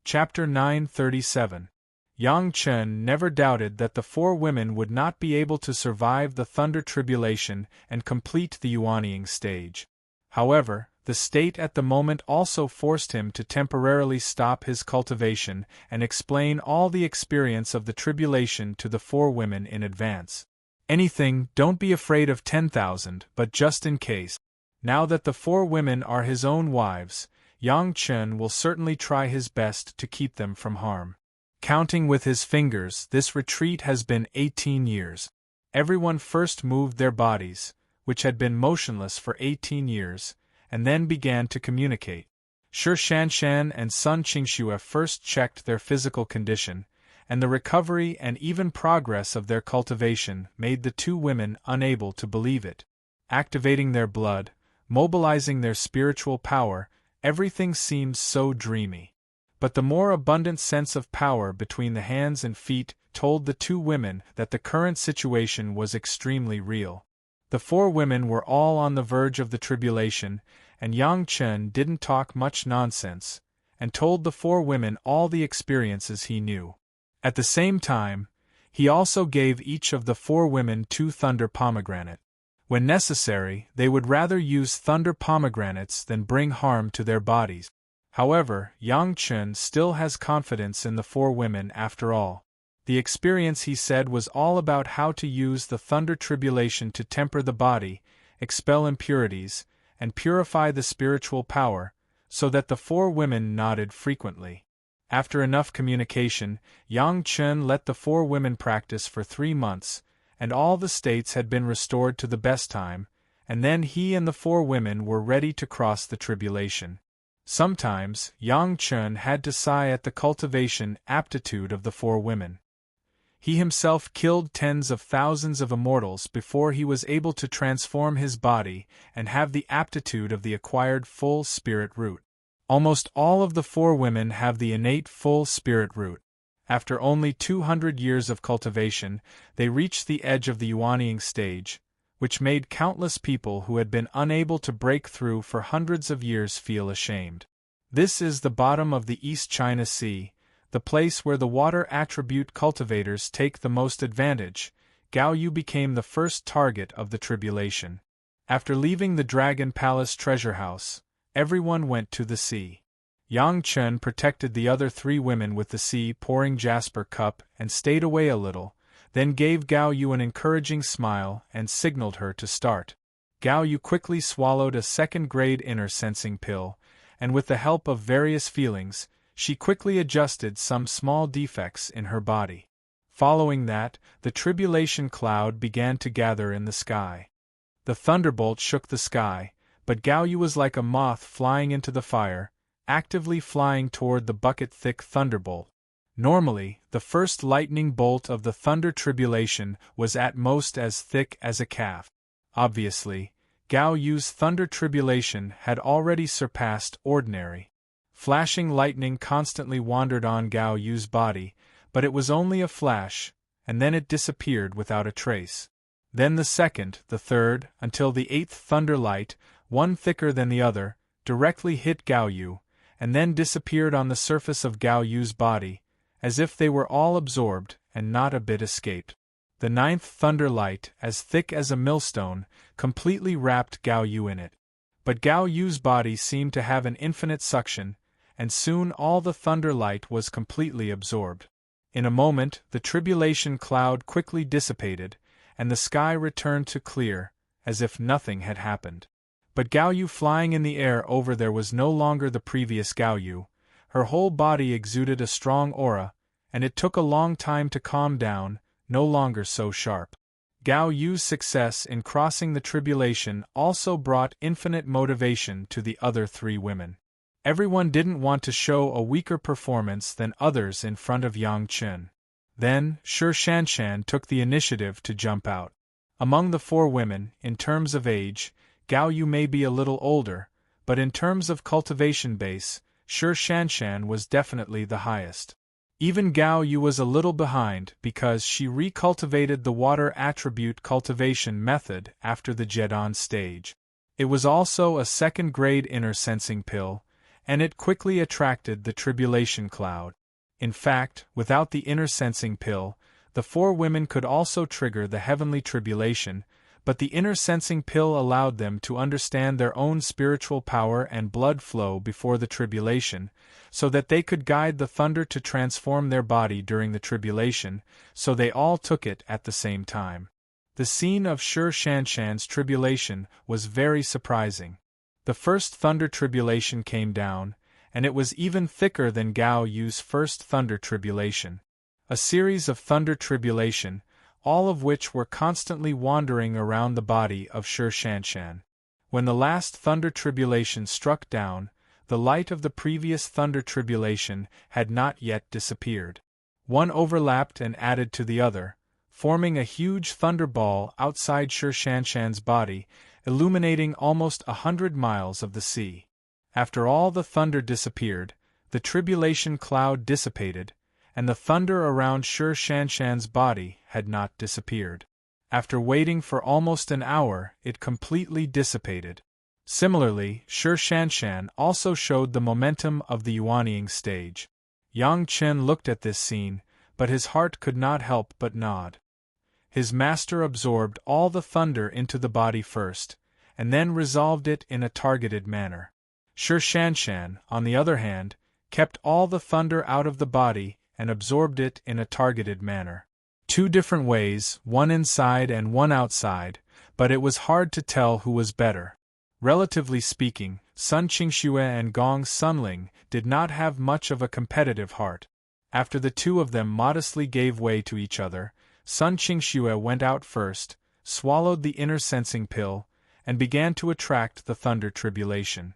Chapter 937. Yang Chen never doubted that the 4 women would not be able to survive the thunder tribulation and complete the Yuanying stage. However, the state at the moment also forced him to temporarily stop his cultivation and explain all the experience of the tribulation to the 4 women in advance. Anything, don't be afraid of 10,000, but just in case. Now that the 4 women are his own wives, Yang Chen will certainly try his best to keep them from harm. Counting with his fingers, this retreat has been 18 years. Everyone first moved their bodies, which had been motionless for 18 years, and then began to communicate. Shi Shanshan and Sun Qingxue first checked their physical condition, and the recovery and even progress of their cultivation made the 2 women unable to believe it. Activating their blood, mobilizing their spiritual power, everything seemed so dreamy. But the more abundant sense of power between the hands and feet told the 2 women that the current situation was extremely real. The 4 women were all on the verge of the tribulation, and Yang Chen didn't talk much nonsense, and told the 4 women all the experiences he knew. At the same time, he also gave each of the 4 women 2 thunder pomegranates. When necessary, they would rather use thunder pomegranates than bring harm to their bodies. However, Yang Chen still has confidence in the 4 women after all. The experience, he said, was all about how to use the thunder tribulation to temper the body, expel impurities, and purify the spiritual power, so that the 4 women nodded frequently. After enough communication, Yang Chen let the 4 women practice for 3 months, and all the states had been restored to the best time, and then he and the 4 women were ready to cross the tribulation. Sometimes, Yang Chen had to sigh at the cultivation aptitude of the 4 women. He himself killed tens of thousands of immortals before he was able to transform his body and have the aptitude of the acquired full spirit root. Almost all of the 4 women have the innate full spirit root. After only 200 years of cultivation, they reached the edge of the Yuanying stage, which made countless people who had been unable to break through for hundreds of years feel ashamed. This is the bottom of the East China Sea, the place where the water attribute cultivators take the most advantage. Gao Yu became the first target of the tribulation. After leaving the Dragon Palace treasure house, everyone went to the sea. Yang Chen protected the other 3 women with the sea pouring jasper cup and stayed away a little, then gave Gao Yu an encouraging smile and signaled her to start. Gao Yu quickly swallowed a 2nd-grade inner sensing pill, and with the help of various feelings, she quickly adjusted some small defects in her body. Following that, the tribulation cloud began to gather in the sky. The thunderbolt shook the sky, but Gao Yu was like a moth flying into the fire, actively flying toward the bucket-thick thunderbolt. Normally, the first lightning bolt of the thunder tribulation was at most as thick as a calf. Obviously, Gao Yu's thunder tribulation had already surpassed ordinary. Flashing lightning constantly wandered on Gao Yu's body, but it was only a flash, and then it disappeared without a trace. Then the 2nd, the 3rd, until the 8th thunder light, one thicker than the other, directly hit Gao Yu, and then disappeared on the surface of Gao Yu's body, as if they were all absorbed and not a bit escaped. The 9th thunder light, as thick as a millstone, completely wrapped Gao Yu in it. But Gao Yu's body seemed to have an infinite suction, and soon all the thunder light was completely absorbed. In a moment, the tribulation cloud quickly dissipated, and the sky returned to clear, as if nothing had happened. But Gao Yu flying in the air over there was no longer the previous Gao Yu. Her whole body exuded a strong aura, and it took a long time to calm down, no longer so sharp. Gao Yu's success in crossing the tribulation also brought infinite motivation to the other three women. Everyone didn't want to show a weaker performance than others in front of Yang Chen. Then, Shi Shanshan took the initiative to jump out. Among the four women, in terms of age, Gao Yu may be a little older, but in terms of cultivation base, Shi Shanshan was definitely the highest. Even Gao Yu was a little behind because she recultivated the water attribute cultivation method after the Jedon stage. It was also a second-grade inner sensing pill, and it quickly attracted the tribulation cloud. In fact, without the inner sensing pill, the four women could also trigger the heavenly tribulation, but the inner sensing pill allowed them to understand their own spiritual power and blood flow before the tribulation, so that they could guide the thunder to transform their body during the tribulation, so they all took it at the same time. The scene of Shi Shanshan's tribulation was very surprising. The first thunder tribulation came down, and it was even thicker than Gao Yu's first thunder tribulation. A series of thunder tribulation, all of which were constantly wandering around the body of Shi Shanshan. When the last thunder tribulation struck down, the light of the previous thunder tribulation had not yet disappeared. One overlapped and added to the other, forming a huge thunderball outside Shi Shanshan's body, illuminating almost 100 miles of the sea. After all the thunder disappeared, the tribulation cloud dissipated, and the thunder around Shi Shanshan's body had not disappeared. After waiting for almost an hour, it completely dissipated. Similarly, Shi Shanshan also showed the momentum of the Yuanying stage. Yang Chen looked at this scene, but his heart could not help but nod. His master absorbed all the thunder into the body first, and then resolved it in a targeted manner. Shi Shanshan, on the other hand, kept all the thunder out of the body and absorbed it in a targeted manner. Two different ways, one inside and one outside, but it was hard to tell who was better. Relatively speaking, Sun Qingxue and Gong Sunling did not have much of a competitive heart. After the two of them modestly gave way to each other, Sun Qingxue went out first, swallowed the inner sensing pill, and began to attract the thunder tribulation.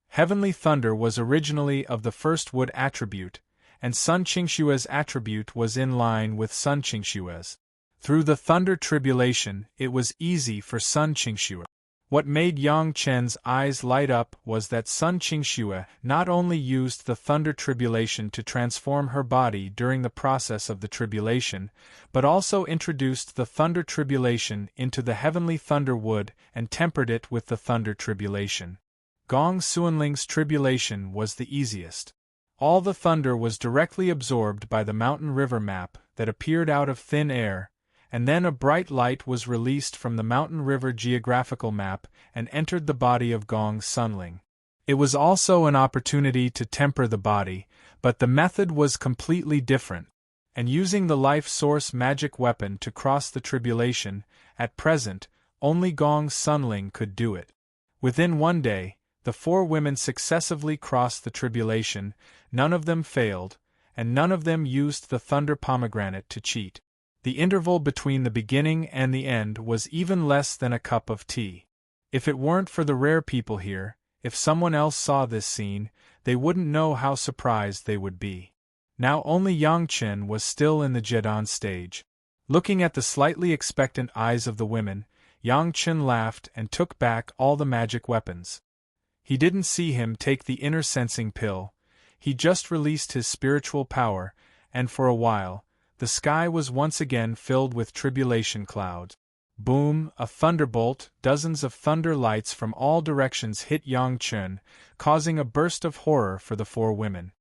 Heavenly thunder was originally of the first wood attribute, and Sun Qingxue's attribute was in line with Sun Qingxue's. Through the thunder tribulation, it was easy for Sun Qingxue. What made Yang Chen's eyes light up was that Sun Qingxue not only used the thunder tribulation to transform her body during the process of the tribulation, but also introduced the thunder tribulation into the heavenly thunder wood and tempered it with the thunder tribulation. Gong Suanling's tribulation was the easiest. All the thunder was directly absorbed by the mountain river map that appeared out of thin air, and then a bright light was released from the mountain river geographical map and entered the body of Gong Sunling. It was also an opportunity to temper the body, but the method was completely different, and using the life source magic weapon to cross the tribulation, at present, only Gong Sunling could do it. Within one day, the four women successively crossed the tribulation, none of them failed, and none of them used the thunder pomegranate to cheat. The interval between the beginning and the end was even less than a cup of tea. If it weren't for the rare people here, if someone else saw this scene, they wouldn't know how surprised they would be. Now only Yang Chen was still in the Jedon stage. Looking at the slightly expectant eyes of the women, Yang Chen laughed and took back all the magic weapons. He didn't see him take the inner sensing pill, he just released his spiritual power, and for a while, the sky was once again filled with tribulation clouds. Boom, a thunderbolt, dozens of thunder lights from all directions hit Yang Chen, causing a burst of horror for the four women.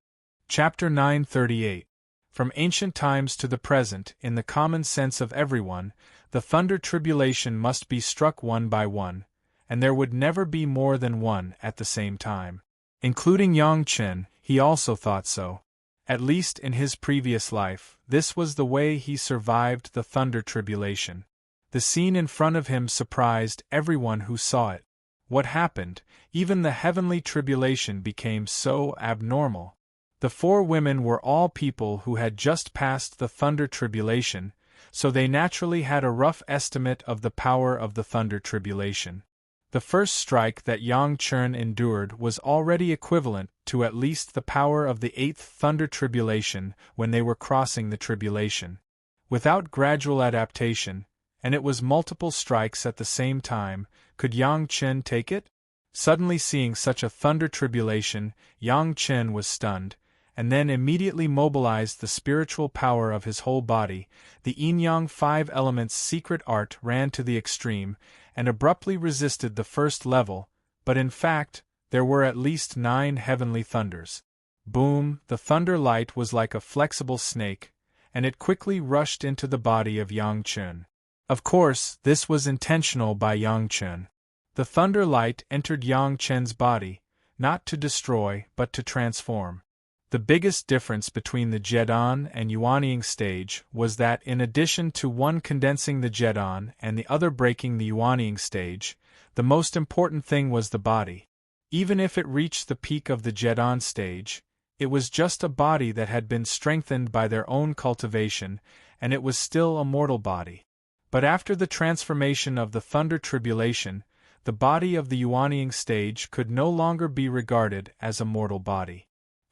Chapter 938. From ancient times to the present, in the common sense of everyone, the thunder tribulation must be struck one by one, and there would never be more than one at the same time. Including Yang Chen, he also thought so. At least in his previous life, this was the way he survived the thunder tribulation. The scene in front of him surprised everyone who saw it. What happened? Even the heavenly tribulation became so abnormal. The four women were all people who had just passed the thunder tribulation, so they naturally had a rough estimate of the power of the thunder tribulation. The first strike that Yang Chen endured was already equivalent to at least the power of the eighth thunder tribulation when they were crossing the tribulation. Without gradual adaptation, and it was multiple strikes at the same time, could Yang Chen take it? Suddenly seeing such a thunder tribulation, Yang Chen was stunned, and then immediately mobilized the spiritual power of his whole body. The yin-yang five elements' secret art ran to the extreme, and abruptly resisted the first level, but in fact, there were at least 9 heavenly thunders. Boom! The thunder light was like a flexible snake, and it quickly rushed into the body of Yang Chen. Of course, this was intentional by Yang Chen. The thunder light entered Yang Chen's body, not to destroy but to transform. The biggest difference between the Zhedan and Yuanying stage was that in addition to one condensing the Zhedan and the other breaking the Yuanying stage, the most important thing was the body. Even if it reached the peak of the Zhedan stage, it was just a body that had been strengthened by their own cultivation, and it was still a mortal body. But after the transformation of the thunder tribulation, the body of the Yuanying stage could no longer be regarded as a mortal body.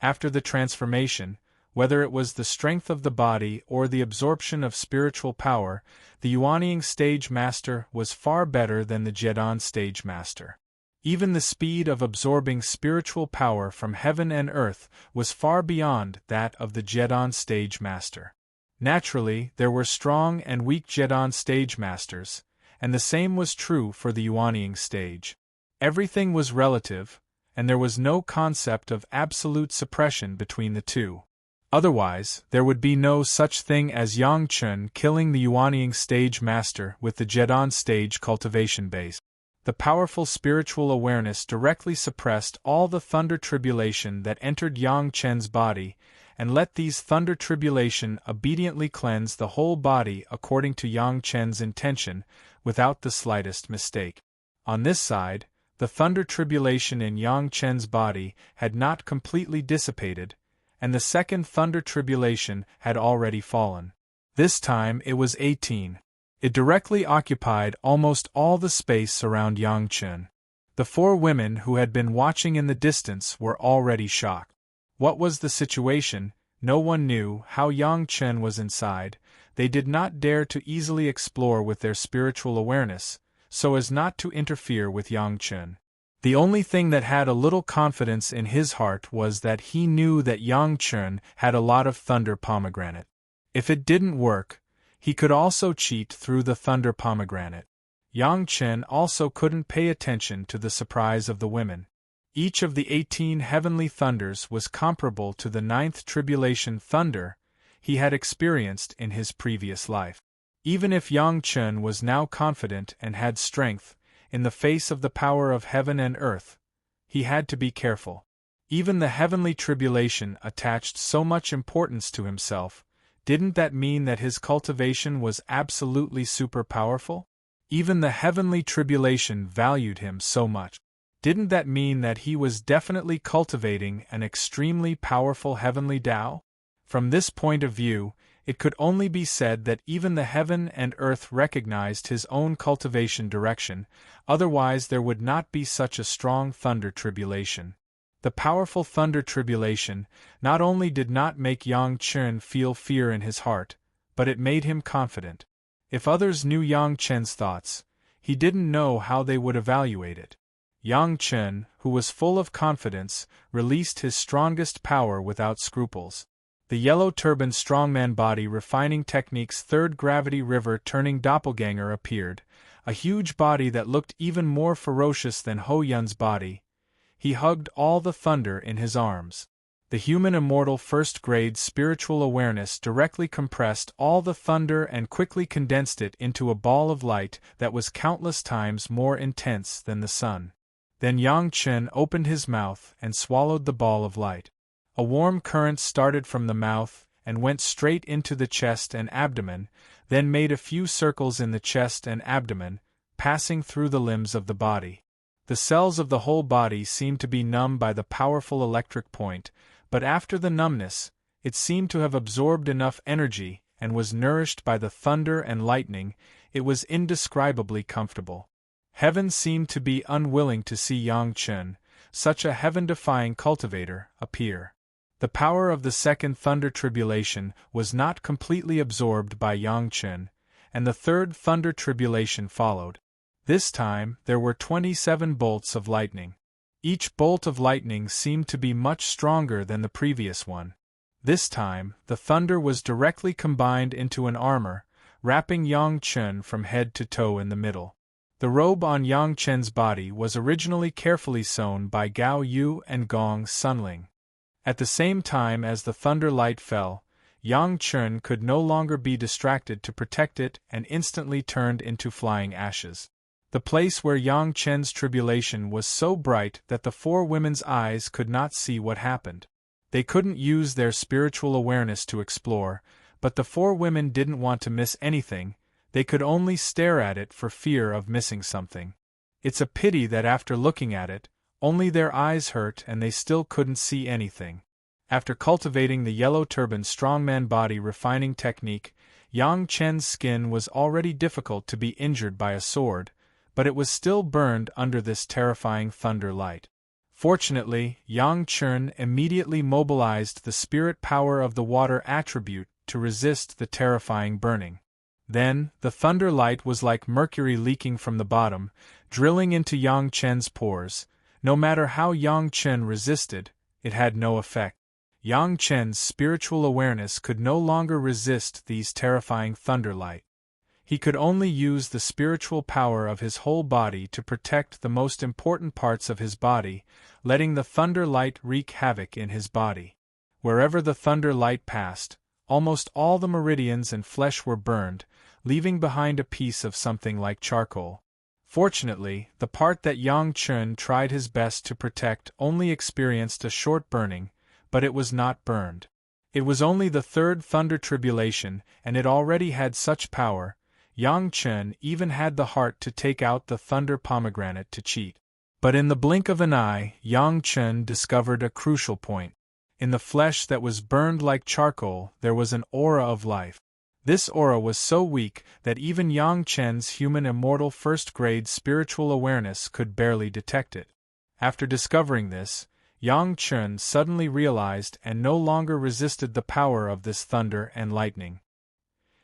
After the transformation, whether it was the strength of the body or the absorption of spiritual power, the Yuanying stage master was far better than the Zhedan stage master. Even the speed of absorbing spiritual power from heaven and earth was far beyond that of the Zhedan stage master. Naturally, there were strong and weak Zhedan stage masters, and the same was true for the Yuanying stage. Everything was relative, and there was no concept of absolute suppression between the two. Otherwise, there would be no such thing as Yang Chen killing the Yuanying stage master with the Zhedan stage cultivation base. The powerful spiritual awareness directly suppressed all the thunder tribulation that entered Yang Chen's body, and let these thunder tribulation obediently cleanse the whole body according to Yang Chen's intention, without the slightest mistake. On this side, the thunder tribulation in Yang Chen's body had not completely dissipated, and the second thunder tribulation had already fallen. This time it was 18. It directly occupied almost all the space around Yang Chen. The 4 women who had been watching in the distance were already shocked. What was the situation? No one knew how Yang Chen was inside. They did not dare to easily explore with their spiritual awareness, so as not to interfere with Yang Chen. The only thing that had a little confidence in his heart was that he knew that Yang Chen had a lot of thunder pomegranate. If it didn't work, he could also cheat through the thunder pomegranate. Yang Chen also couldn't pay attention to the surprise of the women. Each of the 18 heavenly thunders was comparable to the 9th tribulation thunder he had experienced in his previous life. Even if Yang Chen was now confident and had strength, in the face of the power of heaven and earth, he had to be careful. Even the heavenly tribulation attached so much importance to himself. Didn't that mean that his cultivation was absolutely super powerful? Even the heavenly tribulation valued him so much. Didn't that mean that he was definitely cultivating an extremely powerful heavenly Tao? From this point of view, it could only be said that even the heaven and earth recognized his own cultivation direction, otherwise there would not be such a strong thunder tribulation. The powerful thunder tribulation not only did not make Yang Chen feel fear in his heart, but it made him confident. If others knew Yang Chen's thoughts, he didn't know how they would evaluate it. Yang Chen, who was full of confidence, released his strongest power without scruples. The yellow turban strongman body refining technique's third gravity river turning doppelganger appeared, a huge body that looked even more ferocious than Ho Yun's body. He hugged all the thunder in his arms. The human immortal first-grade spiritual awareness directly compressed all the thunder and quickly condensed it into a ball of light that was countless times more intense than the sun. Then Yang Chen opened his mouth and swallowed the ball of light. A warm current started from the mouth and went straight into the chest and abdomen, then made a few circles in the chest and abdomen, passing through the limbs of the body. The cells of the whole body seemed to be numb by the powerful electric point, but after the numbness, it seemed to have absorbed enough energy and was nourished by the thunder and lightning, it was indescribably comfortable. Heaven seemed to be unwilling to see Yang Chen, such a heaven-defying cultivator, appear. The power of the second thunder tribulation was not completely absorbed by Yang Chen, and the third thunder tribulation followed. This time, there were 27 bolts of lightning. Each bolt of lightning seemed to be much stronger than the previous one. This time, the thunder was directly combined into an armor, wrapping Yang Chen from head to toe in the middle. The robe on Yang Chen's body was originally carefully sewn by Gao Yu and Gong Sunling. At the same time as the thunder light fell, Yang Chen could no longer be distracted to protect it and instantly turned into flying ashes. The place where Yang Chen's tribulation was so bright that the four women's eyes could not see what happened. They couldn't use their spiritual awareness to explore, but the four women didn't want to miss anything. They could only stare at it for fear of missing something. It's a pity that after looking at it, only their eyes hurt and they still couldn't see anything. After cultivating the yellow turban strongman body refining technique, Yang Chen's skin was already difficult to be injured by a sword, but it was still burned under this terrifying thunder light. Fortunately, Yang Chen immediately mobilized the spirit power of the water attribute to resist the terrifying burning. Then, the thunder light was like mercury leaking from the bottom, drilling into Yang Chen's pores. No matter how Yang Chen resisted, it had no effect. Yang Chen's spiritual awareness could no longer resist these terrifying thunder light. He could only use the spiritual power of his whole body to protect the most important parts of his body, letting the thunder light wreak havoc in his body. Wherever the thunder light passed, almost all the meridians and flesh were burned, leaving behind a piece of something like charcoal. Fortunately, the part that Yang Chen tried his best to protect only experienced a short burning, but it was not burned. It was only the third thunder tribulation, and it already had such power. Yang Chen even had the heart to take out the thunder pomegranate to cheat. But in the blink of an eye, Yang Chen discovered a crucial point. In the flesh that was burned like charcoal, there was an aura of life. This aura was so weak that even Yang Chen's human immortal first-grade spiritual awareness could barely detect it. After discovering this, Yang Chen suddenly realized and no longer resisted the power of this thunder and lightning.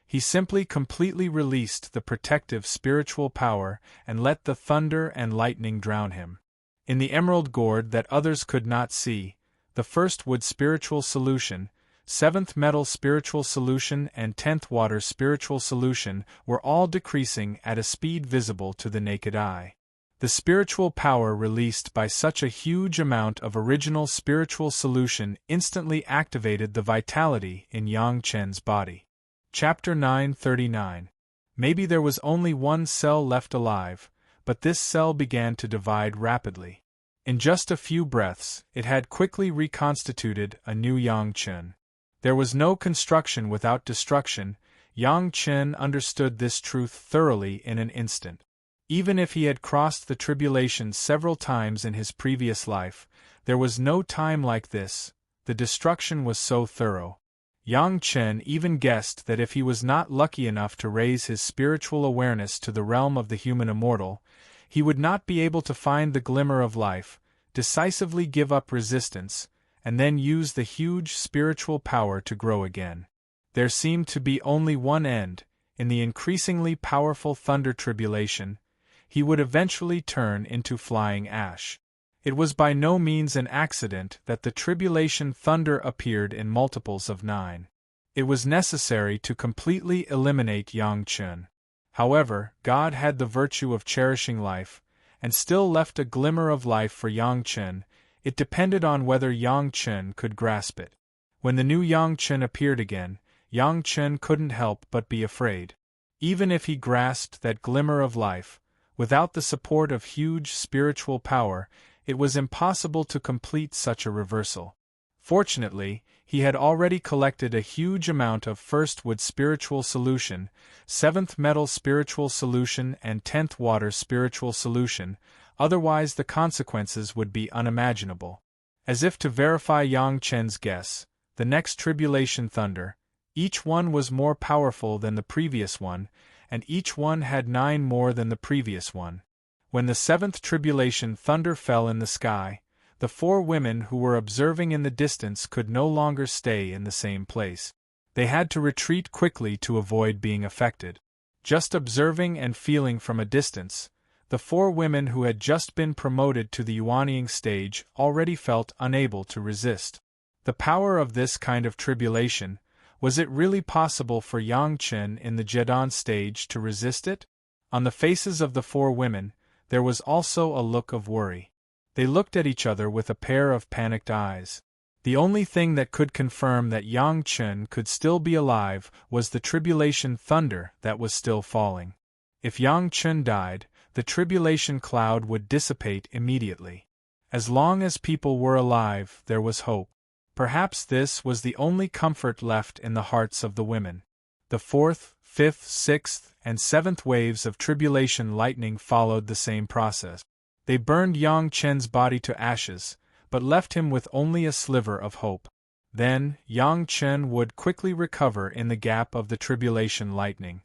He simply completely released the protective spiritual power and let the thunder and lightning drown him. In the emerald gourd that others could not see, the first wood spiritual solution, seventh metal spiritual solution and 10th water spiritual solution were all decreasing at a speed visible to the naked eye. The spiritual power released by such a huge amount of original spiritual solution instantly activated the vitality in Yang Chen's body. Chapter 939. Maybe there was only one cell left alive, but this cell began to divide rapidly. In just a few breaths, it had quickly reconstituted a new Yang Chen. There was no construction without destruction. Yang Chen understood this truth thoroughly in an instant. Even if he had crossed the tribulation several times in his previous life, there was no time like this. The destruction was so thorough. Yang Chen even guessed that if he was not lucky enough to raise his spiritual awareness to the realm of the human immortal, he would not be able to find the glimmer of life, decisively give up resistance, and then use the huge spiritual power to grow again. There seemed to be only one end. In the increasingly powerful thunder tribulation, he would eventually turn into flying ash. It was by no means an accident that the tribulation thunder appeared in multiples of 9. It was necessary to completely eliminate Yang Chen. However, God had the virtue of cherishing life, and still left a glimmer of life for Yang Chen. It depended on whether Yang Chen could grasp it. When the new Yang Chen appeared again, Yang Chen couldn't help but be afraid. Even if he grasped that glimmer of life, without the support of huge spiritual power, it was impossible to complete such a reversal. Fortunately, he had already collected a huge amount of first wood spiritual solution, 7th metal spiritual solution and 10th water spiritual solution, otherwise the consequences would be unimaginable. As if to verify Yang Chen's guess, the next tribulation thunder, Each one was more powerful than the previous one, and each one had 9 more than the previous one. When the 7th tribulation thunder fell in the sky, the 4 women who were observing in the distance could no longer stay in the same place. They had to retreat quickly to avoid being affected. Just observing and feeling from a distance, the 4 women who had just been promoted to the yuanying stage already felt unable to resist. The power of this kind of tribulation, was it really possible for Yang Chen in the Zhedan stage to resist it? On the faces of the 4 women, there was also a look of worry. They looked at each other with a pair of panicked eyes. The only thing that could confirm that Yang Chen could still be alive was the tribulation thunder that was still falling. If Yang Chen died, the tribulation cloud would dissipate immediately. As long as people were alive, there was hope. Perhaps this was the only comfort left in the hearts of the women. The 4th, 5th, 6th, and 7th waves of tribulation lightning followed the same process. They burned Yang Chen's body to ashes, but left him with only a sliver of hope. Then, Yang Chen would quickly recover in the gap of the tribulation lightning.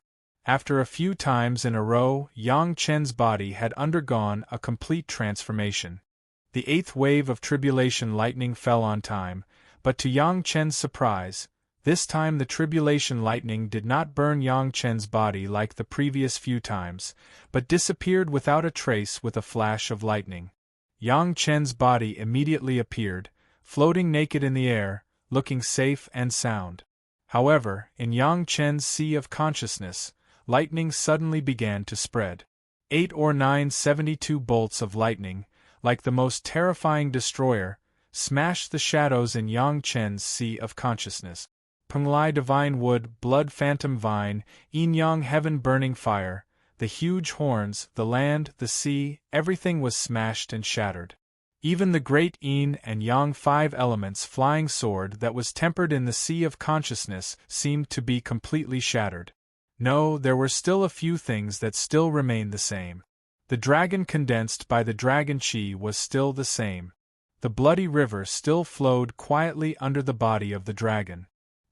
After a few times in a row, Yang Chen's body had undergone a complete transformation. The 8th wave of tribulation lightning fell on time, but to Yang Chen's surprise, this time the tribulation lightning did not burn Yang Chen's body like the previous few times, but disappeared without a trace with a flash of lightning. Yang Chen's body immediately appeared, floating naked in the air, looking safe and sound. However, in Yang Chen's sea of consciousness, lightning suddenly began to spread. 8 or 9 72 bolts of lightning, like the most terrifying destroyer, smashed the shadows in Yang Chen's sea of consciousness. Penglai divine wood, blood phantom vine, yin yang heaven burning fire, the huge horns, the land, the sea, everything was smashed and shattered. Even the great yin and yang 5 elements flying sword that was tempered in the sea of consciousness seemed to be completely shattered. No, there were still a few things that still remained the same. The dragon condensed by the dragon chi was still the same. The bloody river still flowed quietly under the body of the dragon.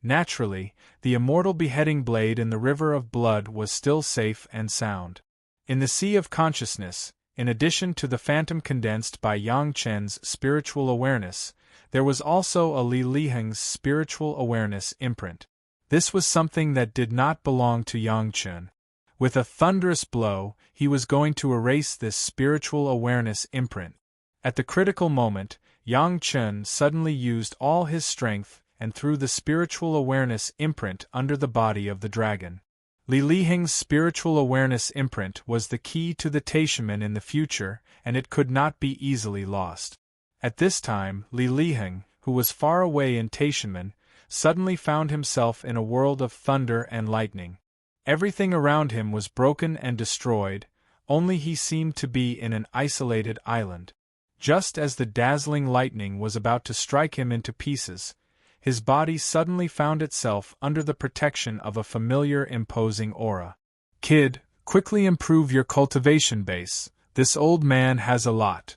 Naturally, the immortal beheading blade in the river of blood was still safe and sound. In the sea of consciousness, in addition to the phantom condensed by Yang Chen's spiritual awareness, there was also a Li Liheng's spiritual awareness imprint. This was something that did not belong to Yang Chen. With a thunderous blow, he was going to erase this spiritual awareness imprint. At the critical moment, Yang Chen suddenly used all his strength and threw the spiritual awareness imprint under the body of the dragon. Li Liheng's spiritual awareness imprint was the key to the Taishaman in the future, and it could not be easily lost. At this time, Li Liheng, who was far away in Taishaman, suddenly found himself in a world of thunder and lightning. Everything around him was broken and destroyed, only he seemed to be in an isolated island. Just as the dazzling lightning was about to strike him into pieces, his body suddenly found itself under the protection of a familiar imposing aura. "Kid, quickly improve your cultivation base, this old man has a lot."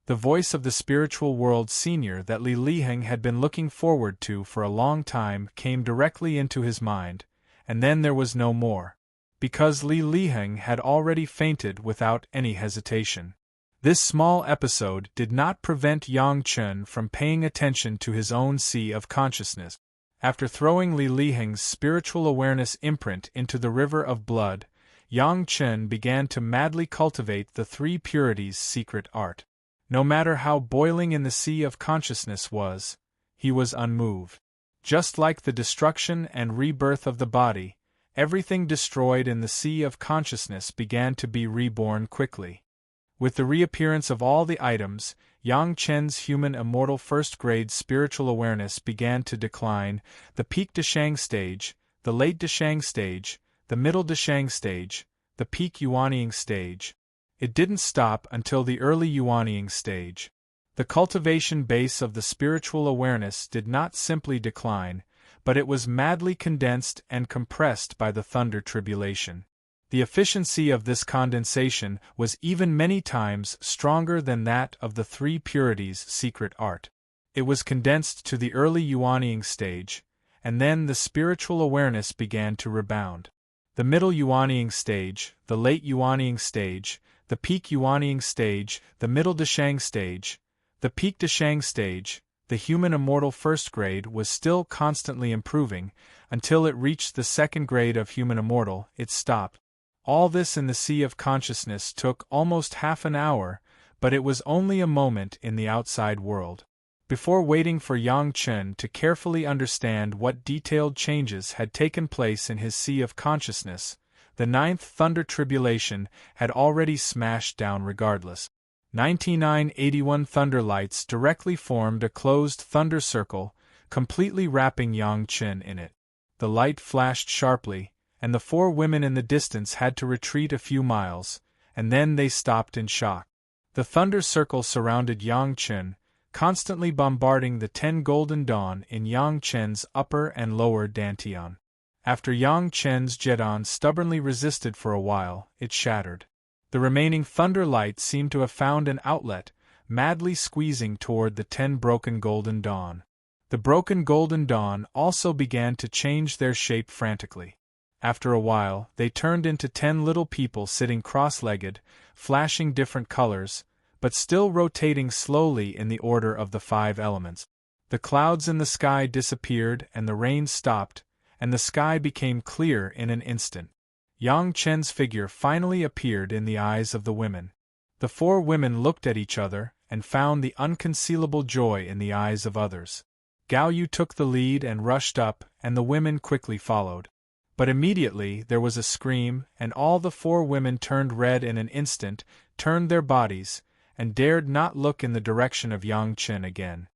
The voice of the spiritual world senior that Li Liheng had been looking forward to for a long time came directly into his mind, and then there was no more. Because Li Liheng had already fainted without any hesitation. This small episode did not prevent Yang Chen from paying attention to his own sea of consciousness. After throwing Li Liheng's spiritual awareness imprint into the river of blood, Yang Chen began to madly cultivate the 3 purities' secret art. No matter how boiling in the sea of consciousness was, he was unmoved. Just like the destruction and rebirth of the body, everything destroyed in the sea of consciousness began to be reborn quickly. With the reappearance of all the items, Yang Chen's human immortal first-grade spiritual awareness began to decline, the peak Deshang stage, the late Deshang stage, the middle Deshang stage, the peak Yuanying stage. It didn't stop until the early Yuanying stage. The cultivation base of the spiritual awareness did not simply decline, but it was madly condensed and compressed by the thunder tribulation. The efficiency of this condensation was even many times stronger than that of the 3 purities' secret art. It was condensed to the early Yuanying stage, and then the spiritual awareness began to rebound. The middle Yuanying stage, the late Yuanying stage, the peak Yuanying stage, the middle Dashang stage, the peak Dashang stage, the human immortal first grade was still constantly improving, until it reached the second grade of human immortal, it stopped. All this in the sea of consciousness took almost half an hour, but it was only a moment in the outside world. Before waiting for Yang Chen to carefully understand what detailed changes had taken place in his sea of consciousness, the ninth thunder tribulation had already smashed down regardless. 9981 thunder lights directly formed a closed thunder circle, completely wrapping Yang Chen in it. The light flashed sharply, and the four women in the distance had to retreat a few miles, and then they stopped in shock. The thunder circle surrounded Yang Chen, constantly bombarding the 10 golden dawn in Yang Chen's upper and lower dantian. After Yang Chen's Jedan stubbornly resisted for a while, it shattered. The remaining thunder light seemed to have found an outlet, madly squeezing toward the 10 broken golden dawn. The broken golden dawn also began to change their shape frantically. After a while, they turned into 10 little people sitting cross-legged, flashing different colors, but still rotating slowly in the order of the 5 elements. The clouds in the sky disappeared and the rain stopped, and the sky became clear in an instant. Yang Chen's figure finally appeared in the eyes of the women. The 4 women looked at each other and found the unconcealable joy in the eyes of others. Gao Yu took the lead and rushed up, and the women quickly followed. But immediately there was a scream, and all the 4 women turned red in an instant, turned their bodies, and dared not look in the direction of Yang Chen again.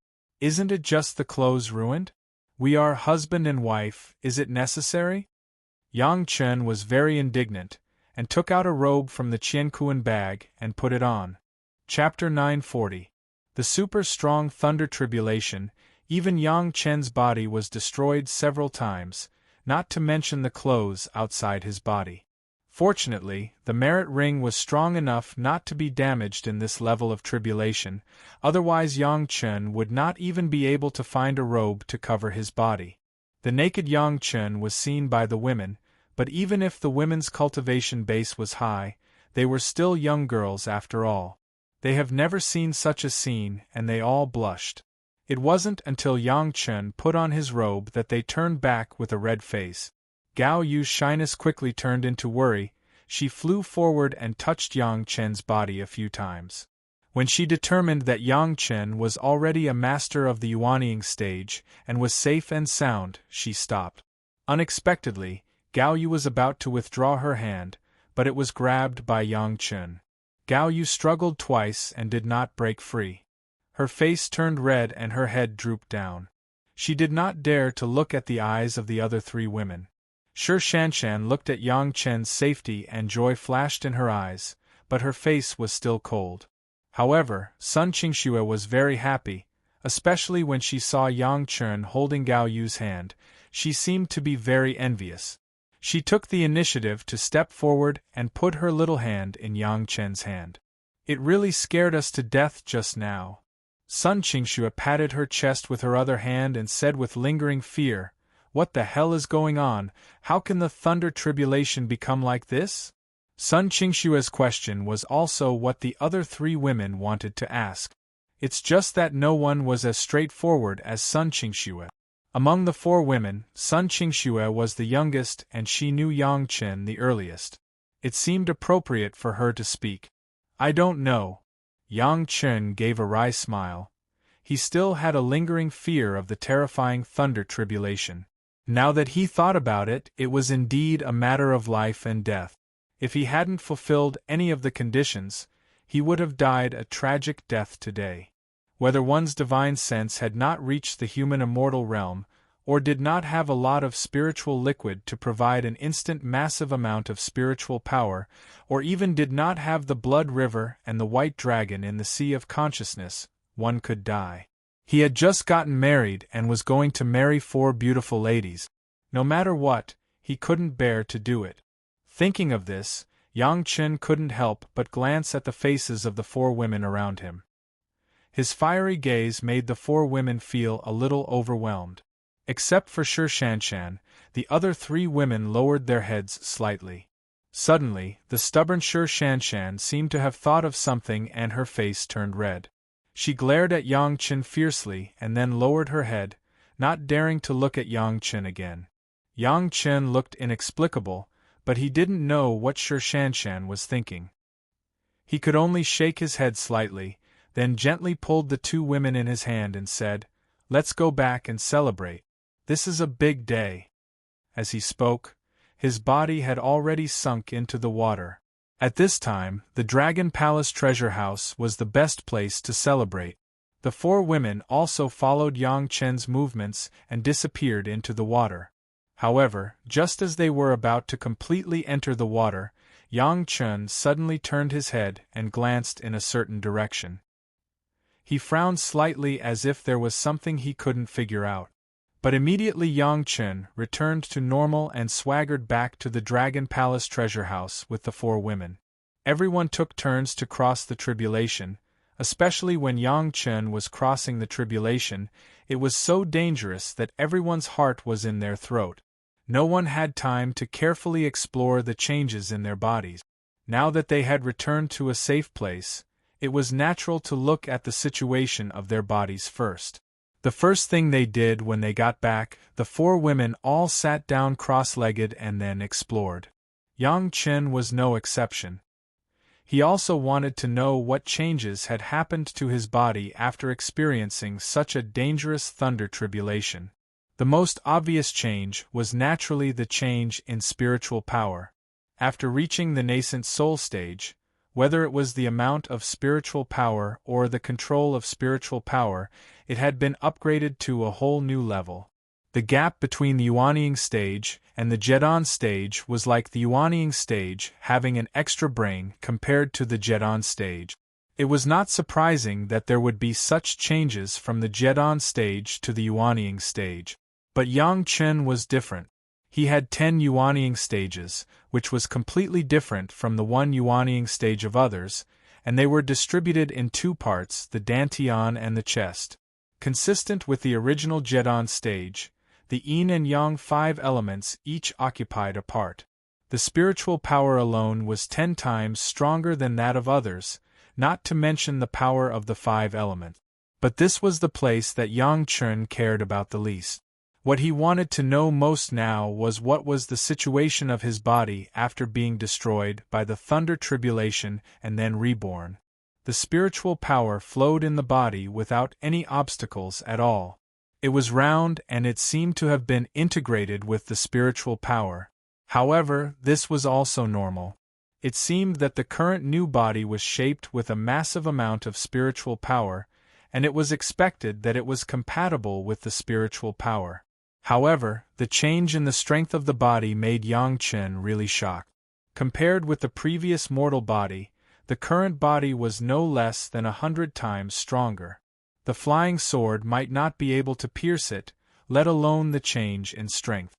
"Isn't it just the clothes ruined? We are husband and wife, is it necessary?" Yang Chen was very indignant, and took out a robe from the Qiankuan bag and put it on. Chapter 940. The super-strong thunder tribulation. Even Yang Chen's body was destroyed several times, not to mention the clothes outside his body. Fortunately, the merit ring was strong enough not to be damaged in this level of tribulation, otherwise Yang Chen would not even be able to find a robe to cover his body. The naked Yang Chen was seen by the women, but even if the women's cultivation base was high, they were still young girls after all. They have never seen such a scene, and they all blushed. It wasn't until Yang Chen put on his robe that they turned back with a red face. Gao Yu's shyness quickly turned into worry. She flew forward and touched Yang Chen's body a few times. When she determined that Yang Chen was already a master of the Yuanying stage and was safe and sound, she stopped. Unexpectedly, Gao Yu was about to withdraw her hand, but it was grabbed by Yang Chen. Gao Yu struggled twice and did not break free. Her face turned red and her head drooped down. She did not dare to look at the eyes of the other 3 women. Shi Shanshan looked at Yang Chen's safety and joy flashed in her eyes, but her face was still cold. However, Sun Qingxue was very happy, especially when she saw Yang Chen holding Gao Yu's hand. She seemed to be very envious. She took the initiative to step forward and put her little hand in Yang Chen's hand. "It really scared us to death just now." Sun Qingxue patted her chest with her other hand and said with lingering fear, "What the hell is going on? How can the thunder tribulation become like this?" Sun Qingxue's question was also what the other 3 women wanted to ask. It's just that no one was as straightforward as Sun Qingxue. Among the 4 women, Sun Qingxue was the youngest and she knew Yang Chen the earliest. It seemed appropriate for her to speak. "I don't know." Yang Chen gave a wry smile. He still had a lingering fear of the terrifying thunder tribulation. Now that he thought about it, it was indeed a matter of life and death. If he hadn't fulfilled any of the conditions, he would have died a tragic death today. Whether one's divine sense had not reached the human immortal realm, or did not have a lot of spiritual liquid to provide an instant massive amount of spiritual power, or even did not have the blood river and the white dragon in the sea of consciousness, one could die. He had just gotten married and was going to marry 4 beautiful ladies. No matter what, he couldn't bear to do it. Thinking of this, Yang Chen couldn't help but glance at the faces of the 4 women around him. His fiery gaze made the 4 women feel a little overwhelmed. Except for Shi Shanshan, the other three women lowered their heads slightly. Suddenly, the stubborn Shi Shanshan seemed to have thought of something and her face turned red. She glared at Yang Chen fiercely and then lowered her head, not daring to look at Yang Chen again. Yang Chen looked inexplicable, but he didn't know what Shi Shanshan was thinking. He could only shake his head slightly, then gently pulled the two women in his hand and said, "Let's go back and celebrate. This is a big day." As he spoke, his body had already sunk into the water. At this time, the Dragon Palace treasure house was the best place to celebrate. The four women also followed Yang Chen's movements and disappeared into the water. However, just as they were about to completely enter the water, Yang Chen suddenly turned his head and glanced in a certain direction. He frowned slightly as if there was something he couldn't figure out. But immediately Yang Chen returned to normal and swaggered back to the Dragon Palace treasure house with the four women. Everyone took turns to cross the tribulation, especially when Yang Chen was crossing the tribulation. It was so dangerous that everyone's heart was in their throat. No one had time to carefully explore the changes in their bodies. Now that they had returned to a safe place, it was natural to look at the situation of their bodies first. The first thing they did when they got back, the four women all sat down cross-legged and then explored. Yang Chen was no exception. He also wanted to know what changes had happened to his body after experiencing such a dangerous thunder tribulation. The most obvious change was naturally the change in spiritual power. After reaching the nascent soul stage, whether it was the amount of spiritual power or the control of spiritual power, it had been upgraded to a whole new level. The gap between the Yuanying stage and the Jedon stage was like the Yuanying stage having an extra brain compared to the Jedon stage. It was not surprising that there would be such changes from the Jedon stage to the Yuanying stage. But Yang Chen was different. He had 10 Yuanying stages, which was completely different from the one Yuanying stage of others, and they were distributed in two parts, the Dantian and the chest. Consistent with the original Jedon stage, the Yin and Yang 5 elements each occupied a part. The spiritual power alone was 10 times stronger than that of others, not to mention the power of the 5 elements. But this was the place that Yang Chen cared about the least. What he wanted to know most now was what was the situation of his body after being destroyed by the thunder tribulation and then reborn. The spiritual power flowed in the body without any obstacles at all. It was round and it seemed to have been integrated with the spiritual power. However, this was also normal. It seemed that the current new body was shaped with a massive amount of spiritual power, and it was expected that it was compatible with the spiritual power. However, the change in the strength of the body made Yang Chen really shocked. Compared with the previous mortal body, the current body was no less than 100 times stronger. The flying sword might not be able to pierce it, let alone the change in strength.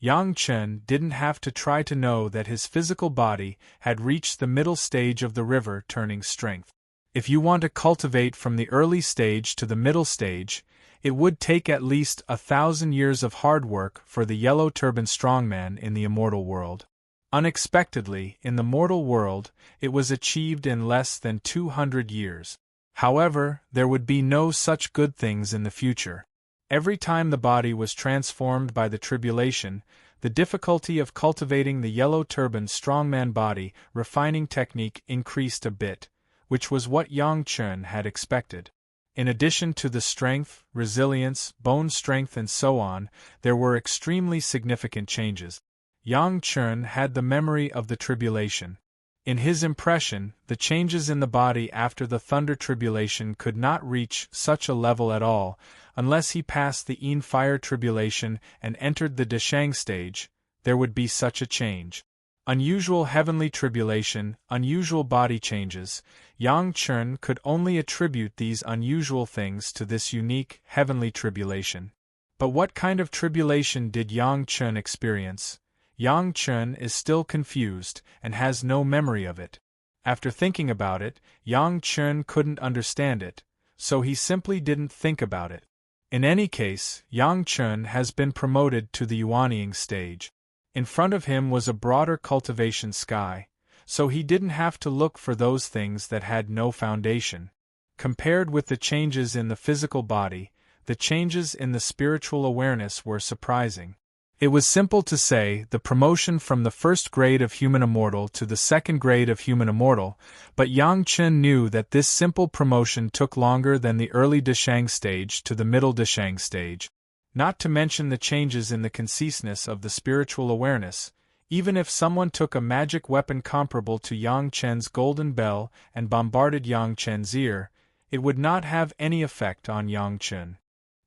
Yang Chen didn't have to try to know that his physical body had reached the middle stage of the river turning strength. If you want to cultivate from the early stage to the middle stage, it would take at least 1,000 years of hard work for the yellow turban strongman in the immortal world. Unexpectedly, in the mortal world, it was achieved in less than 200 years. However, there would be no such good things in the future. Every time the body was transformed by the tribulation, the difficulty of cultivating the yellow turban strongman body refining technique increased a bit, which was what Yang Chen had expected. In addition to the strength, resilience, bone strength and so on, there were extremely significant changes. Yang Chen had the memory of the tribulation. In his impression, the changes in the body after the thunder tribulation could not reach such a level at all, unless he passed the Yin fire tribulation and entered the Deshang stage, there would be such a change. Unusual heavenly tribulation, unusual body changes. Yang Chen could only attribute these unusual things to this unique, heavenly tribulation. But what kind of tribulation did Yang Chen experience? Yang Chen is still confused and has no memory of it. After thinking about it, Yang Chen couldn't understand it, so he simply didn't think about it. In any case, Yang Chun has been promoted to the Yuanying stage. In front of him was a broader cultivation sky, so he didn't have to look for those things that had no foundation. Compared with the changes in the physical body, the changes in the spiritual awareness were surprising. It was simple to say the promotion from the first grade of human immortal to the second grade of human immortal, but Yang Chen knew that this simple promotion took longer than the early Deshang stage to the middle Deshang stage. Not to mention the changes in the conciseness of the spiritual awareness. Even if someone took a magic weapon comparable to Yang Chen's golden bell and bombarded Yang Chen's ear, it would not have any effect on Yang Chen.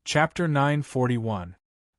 Chapter 941.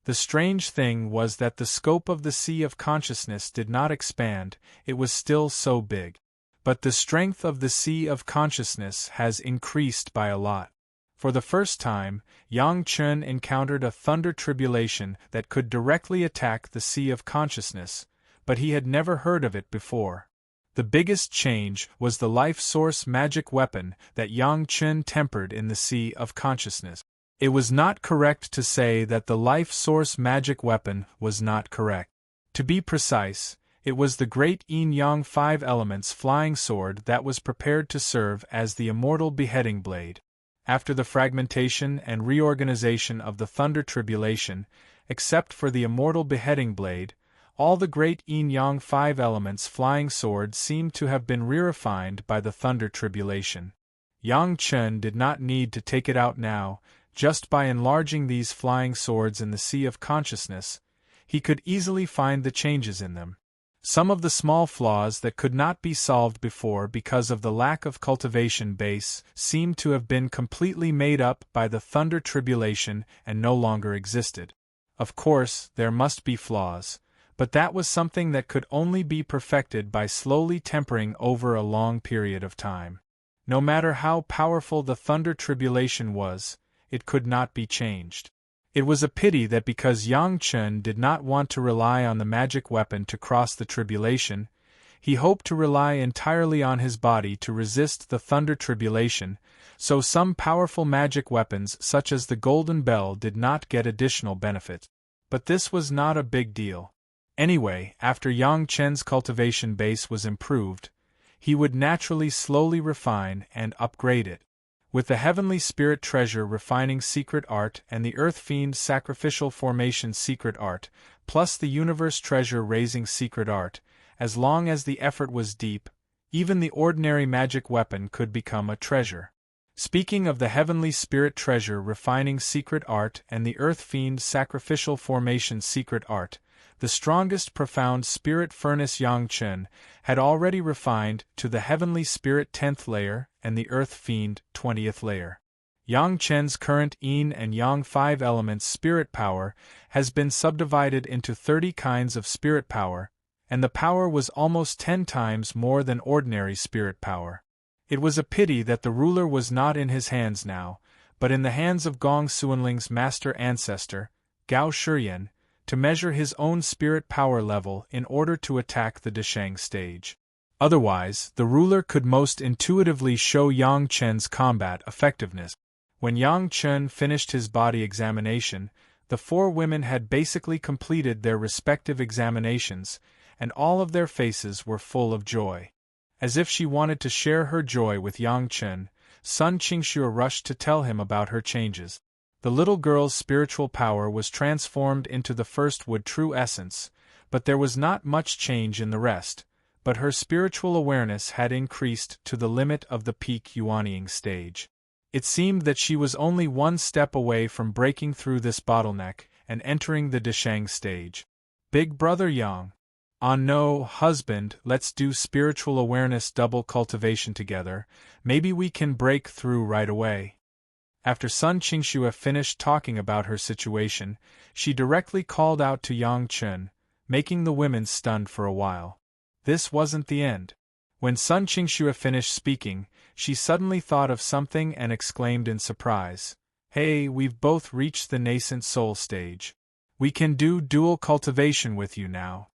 The strange thing was that the scope of the sea of consciousness did not expand, it was still so big. But the strength of the sea of consciousness has increased by a lot. For the first time, Yang Chen encountered a thunder tribulation that could directly attack the sea of consciousness, but he had never heard of it before. The biggest change was the life source magic weapon that Yang Chen tempered in the sea of consciousness. It was not correct to say that the life source magic weapon was not correct. To be precise, it was the great yin-yang 5 elements flying sword that was prepared to serve as the immortal beheading blade. After the fragmentation and reorganization of the thunder tribulation, except for the immortal beheading blade, all the great yin-yang 5 elements flying sword seemed to have been re-refined by the thunder tribulation. Yang Chen did not need to take it out now. Just by enlarging these flying swords in the sea of consciousness, he could easily find the changes in them. Some of the small flaws that could not be solved before because of the lack of cultivation base seemed to have been completely made up by the thunder tribulation and no longer existed. Of course, there must be flaws, but that was something that could only be perfected by slowly tempering over a long period of time. No matter how powerful the thunder tribulation was, it could not be changed. It was a pity that because Yang Chen did not want to rely on the magic weapon to cross the tribulation, he hoped to rely entirely on his body to resist the thunder tribulation, so some powerful magic weapons such as the golden bell did not get additional benefit. But this was not a big deal. Anyway, after Yang Chen's cultivation base was improved, he would naturally slowly refine and upgrade it. With the Heavenly Spirit Treasure Refining Secret Art and the Earth Fiend Sacrificial Formation Secret Art, plus the Universe Treasure Raising Secret Art, as long as the effort was deep, even the ordinary magic weapon could become a treasure. Speaking of the Heavenly Spirit Treasure Refining Secret Art and the Earth Fiend Sacrificial Formation Secret Art, the strongest profound spirit furnace Yang Chen had already refined to the Heavenly Spirit 10th layer and the Earth Fiend 20th layer. Yang Chen's current yin and yang 5 elements spirit power has been subdivided into 30 kinds of spirit power, and the power was almost 10 times more than ordinary spirit power. It was a pity that the ruler was not in his hands now, but in the hands of Gong Suanling's master ancestor, Gao Shiyan, to measure his own spirit power level in order to attack the Deshang stage. Otherwise, the ruler could most intuitively show Yang Chen's combat effectiveness. When Yang Chen finished his body examination, the 4 women had basically completed their respective examinations, and all of their faces were full of joy. As if she wanted to share her joy with Yang Chen, Sun Qingxue rushed to tell him about her changes. The little girl's spiritual power was transformed into the first wood true essence, but there was not much change in the rest, but her spiritual awareness had increased to the limit of the peak Yuanying stage. It seemed that she was only one step away from breaking through this bottleneck and entering the Deshang stage. Big brother Yang. No, husband, let's do spiritual awareness double cultivation together, maybe we can break through right away. After Sun Qingxue finished talking about her situation, she directly called out to Yang Chen, making the women stunned for a while. This wasn't the end. When Sun Qingxue finished speaking, she suddenly thought of something and exclaimed in surprise, "Hey, we've both reached the nascent soul stage. We can do dual cultivation with you now."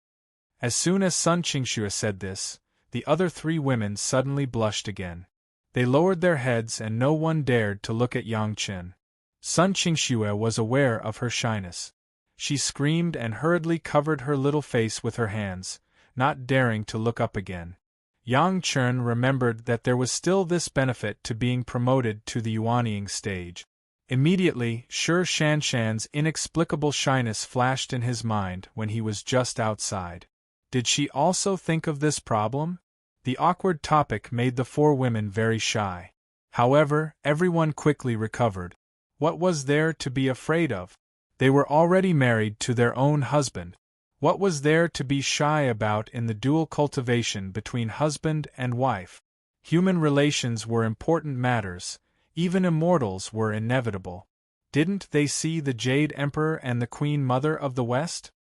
As soon as Sun Qingxue said this, the other 3 women suddenly blushed again. They lowered their heads and no one dared to look at Yang Chen. Sun Qingxue was aware of her shyness. She screamed and hurriedly covered her little face with her hands, not daring to look up again. Yang Chen remembered that there was still this benefit to being promoted to the yuanying stage. Immediately, Shi Shanshan's inexplicable shyness flashed in his mind when he was just outside. Did she also think of this problem? The awkward topic made the four women very shy. However, everyone quickly recovered. What was there to be afraid of? They were already married to their own husband. What was there to be shy about in the dual cultivation between husband and wife? Human relations were important matters, even immortals were inevitable. Didn't they see the Jade Emperor and the Queen Mother of the West?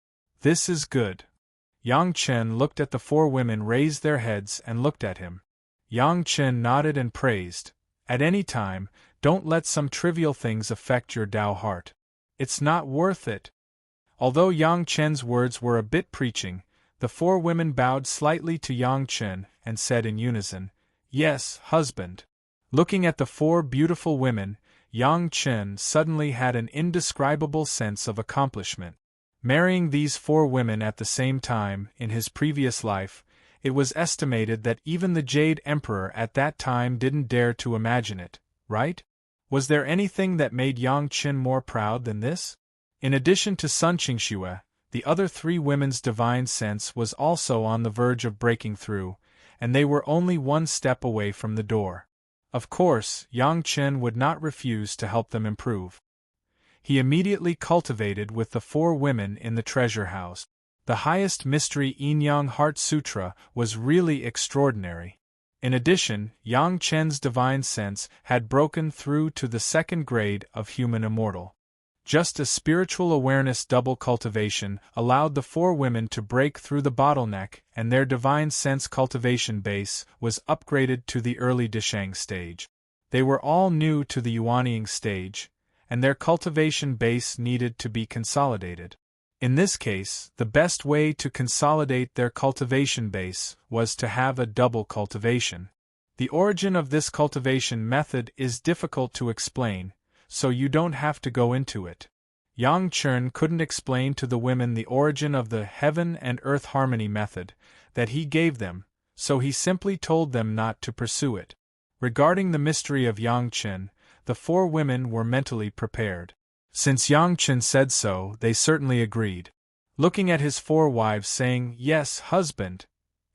This is good. Yang Chen looked at the four women, raised their heads and looked at him. Yang Chen nodded and praised. At any time, don't let some trivial things affect your Tao heart. It's not worth it. Although Yang Chen's words were a bit preaching, the four women bowed slightly to Yang Chen and said in unison, "Yes, husband." Looking at the four beautiful women, Yang Chen suddenly had an indescribable sense of accomplishment. Marrying these four women at the same time, in his previous life, it was estimated that even the Jade Emperor at that time didn't dare to imagine it, right? Was there anything that made Yang Chen more proud than this? In addition to Sun Qingxue, the other three women's divine sense was also on the verge of breaking through, and they were only one step away from the door. Of course, Yang Chen would not refuse to help them improve. He immediately cultivated with the four women in the treasure house. The highest mystery Yin-Yang Heart Sutra was really extraordinary. In addition, Yang Chen's divine sense had broken through to the second grade of human immortal. Just a spiritual awareness double cultivation allowed the four women to break through the bottleneck, and their divine sense cultivation base was upgraded to the early Dishang stage. They were all new to the yuanying stage, and their cultivation base needed to be consolidated. In this case, the best way to consolidate their cultivation base was to have a double cultivation. The origin of this cultivation method is difficult to explain, so you don't have to go into it. Yang Chen couldn't explain to the women the origin of the heaven and earth harmony method that he gave them, so he simply told them not to pursue it. Regarding the mystery of Yang Chen, the four women were mentally prepared. Since Yang Chen said so, they certainly agreed. Looking at his four wives saying, "Yes, husband,"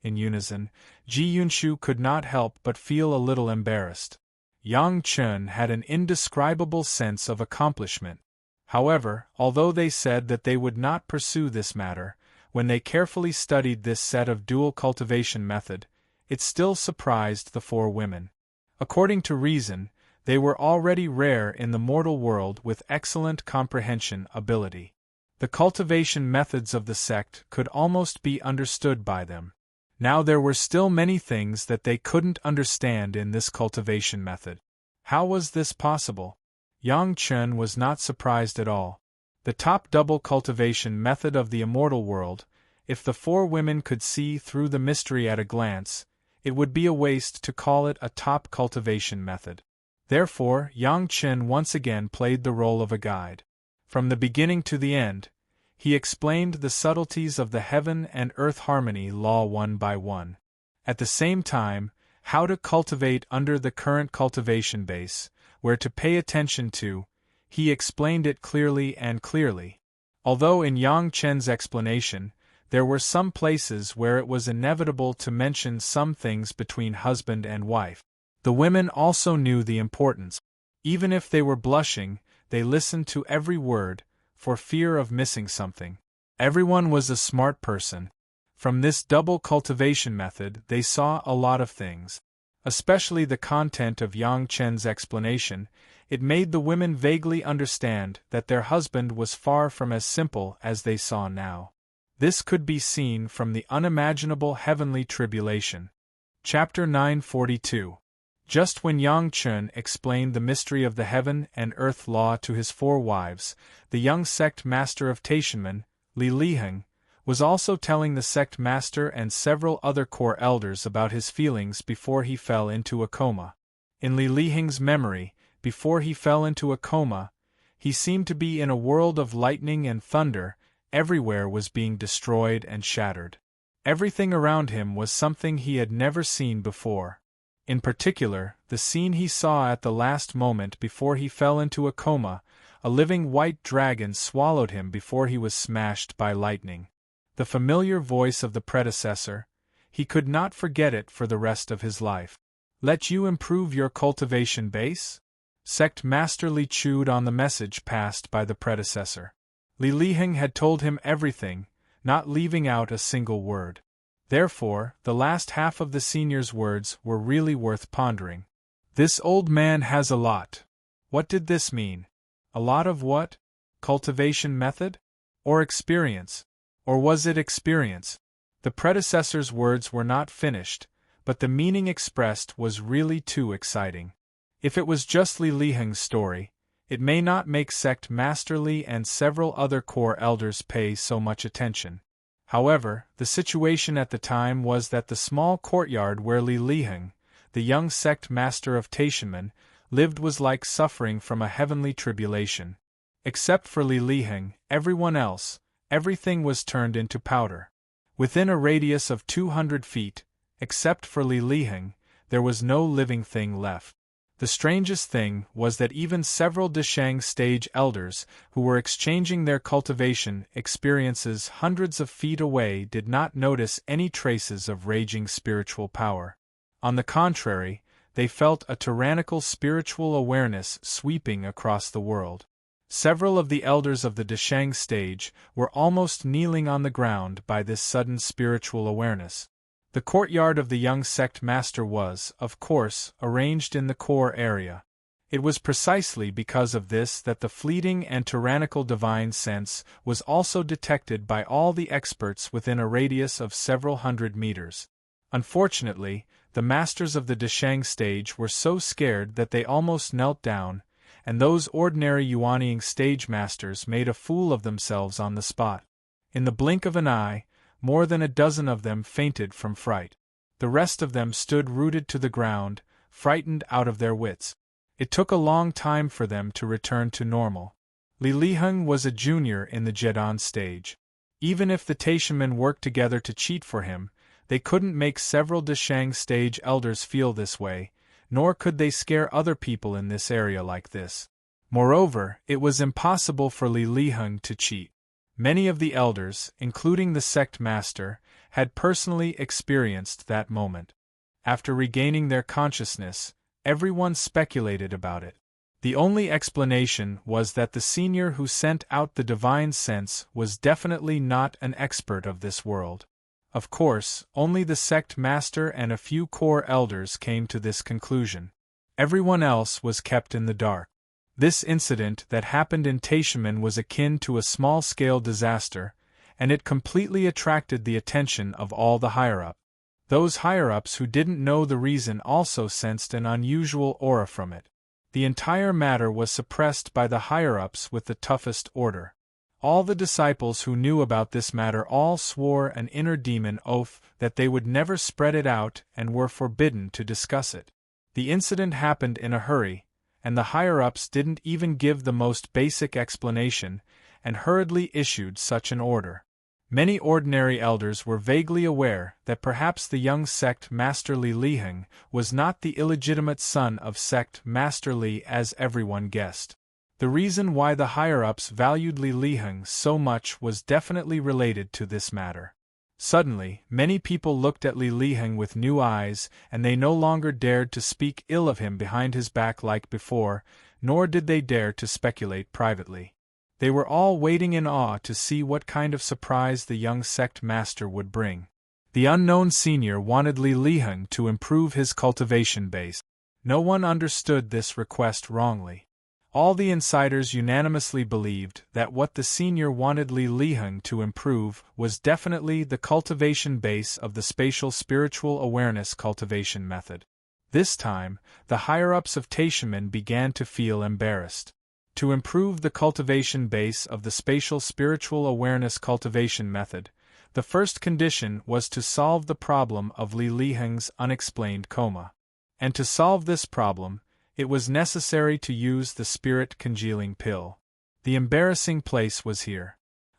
in unison, Ji Yunshu could not help but feel a little embarrassed. Yang Chen had an indescribable sense of accomplishment. However, although they said that they would not pursue this matter, when they carefully studied this set of dual cultivation method, it still surprised the four women. According to reason, they were already rare in the mortal world with excellent comprehension ability. The cultivation methods of the sect could almost be understood by them. Now there were still many things that they couldn't understand in this cultivation method. How was this possible? Yang Chen was not surprised at all. The top double cultivation method of the immortal world, if the four women could see through the mystery at a glance, it would be a waste to call it a top cultivation method. Therefore, Yang Chen once again played the role of a guide. From the beginning to the end, he explained the subtleties of the heaven and earth harmony law one by one. At the same time, how to cultivate under the current cultivation base, where to pay attention to, he explained it clearly and clearly. Although in Yang Chen's explanation, there were some places where it was inevitable to mention some things between husband and wife, the women also knew the importance. Even if they were blushing, they listened to every word, for fear of missing something. Everyone was a smart person. From this double cultivation method they saw a lot of things. Especially the content of Yang Chen's explanation, it made the women vaguely understand that their husband was far from as simple as they saw now. This could be seen from the unimaginable heavenly tribulation. Chapter 942. Just when Yang Chen explained the mystery of the heaven and earth law to his four wives, the young sect master of Taishanmen, Li Liheng, was also telling the sect master and several other core elders about his feelings before he fell into a coma. In Li Liheng's memory, before he fell into a coma, He seemed to be in a world of lightning and thunder. Everywhere was being destroyed and shattered. Everything around him was something he had never seen before. In particular, the scene he saw at the last moment before he fell into a coma. A living white dragon swallowed him before he was smashed by lightning. The familiar voice of the predecessor. He could not forget it for the rest of his life. Let you improve your cultivation base? Sect Master Li chewed on the message passed by the predecessor. Li Liheng had told him everything, not leaving out a single word. Therefore, the last half of the senior's words were really worth pondering. This old man has a lot. What did this mean? A lot of what? Cultivation method? Or experience? Or was it experience? The predecessor's words were not finished, but the meaning expressed was really too exciting. If it was just Li Liheng's story, it may not make Sect Master Li and several other core elders pay so much attention. However, the situation at the time was that the small courtyard where Li Liheng, the young sect master of Taishanmen, lived was like suffering from a heavenly tribulation. Except for Li Liheng, everyone else, everything was turned into powder. Within a radius of 200 feet, except for Li Liheng, there was no living thing left. The strangest thing was that even several Deshang stage elders, who were exchanging their cultivation experiences hundreds of feet away, did not notice any traces of raging spiritual power. On the contrary, they felt a tyrannical spiritual awareness sweeping across the world. Several of the elders of the Deshang stage were almost kneeling on the ground by this sudden spiritual awareness. The courtyard of the young sect master was, of course, arranged in the core area. It was precisely because of this that the fleeting and tyrannical divine sense was also detected by all the experts within a radius of several hundred meters. Unfortunately, the masters of the Deshang stage were so scared that they almost knelt down, and those ordinary Yuanying stage masters made a fool of themselves on the spot. In the blink of an eye, more than a dozen of them fainted from fright. The rest of them stood rooted to the ground, frightened out of their wits. It took a long time for them to return to normal. Li Liheng was a junior in the Jedan stage. Even if the Taishanmen worked together to cheat for him, they couldn't make several Deshang stage elders feel this way, nor could they scare other people in this area like this. Moreover, it was impossible for Li Liheng to cheat. Many of the elders, including the sect master, had personally experienced that moment. After regaining their consciousness, everyone speculated about it. The only explanation was that the senior who sent out the divine sense was definitely not an expert of this world. Of course, only the sect master and a few core elders came to this conclusion. Everyone else was kept in the dark. This incident that happened in Taishanmen was akin to a small-scale disaster, and it completely attracted the attention of all the higher-up. Those higher-ups who didn't know the reason also sensed an unusual aura from it. The entire matter was suppressed by the higher-ups with the toughest order. All the disciples who knew about this matter all swore an inner demon oath that they would never spread it out and were forbidden to discuss it. The incident happened in a hurry, and the higher-ups didn't even give the most basic explanation, and hurriedly issued such an order. Many ordinary elders were vaguely aware that perhaps the young sect Master Li Liheng was not the illegitimate son of sect Master Li as everyone guessed. The reason why the higher-ups valued Li Liheng so much was definitely related to this matter. Suddenly, many people looked at Li Liheng with new eyes, and they no longer dared to speak ill of him behind his back like before, nor did they dare to speculate privately. They were all waiting in awe to see what kind of surprise the young sect master would bring. The unknown senior wanted Li Liheng to improve his cultivation base. No one understood this request wrongly. All the insiders unanimously believed that what the senior wanted Li Liheng to improve was definitely the cultivation base of the spatial spiritual awareness cultivation method. This time, the higher-ups of Taishanmen began to feel embarrassed. To improve the cultivation base of the spatial spiritual awareness cultivation method, the first condition was to solve the problem of Li Liheng's unexplained coma. And to solve this problem, it was necessary to use the spirit congealing pill. The embarrassing place was here.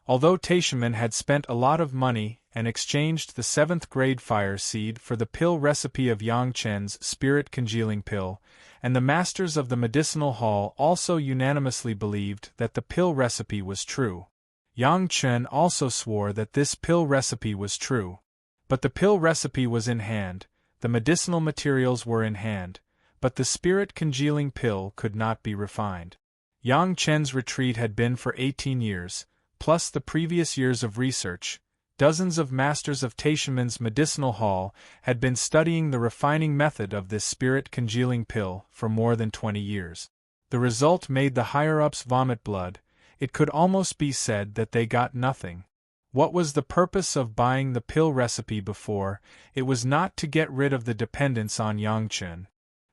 Although Taishaman had spent a lot of money and exchanged the 7th grade fire seed for the pill recipe of Yang Chen's spirit congealing pill, and the masters of the medicinal hall also unanimously believed that the pill recipe was true. Yang Chen also swore that this pill recipe was true. But the pill recipe was in hand, the medicinal materials were in hand, but the spirit congealing pill could not be refined. Yang Chen's retreat had been for 18 years, plus the previous years of research. Dozens of masters of Taishaman's medicinal hall had been studying the refining method of this spirit congealing pill for more than 20 years. The result made the higher-ups vomit blood. It could almost be said that they got nothing. What was the purpose of buying the pill recipe before? It was not to get rid of the dependence on Yang Chen.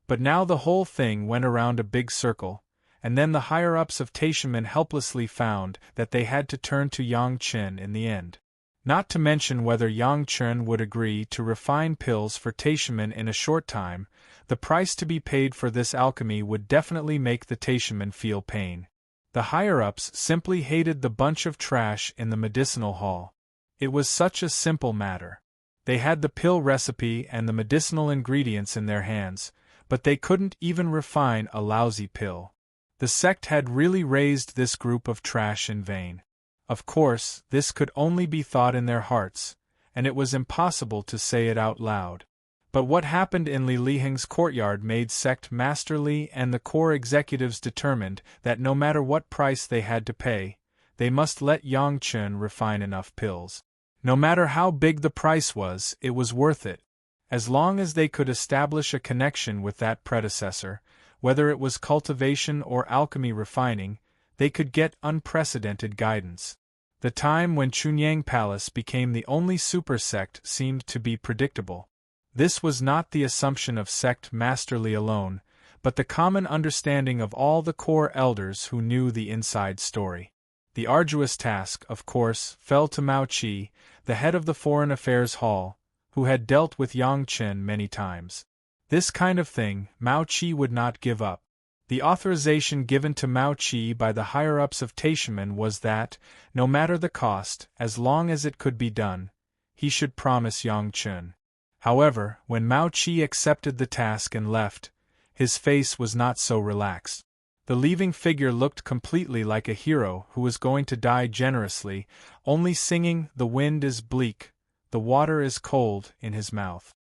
But now the whole thing went around a big circle, and then the higher-ups of Taishaman helplessly found that they had to turn to Yang Chen in the end. Not to mention whether Yang Chen would agree to refine pills for Taishaman in a short time, the price to be paid for this alchemy would definitely make the Taishaman feel pain. The higher-ups simply hated the bunch of trash in the medicinal hall. It was such a simple matter. They had the pill recipe and the medicinal ingredients in their hands, but they couldn't even refine a lousy pill. The sect had really raised this group of trash in vain. Of course, this could only be thought in their hearts, and it was impossible to say it out loud. But what happened in Li Liheng's courtyard made Sect Master Li and the core executives determined that no matter what price they had to pay, they must let Yang Chen refine enough pills. No matter how big the price was, it was worth it. As long as they could establish a connection with that predecessor, whether it was cultivation or alchemy refining, they could get unprecedented guidance. The time when Chunyang Palace became the only super sect seemed to be predictable. This was not the assumption of Sect Master Li alone, but the common understanding of all the core elders who knew the inside story. The arduous task, of course, fell to Mao Qi, the head of the Foreign Affairs Hall, who had dealt with Yang Chen many times. This kind of thing, Mao Qi would not give up. The authorization given to Mao Qi by the higher-ups of Taishaman was that, no matter the cost, as long as it could be done, he should promise Yang Chen. However, when Mao Qi accepted the task and left, his face was not so relaxed. The leaving figure looked completely like a hero who was going to die generously, only singing "The wind is bleak, the water is cold" in his mouth.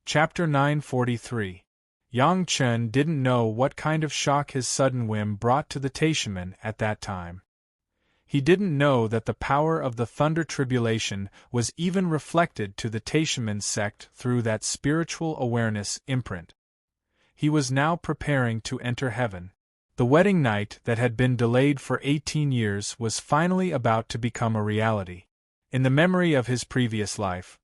Chapter 943. Yang Chen didn't know what kind of shock his sudden whim brought to the Taishaman at that time. He didn't know that the power of the Thunder Tribulation was even reflected to the Taishaman sect through that spiritual awareness imprint. He was now preparing to enter heaven. The wedding night that had been delayed for 18 years was finally about to become a reality. In the memory of his previous life,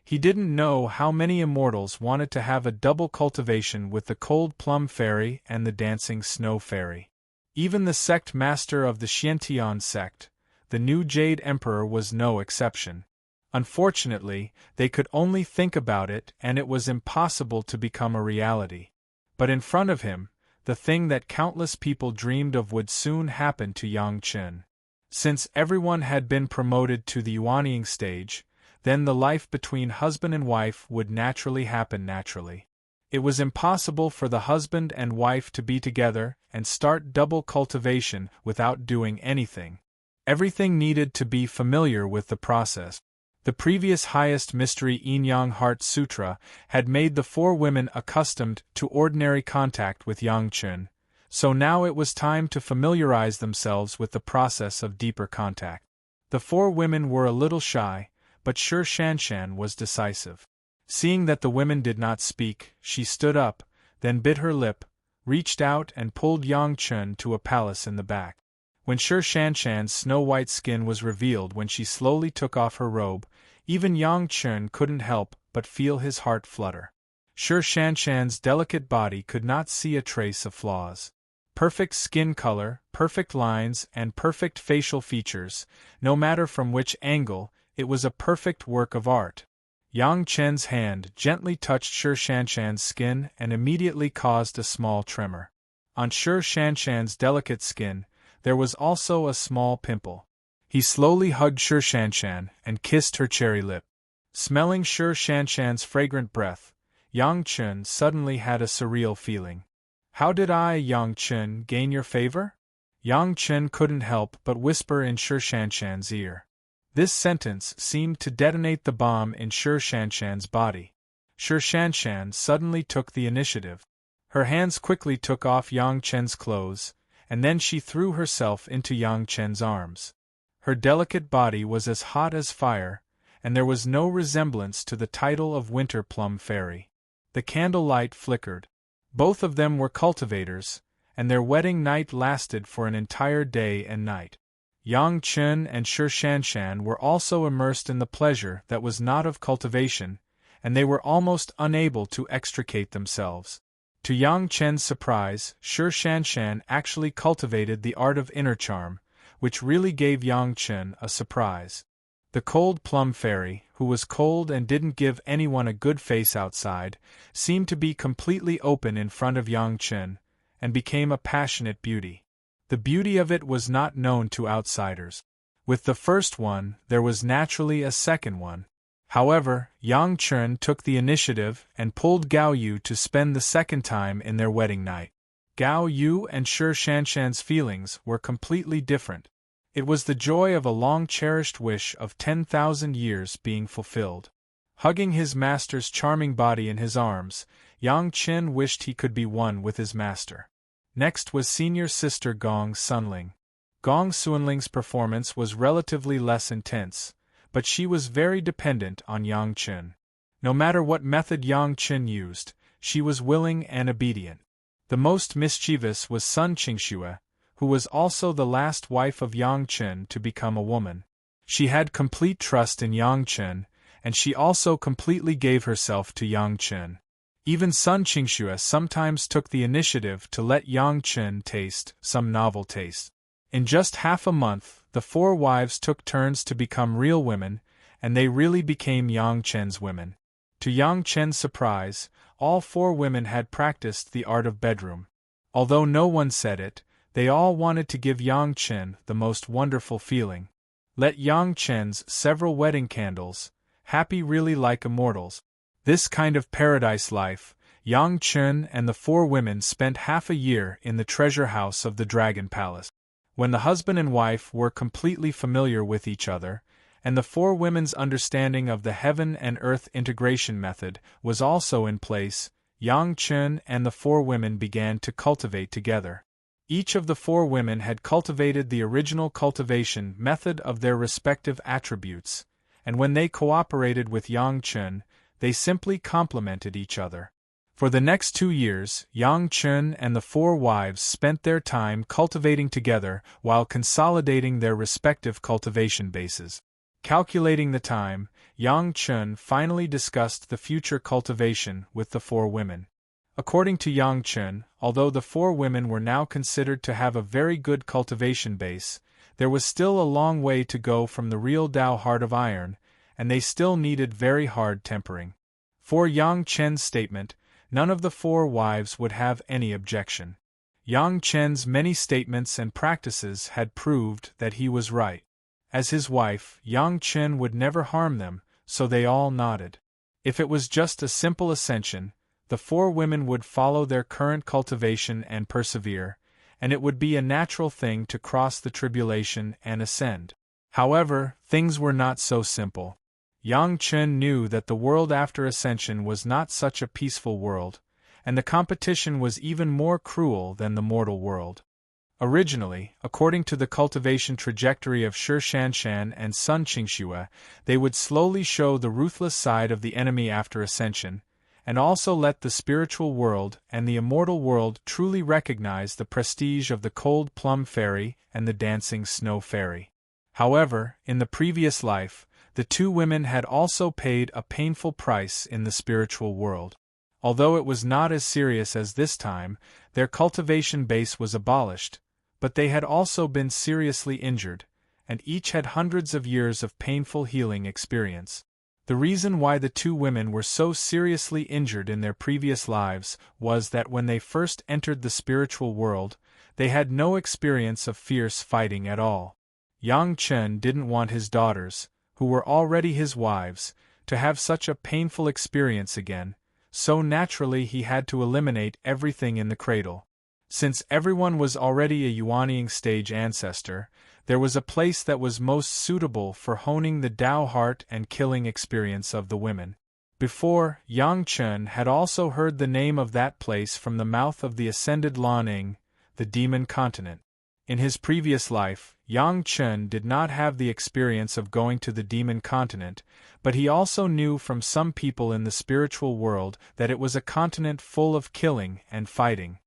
he didn't know how many immortals wanted to have a double cultivation with the Cold Plum Fairy and the Dancing Snow Fairy. Even the sect master of the Xiantian sect, the new Jade Emperor, was no exception. Unfortunately, they could only think about it and it was impossible to become a reality. But in front of him, the thing that countless people dreamed of would soon happen to Yang Chen. Since everyone had been promoted to the Yuanying stage, then the life between husband and wife would naturally happen naturally. It was impossible for the husband and wife to be together and start double cultivation without doing anything. Everything needed to be familiar with the process. The previous highest mystery Yin-Yang Heart Sutra had made the four women accustomed to ordinary contact with Yang Chen, so now it was time to familiarize themselves with the process of deeper contact. The four women were a little shy, but Shi Shanshan was decisive. Seeing that the women did not speak, she stood up, then bit her lip, reached out and pulled Yang Chen to a palace in the back. When Shi Shanshan's snow-white skin was revealed when she slowly took off her robe, even Yang Chen couldn't help but feel his heart flutter. Shi Shanshan's delicate body could not see a trace of flaws. Perfect skin color, perfect lines, and perfect facial features, no matter from which angle, it was a perfect work of art. Yang Chen's hand gently touched Shi Shanshan's skin and immediately caused a small tremor. On Shi Shanshan's delicate skin, there was also a small pimple. He slowly hugged Shi Shanshan and kissed her cherry lip. Smelling Shi Shanshan's fragrant breath, Yang Chen suddenly had a surreal feeling. How did I, Yang Chen, gain your favor? Yang Chen couldn't help but whisper in Shi Shanshan's ear. This sentence seemed to detonate the bomb in Shi Shanshan's body. Shi Shanshan suddenly took the initiative. Her hands quickly took off Yang Chen's clothes, and then she threw herself into Yang Chen's arms. Her delicate body was as hot as fire, and there was no resemblance to the title of Winter Plum Fairy. The candlelight flickered. Both of them were cultivators, and their wedding night lasted for an entire day and night. Yang Chen and Shi Shanshan were also immersed in the pleasure that was not of cultivation, and they were almost unable to extricate themselves. To Yang Chen's surprise, Shi Shanshan actually cultivated the art of inner charm, which really gave Yang Chen a surprise. The cold plum fairy, who was cold and didn't give anyone a good face outside, seemed to be completely open in front of Yang Chen, and became a passionate beauty. The beauty of it was not known to outsiders. With the first one, there was naturally a second one. However, Yang Chen took the initiative and pulled Gao Yu to spend the second time in their wedding night. Gao Yu and Shi Shanshan's feelings were completely different. It was the joy of a long-cherished wish of 10,000 years being fulfilled. Hugging his master's charming body in his arms, Yang Chen wished he could be one with his master. Next was senior sister Gong Sunling. Gong Sunling's performance was relatively less intense, but she was very dependent on Yang Chen. No matter what method Yang Chen used, she was willing and obedient. The most mischievous was Sun Qingxue, who was also the last wife of Yang Chen to become a woman. She had complete trust in Yang Chen, and she also completely gave herself to Yang Chen. Even Sun Qingxue sometimes took the initiative to let Yang Chen taste some novel tastes. In just half a month, the four wives took turns to become real women, and they really became Yang Chen's women. To Yang Chen's surprise, all four women had practiced the art of bedroom. Although no one said it, they all wanted to give Yang Chen the most wonderful feeling. Let Yang Chen's several wedding candles, happy really like immortals. This kind of paradise life, Yang Chen and the four women spent half a year in the treasure house of the Dragon Palace. When the husband and wife were completely familiar with each other, and the four women's understanding of the heaven and earth integration method was also in place, Yang Chen and the four women began to cultivate together. Each of the four women had cultivated the original cultivation method of their respective attributes, and when they cooperated with Yang Chen, they simply complemented each other. For the next 2 years, Yang Chen and the four wives spent their time cultivating together while consolidating their respective cultivation bases. Calculating the time, Yang Chen finally discussed the future cultivation with the four women. According to Yang Chen, although the four women were now considered to have a very good cultivation base, there was still a long way to go from the real Tao heart of iron, and they still needed very hard tempering. For Yang Chen's statement, none of the four wives would have any objection. Yang Chen's many statements and practices had proved that he was right. As his wife, Yang Chen would never harm them, so they all nodded. If it was just a simple ascension, the four women would follow their current cultivation and persevere, and it would be a natural thing to cross the tribulation and ascend. However, things were not so simple. Yang Chen knew that the world after ascension was not such a peaceful world, and the competition was even more cruel than the mortal world. Originally, according to the cultivation trajectory of Shi Shanshan and Sun Qingxue, they would slowly show the ruthless side of the enemy after ascension, and also let the spiritual world and the immortal world truly recognize the prestige of the cold plum fairy and the dancing snow fairy. However, in the previous life, the two women had also paid a painful price in the spiritual world. Although it was not as serious as this time, their cultivation base was abolished, but they had also been seriously injured, and each had hundreds of years of painful healing experience. The reason why the two women were so seriously injured in their previous lives was that when they first entered the spiritual world, They had no experience of fierce fighting at all. Yang Chen didn't want his daughters, who were already his wives, to have such a painful experience again, so naturally he had to eliminate everything in the cradle. Since everyone was already a Yuanying stage ancestor, there was a place that was most suitable for honing the Tao heart and killing experience of the women. Before, Yang Chen had also heard the name of that place from the mouth of the ascended Lanning, the demon continent. In his previous life, Yang Chen did not have the experience of going to the demon continent, but he also knew from some people in the spiritual world that it was a continent full of killing and fighting.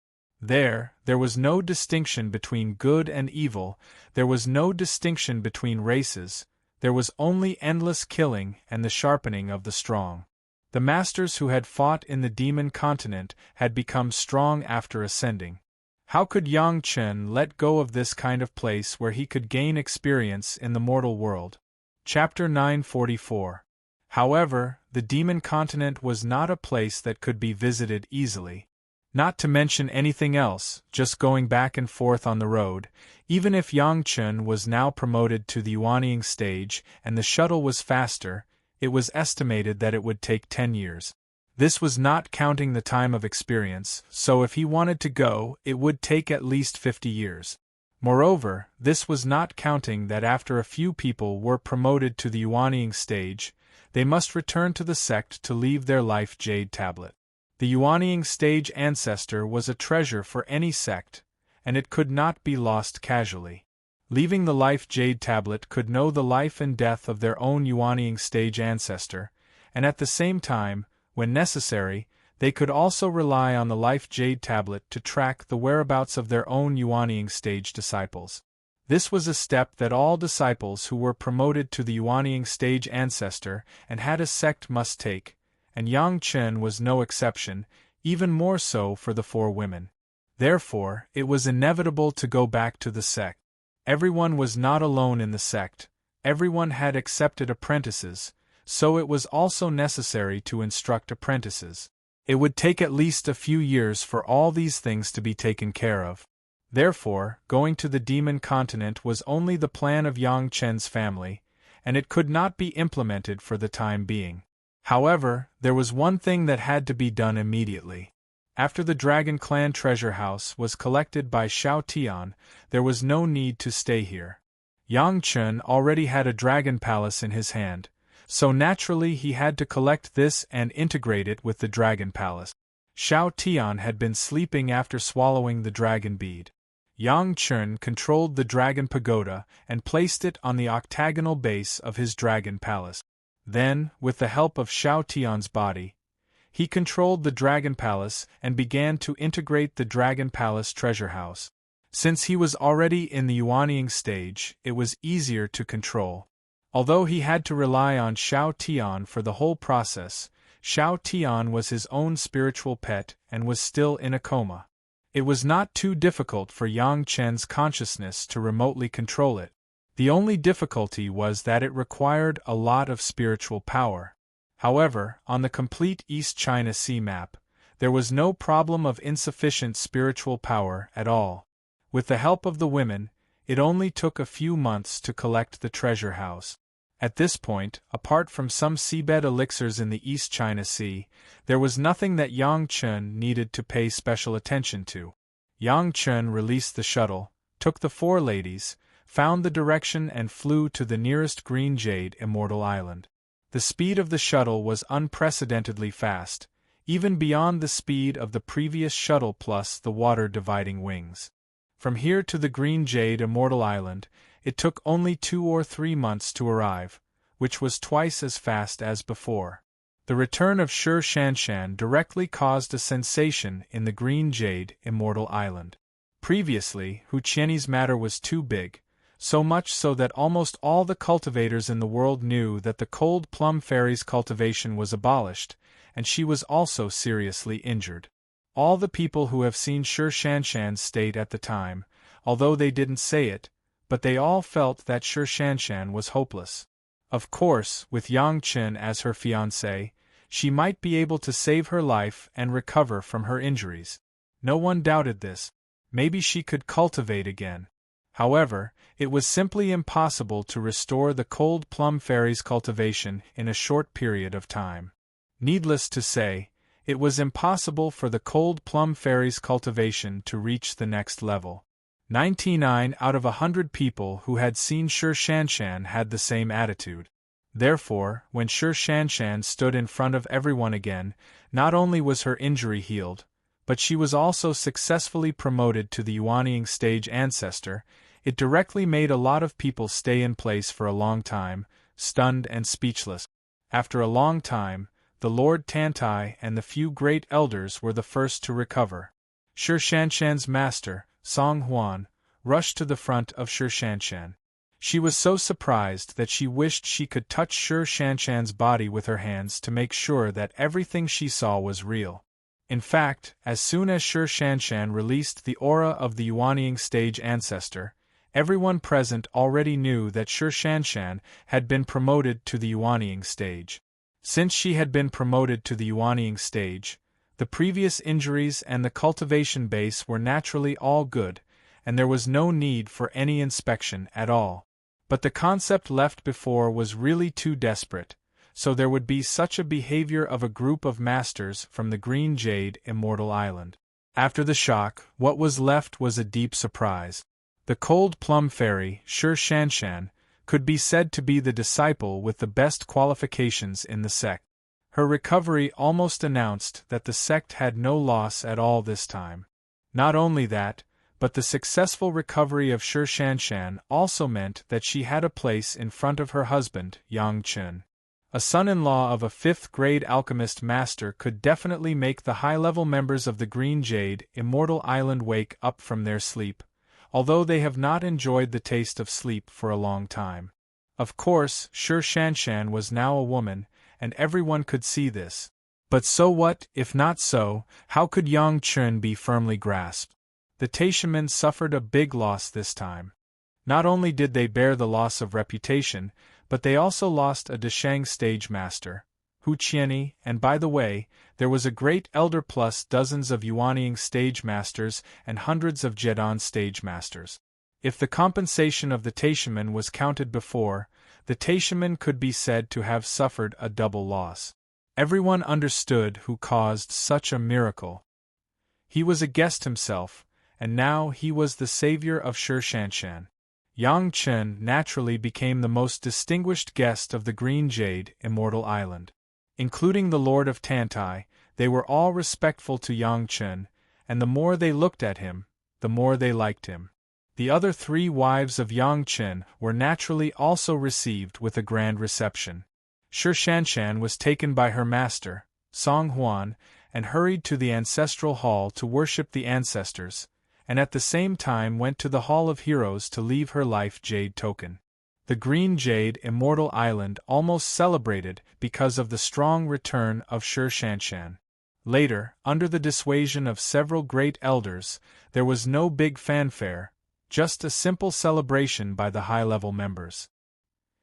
There was no distinction between good and evil, there was no distinction between races, there was only endless killing and the sharpening of the strong. The masters who had fought in the demon continent had become strong after ascending. How could Yang Chen let go of this kind of place where he could gain experience in the mortal world? Chapter 944. However, the demon continent was not a place that could be visited easily. Not to mention anything else, just going back and forth on the road, even if Yang Chen was now promoted to the Yuanying stage and the shuttle was faster, it was estimated that it would take 10 years. This was not counting the time of experience, so if he wanted to go, it would take at least 50 years. Moreover, this was not counting that after a few people were promoted to the Yuanying stage, they must return to the sect to leave their life jade tablet. The Yuanying stage ancestor was a treasure for any sect, and it could not be lost casually. Leaving the life jade tablet could know the life and death of their own Yuanying stage ancestor, and at the same time, when necessary, they could also rely on the life jade tablet to track the whereabouts of their own Yuanying stage disciples. This was a step that all disciples who were promoted to the Yuanying stage ancestor and had a sect must take, and Yang Chen was no exception, even more so for the 4 women. Therefore, it was inevitable to go back to the sect. Everyone was not alone in the sect, everyone had accepted apprentices, so it was also necessary to instruct apprentices. It would take at least a few years for all these things to be taken care of. Therefore, going to the demon continent was only the plan of Yang Chen's family, and it could not be implemented for the time being. However, there was one thing that had to be done immediately. After the Dragon Clan treasure house was collected by Xiao Tian, there was no need to stay here. Yang Chen already had a dragon palace in his hand, so naturally he had to collect this and integrate it with the dragon palace. Xiao Tian had been sleeping after swallowing the dragon bead. Yang Chen controlled the dragon pagoda and placed it on the octagonal base of his dragon palace. Then, with the help of Xiao Tian's body, he controlled the Dragon Palace and began to integrate the Dragon Palace treasure house. Since he was already in the Yuanying stage, it was easier to control. Although he had to rely on Xiao Tian for the whole process, Xiao Tian was his own spiritual pet and was still in a coma. It was not too difficult for Yang Chen's consciousness to remotely control it. The only difficulty was that it required a lot of spiritual power. However, on the complete East China Sea map, there was no problem of insufficient spiritual power at all. With the help of the women, it only took a few months to collect the treasure house. At this point, apart from some seabed elixirs in the East China Sea, there was nothing that Yang Chen needed to pay special attention to. Yang Chen released the shuttle, took the 4 ladies, found the direction and flew to the nearest green jade Immortal Island. The speed of the shuttle was unprecedentedly fast, even beyond the speed of the previous shuttle plus the water-dividing wings. From here to the green jade Immortal Island, it took only 2 or 3 months to arrive, which was twice as fast as before. The return of Shi Shanshan directly caused a sensation in the green jade Immortal Island. Previously, Hu Qianyi's matter was too big, so much so that almost all the cultivators in the world knew that the cold plum fairy's cultivation was abolished, and she was also seriously injured. All the people who have seen Shi Shanshan's state at the time, although they didn't say it, but they all felt that Shi Shanshan was hopeless. Of course, with Yang Chen as her fiancé, she might be able to save her life and recover from her injuries. No one doubted this. Maybe she could cultivate again. However, it was simply impossible to restore the Cold Plum Fairy's cultivation in a short period of time. Needless to say, it was impossible for the Cold Plum Fairy's cultivation to reach the next level. 99 out of 100 people who had seen Sher Shanshan had the same attitude. Therefore, when Sher Shanshan stood in front of everyone again, not only was her injury healed, but she was also successfully promoted to the Yuanying stage ancestor. It directly made a lot of people stay in place for a long time, stunned and speechless. After a long time, the Lord Tantai and the few great elders were the first to recover. Sher Shanshan's master, Song Huan, rushed to the front of Sher Shanshan. She was so surprised that she wished she could touch Sher Shanshan's body with her hands to make sure that everything she saw was real. In fact, as soon as Sher Shanshan released the aura of the Yuanying stage ancestor, everyone present already knew that Sher Shanshan had been promoted to the Yuanying stage. Since she had been promoted to the Yuanying stage, the previous injuries and the cultivation base were naturally all good, and there was no need for any inspection at all. But the concept left before was really too desperate, so there would be such a behavior of a group of masters from the Green Jade Immortal Island. After the shock, what was left was a deep surprise. The Cold Plum Fairy, Sher Shanshan, could be said to be the disciple with the best qualifications in the sect. Her recovery almost announced that the sect had no loss at all this time. Not only that, but the successful recovery of Sher Shanshan also meant that she had a place in front of her husband, Yang Chun. A son-in-law of a fifth-grade alchemist master could definitely make the high-level members of the Green Jade Immortal Island wake up from their sleep, although they have not enjoyed the taste of sleep for a long time. Of course, Sher Shanshan was now a woman, and everyone could see this. But so what, if not so, how could Yang Chun be firmly grasped? The Taishamen suffered a big loss this time. Not only did they bear the loss of reputation, but they also lost a Deshang stage master, Hu Qianyi, and by the way, there was a great elder plus dozens of Yuanying stage masters and hundreds of Jedan stage masters. If the compensation of the Taishamen was counted before, the Taishamen could be said to have suffered a double loss. Everyone understood who caused such a miracle. He was a guest himself, and now he was the savior of Sher Shanshan. Yang Chun naturally became the most distinguished guest of the Green Jade Immortal Island. Including the Lord of Tantai, they were all respectful to Yang Chun, and the more they looked at him, the more they liked him. The other three wives of Yang Chun were naturally also received with a grand reception. Sher Shanshan was taken by her master, Song Huan, and hurried to the ancestral hall to worship the ancestors, and at the same time went to the Hall of Heroes to leave her life jade token. The Green Jade Immortal Island almost celebrated because of the strong return of Sher Shanshan. Later, under the dissuasion of several great elders, there was no big fanfare, just a simple celebration by the high-level members.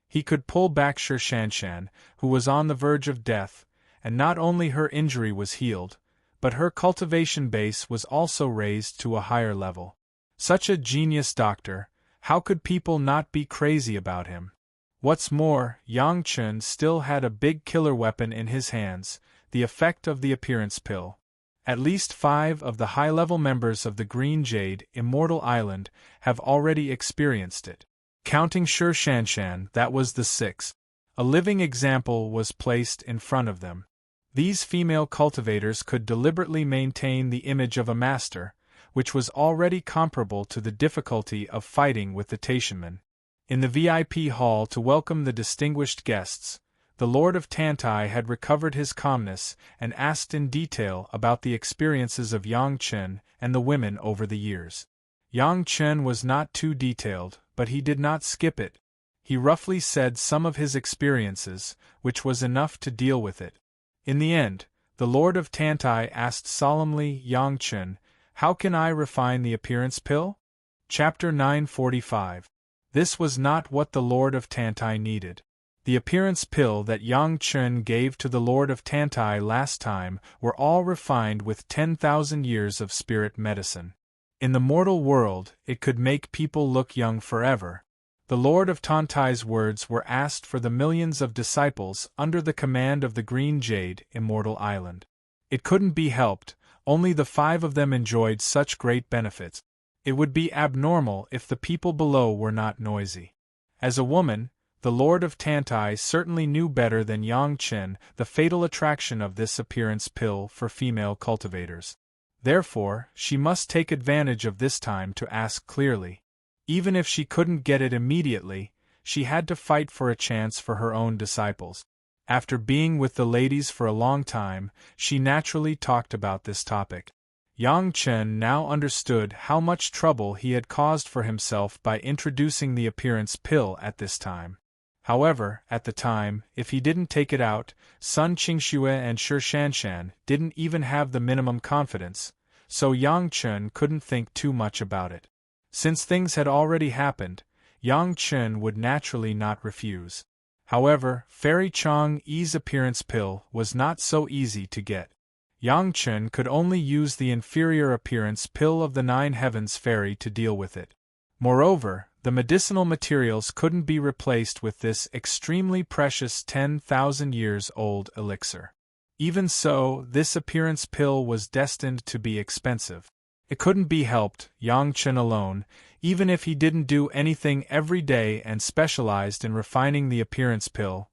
He could pull back Sher Shanshan, who was on the verge of death, and not only her injury was healed, but her cultivation base was also raised to a higher level. Such a genius doctor, how could people not be crazy about him? What's more, Yang Chun still had a big killer weapon in his hands, the effect of the appearance pill. At least 5 of the high-level members of the Green Jade Immortal Island have already experienced it. Counting Sher Shanshan, that was the 6th. A living example was placed in front of them. These female cultivators could deliberately maintain the image of a master, which was already comparable to the difficulty of fighting with the Taishamen. In the VIP hall to welcome the distinguished guests, the Lord of Tantai had recovered his calmness and asked in detail about the experiences of Yang Chun and the women over the years. Yang Chun was not too detailed, but he did not skip it. He roughly said some of his experiences, which was enough to deal with it. In the end, the Lord of Tantai asked solemnly, Yang Chun, how can I refine the appearance pill? Chapter 945. This was not what the Lord of Tantai needed. The appearance pill that Yang Chun gave to the Lord of Tantai last time were all refined with 10,000 years of spirit medicine. In the mortal world, it could make people look young forever. The Lord of Tantai's words were asked for the millions of disciples under the command of the Green Jade, Immortal Island. It couldn't be helped, only the 5 of them enjoyed such great benefits. It would be abnormal if the people below were not noisy. As a woman, the Lord of Tantai certainly knew better than Yang Chen the fatal attraction of this appearance pill for female cultivators. Therefore, she must take advantage of this time to ask clearly. Even if she couldn't get it immediately, she had to fight for a chance for her own disciples. After being with the ladies for a long time, she naturally talked about this topic. Yang Chen now understood how much trouble he had caused for himself by introducing the appearance pill at this time. However, at the time, if he didn't take it out, Sun Qingxue and Shi Shanshan didn't even have the minimum confidence, so Yang Chen couldn't think too much about it. Since things had already happened, Yang Chen would naturally not refuse. However, Fairy Chang Yi's appearance pill was not so easy to get. Yang Chen could only use the inferior appearance pill of the 9 Heavens Fairy to deal with it. Moreover, the medicinal materials couldn't be replaced with this extremely precious 10,000 years old elixir. Even so, this appearance pill was destined to be expensive. It couldn't be helped, Yang Chen alone, even if he didn't do anything every day and specialized in refining the appearance pill,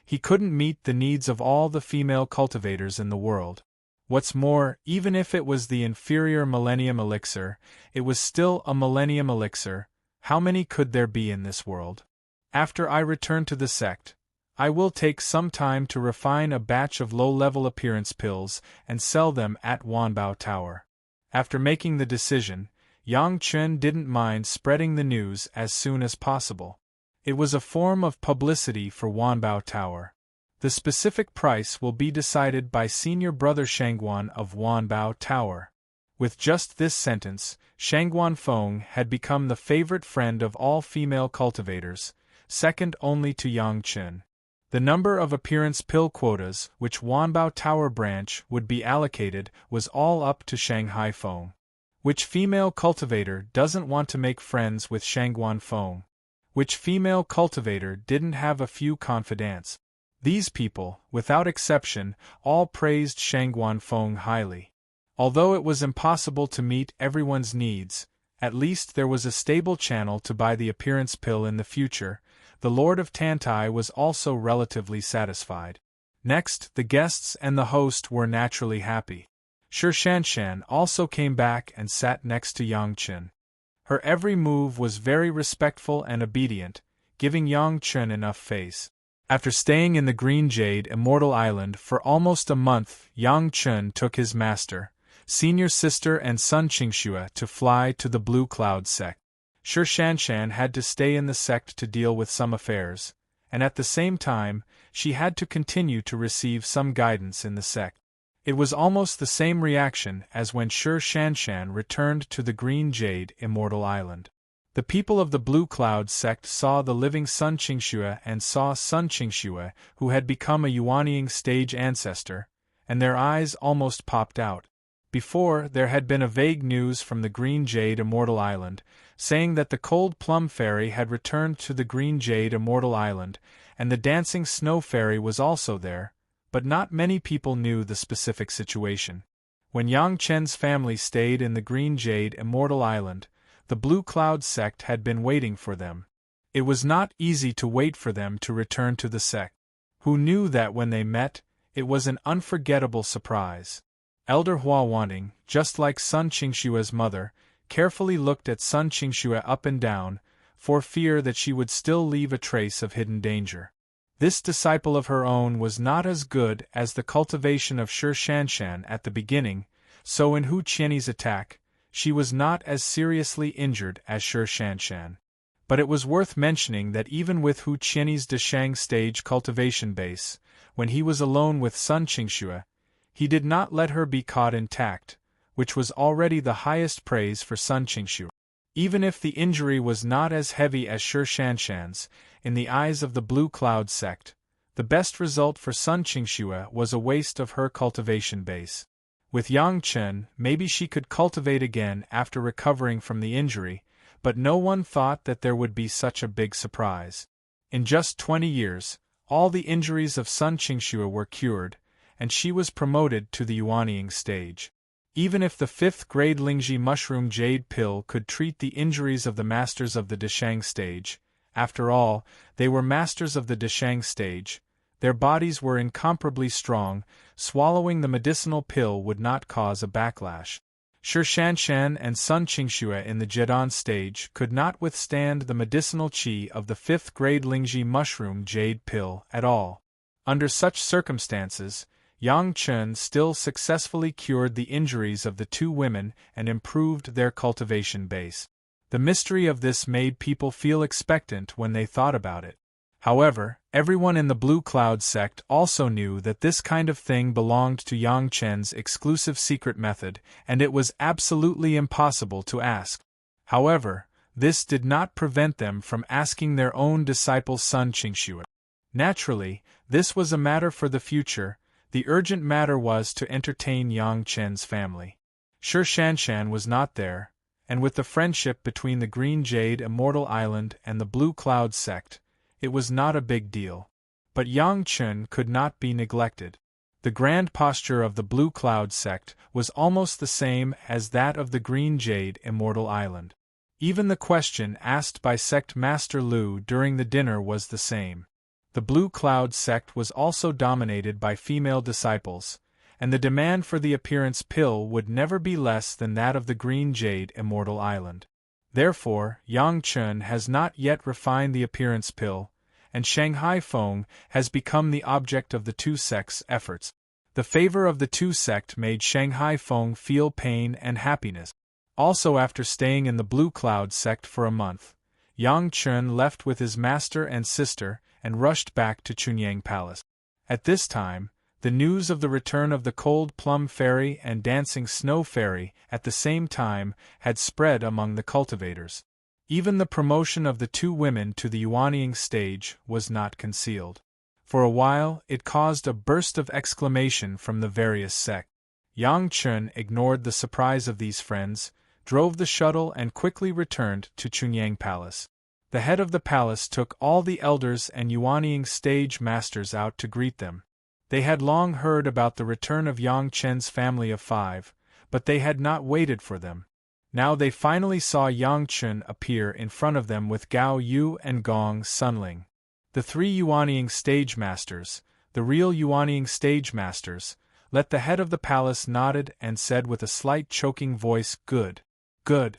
he couldn't meet the needs of all the female cultivators in the world. What's more, even if it was the inferior Millennium Elixir, it was still a Millennium Elixir. How many could there be in this world? After I return to the sect, I will take some time to refine a batch of low-level appearance pills and sell them at Wanbao Tower. After making the decision, Yang Chen didn't mind spreading the news as soon as possible. It was a form of publicity for Wanbao Tower. The specific price will be decided by Senior Brother Shangguan of Wanbao Tower. With just this sentence, Shangguan Feng had become the favorite friend of all female cultivators, second only to Yang Chen. The number of appearance pill quotas which Wanbao Tower branch would be allocated was all up to Shanghai Feng. Which female cultivator doesn't want to make friends with Shangguan Feng? Which female cultivator didn't have a few confidants? These people, without exception, all praised Shangguan Feng highly. Although it was impossible to meet everyone's needs, at least there was a stable channel to buy the appearance pill in the future. The Lord of Tantai was also relatively satisfied. Next, the guests and the host were naturally happy. Shi Shanshan also came back and sat next to Yang Chen. Her every move was very respectful and obedient, giving Yang Chen enough face. After staying in the Green Jade Immortal Island for almost a month, Yang Chen took his master, senior sister and Sun Qingxue to fly to the Blue Cloud sect. Shi Shanshan had to stay in the sect to deal with some affairs, and at the same time, she had to continue to receive some guidance in the sect. It was almost the same reaction as when Shi Shanshan returned to the Green Jade Immortal Island. The people of the Blue Cloud sect saw the living Sun Qingxue and saw Sun Qingxue, who had become a Yuanying stage ancestor, and their eyes almost popped out. Before, there had been a vague news from the Green Jade Immortal Island, saying that the Cold Plum Fairy had returned to the Green Jade Immortal Island, and the Dancing Snow Fairy was also there, but not many people knew the specific situation. When Yang Chen's family stayed in the Green Jade Immortal Island, the Blue Cloud sect had been waiting for them. It was not easy to wait for them to return to the sect. Who knew that when they met, it was an unforgettable surprise. Elder Hua Wanting, just like Sun Qingxue's mother, carefully looked at Sun Qingxue up and down, for fear that she would still leave a trace of hidden danger. This disciple of her own was not as good as the cultivation of Shi Shanshan at the beginning, so in Hu Qianyi's attack, she was not as seriously injured as Shi Shanshan. But it was worth mentioning that even with Hu Qianyi's Deshang stage cultivation base, when he was alone with Sun Qingxue, he did not let her be caught intact, which was already the highest praise for Sun Qingxue. Even if the injury was not as heavy as Shi Shanshan's, in the eyes of the Blue Cloud sect, the best result for Sun Qingxue was a waste of her cultivation base. With Yang Chen, maybe she could cultivate again after recovering from the injury, but no one thought that there would be such a big surprise. In just 20 years, all the injuries of Sun Qingxue were cured, and she was promoted to the Yuanying stage. Even if the 5th grade Lingji mushroom jade pill could treat the injuries of the masters of the Deshang stage, after all, they were masters of the Deshang stage, their bodies were incomparably strong, swallowing the medicinal pill would not cause a backlash. Shi Shanshan and Sun Qingxue in the Zhedan stage could not withstand the medicinal qi of the 5th grade Lingji mushroom jade pill at all. Under such circumstances, Yang Chen still successfully cured the injuries of the two women and improved their cultivation base. The mystery of this made people feel expectant when they thought about it. However, everyone in the Blue Cloud sect also knew that this kind of thing belonged to Yang Chen's exclusive secret method, and it was absolutely impossible to ask. However, this did not prevent them from asking their own disciple Sun Qingxue. Naturally, this was a matter for the future. The urgent matter was to entertain Yang Chen's family. Shi Shanshan was not there, and with the friendship between the Green Jade Immortal Island and the Blue Cloud sect, it was not a big deal. But Yang Chen could not be neglected. The grand posture of the Blue Cloud sect was almost the same as that of the Green Jade Immortal Island. Even the question asked by Sect Master Lu during the dinner was the same. The Blue Cloud sect was also dominated by female disciples, and the demand for the appearance pill would never be less than that of the Green Jade Immortal Island. Therefore, Yang Chen has not yet refined the appearance pill, and Shanghai Feng has become the object of the two sects' efforts. The favor of the two sect made Shanghai Feng feel pain and happiness. Also, after staying in the Blue Cloud sect for a month, Yang Chen left with his master and sister and rushed back to Chunyang Palace. At this time, the news of the return of the Cold Plum Fairy and Dancing Snow Fairy at the same time had spread among the cultivators. Even the promotion of the two women to the Yuanying stage was not concealed. For a while, it caused a burst of exclamation from the various sects. Yang Chen ignored the surprise of these friends, drove the shuttle and quickly returned to Chunyang Palace. The head of the palace took all the elders and Yuanying stage masters out to greet them. They had long heard about the return of Yang Chen's family of 5, but they had not waited for them. Now they finally saw Yang Chen appear in front of them with Gao Yu and Gong Sunling. The 3 Yuanying stage masters, the real Yuanying stage masters, let the head of the palace nodded and said with a slight choking voice, "Good. Good."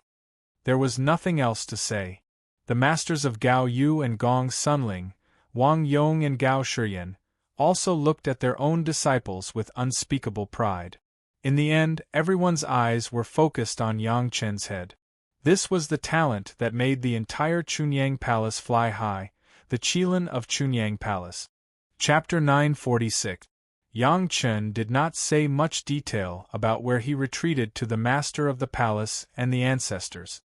There was nothing else to say. The masters of Gao Yu and Gong Sunling, Wang Yong and Gao Shiyan, also looked at their own disciples with unspeakable pride. In the end, everyone's eyes were focused on Yang Chen's head. This was the talent that made the entire Chunyang Palace fly high, the Qilin of Chunyang Palace. Chapter 946. Yang Chen did not say much detail about where he retreated to the master of the palace and the ancestors.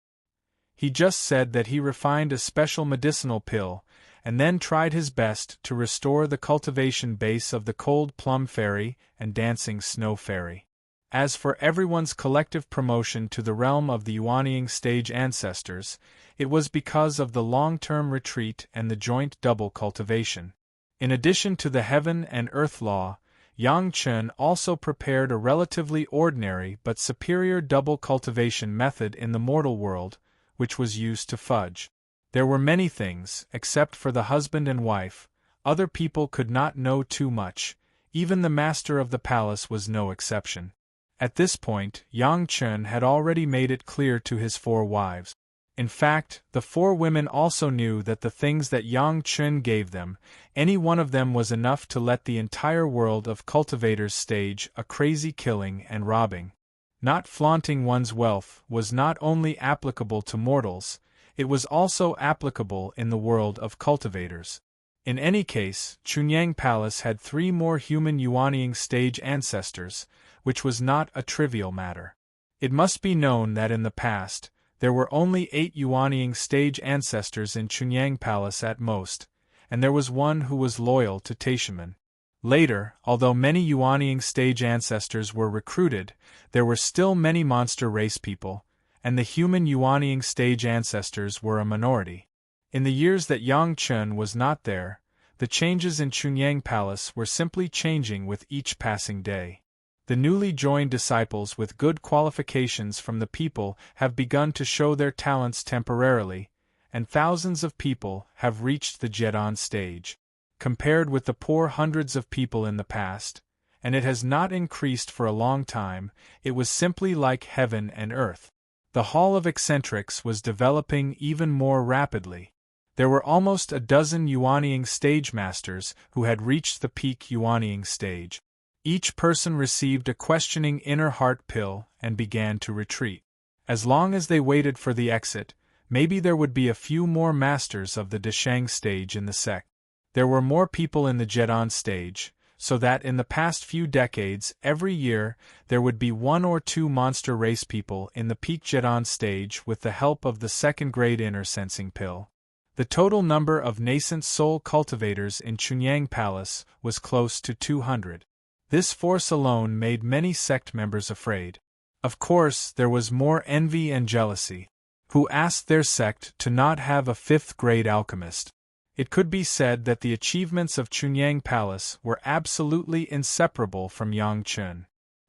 He just said that he refined a special medicinal pill, and then tried his best to restore the cultivation base of the Cold Plum Fairy and Dancing Snow Fairy. As for everyone's collective promotion to the realm of the Yuanying stage ancestors, it was because of the long-term retreat and the joint double cultivation. In addition to the heaven and earth law, Yang Chen also prepared a relatively ordinary but superior double cultivation method in the mortal world, which was used to fudge. There were many things, except for the husband and wife, other people could not know too much, even the master of the palace was no exception. At this point, Yang Chen had already made it clear to his 4 wives. In fact, the 4 women also knew that the things that Yang Chen gave them, any one of them was enough to let the entire world of cultivators stage a crazy killing and robbing. Not flaunting one's wealth was not only applicable to mortals, it was also applicable in the world of cultivators. In any case, Chunyang Palace had 3 more human Yuanying stage ancestors, which was not a trivial matter. It must be known that in the past, there were only 8 Yuanying stage ancestors in Chunyang Palace at most, and there was one who was loyal to Taishiman. Later, although many Yuanying stage ancestors were recruited, there were still many monster race people, and the human Yuanying stage ancestors were a minority. In the years that Yang Chun was not there, the changes in Chunyang Palace were simply changing with each passing day. The newly joined disciples with good qualifications from the people have begun to show their talents temporarily, and thousands of people have reached the Jedon stage. Compared with the poor hundreds of people in the past, and it has not increased for a long time, it was simply like heaven and earth. The Hall of Eccentrics was developing even more rapidly. There were almost a dozen Yuanying stage masters who had reached the peak Yuanying stage. Each person received a questioning inner heart pill and began to retreat. As long as they waited for the exit, maybe there would be a few more masters of the Deshang stage in the sect. There were more people in the Jedon stage, so that in the past few decades, every year, there would be 1 or 2 monster race people in the peak Jedon stage with the help of the second-grade inner sensing pill. The total number of nascent soul cultivators in Chunyang Palace was close to 200. This force alone made many sect members afraid. Of course, there was more envy and jealousy. Who asked their sect to not have a 5th-grade alchemist? It could be said that the achievements of Chunyang Palace were absolutely inseparable from Yang Chun.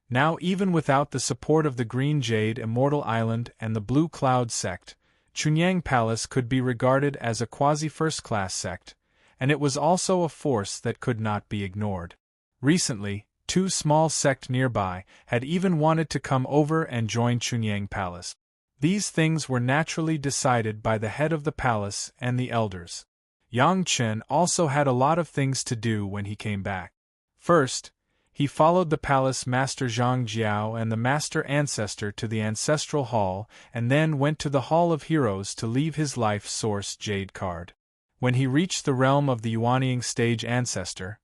Now, even without the support of the Green Jade Immortal Island and the Blue Cloud sect, Chunyang Palace could be regarded as a quasi-first-class sect, and it was also a force that could not be ignored. Recently, 2 small sects nearby had even wanted to come over and join Chunyang Palace. These things were naturally decided by the head of the palace and the elders. Yang Chun also had a lot of things to do when he came back. First, he followed the palace master Zhang Jiao and the master ancestor to the ancestral hall and then went to the Hall of Heroes to leave his life source jade card. When he reached the realm of the Yuanying stage ancestor,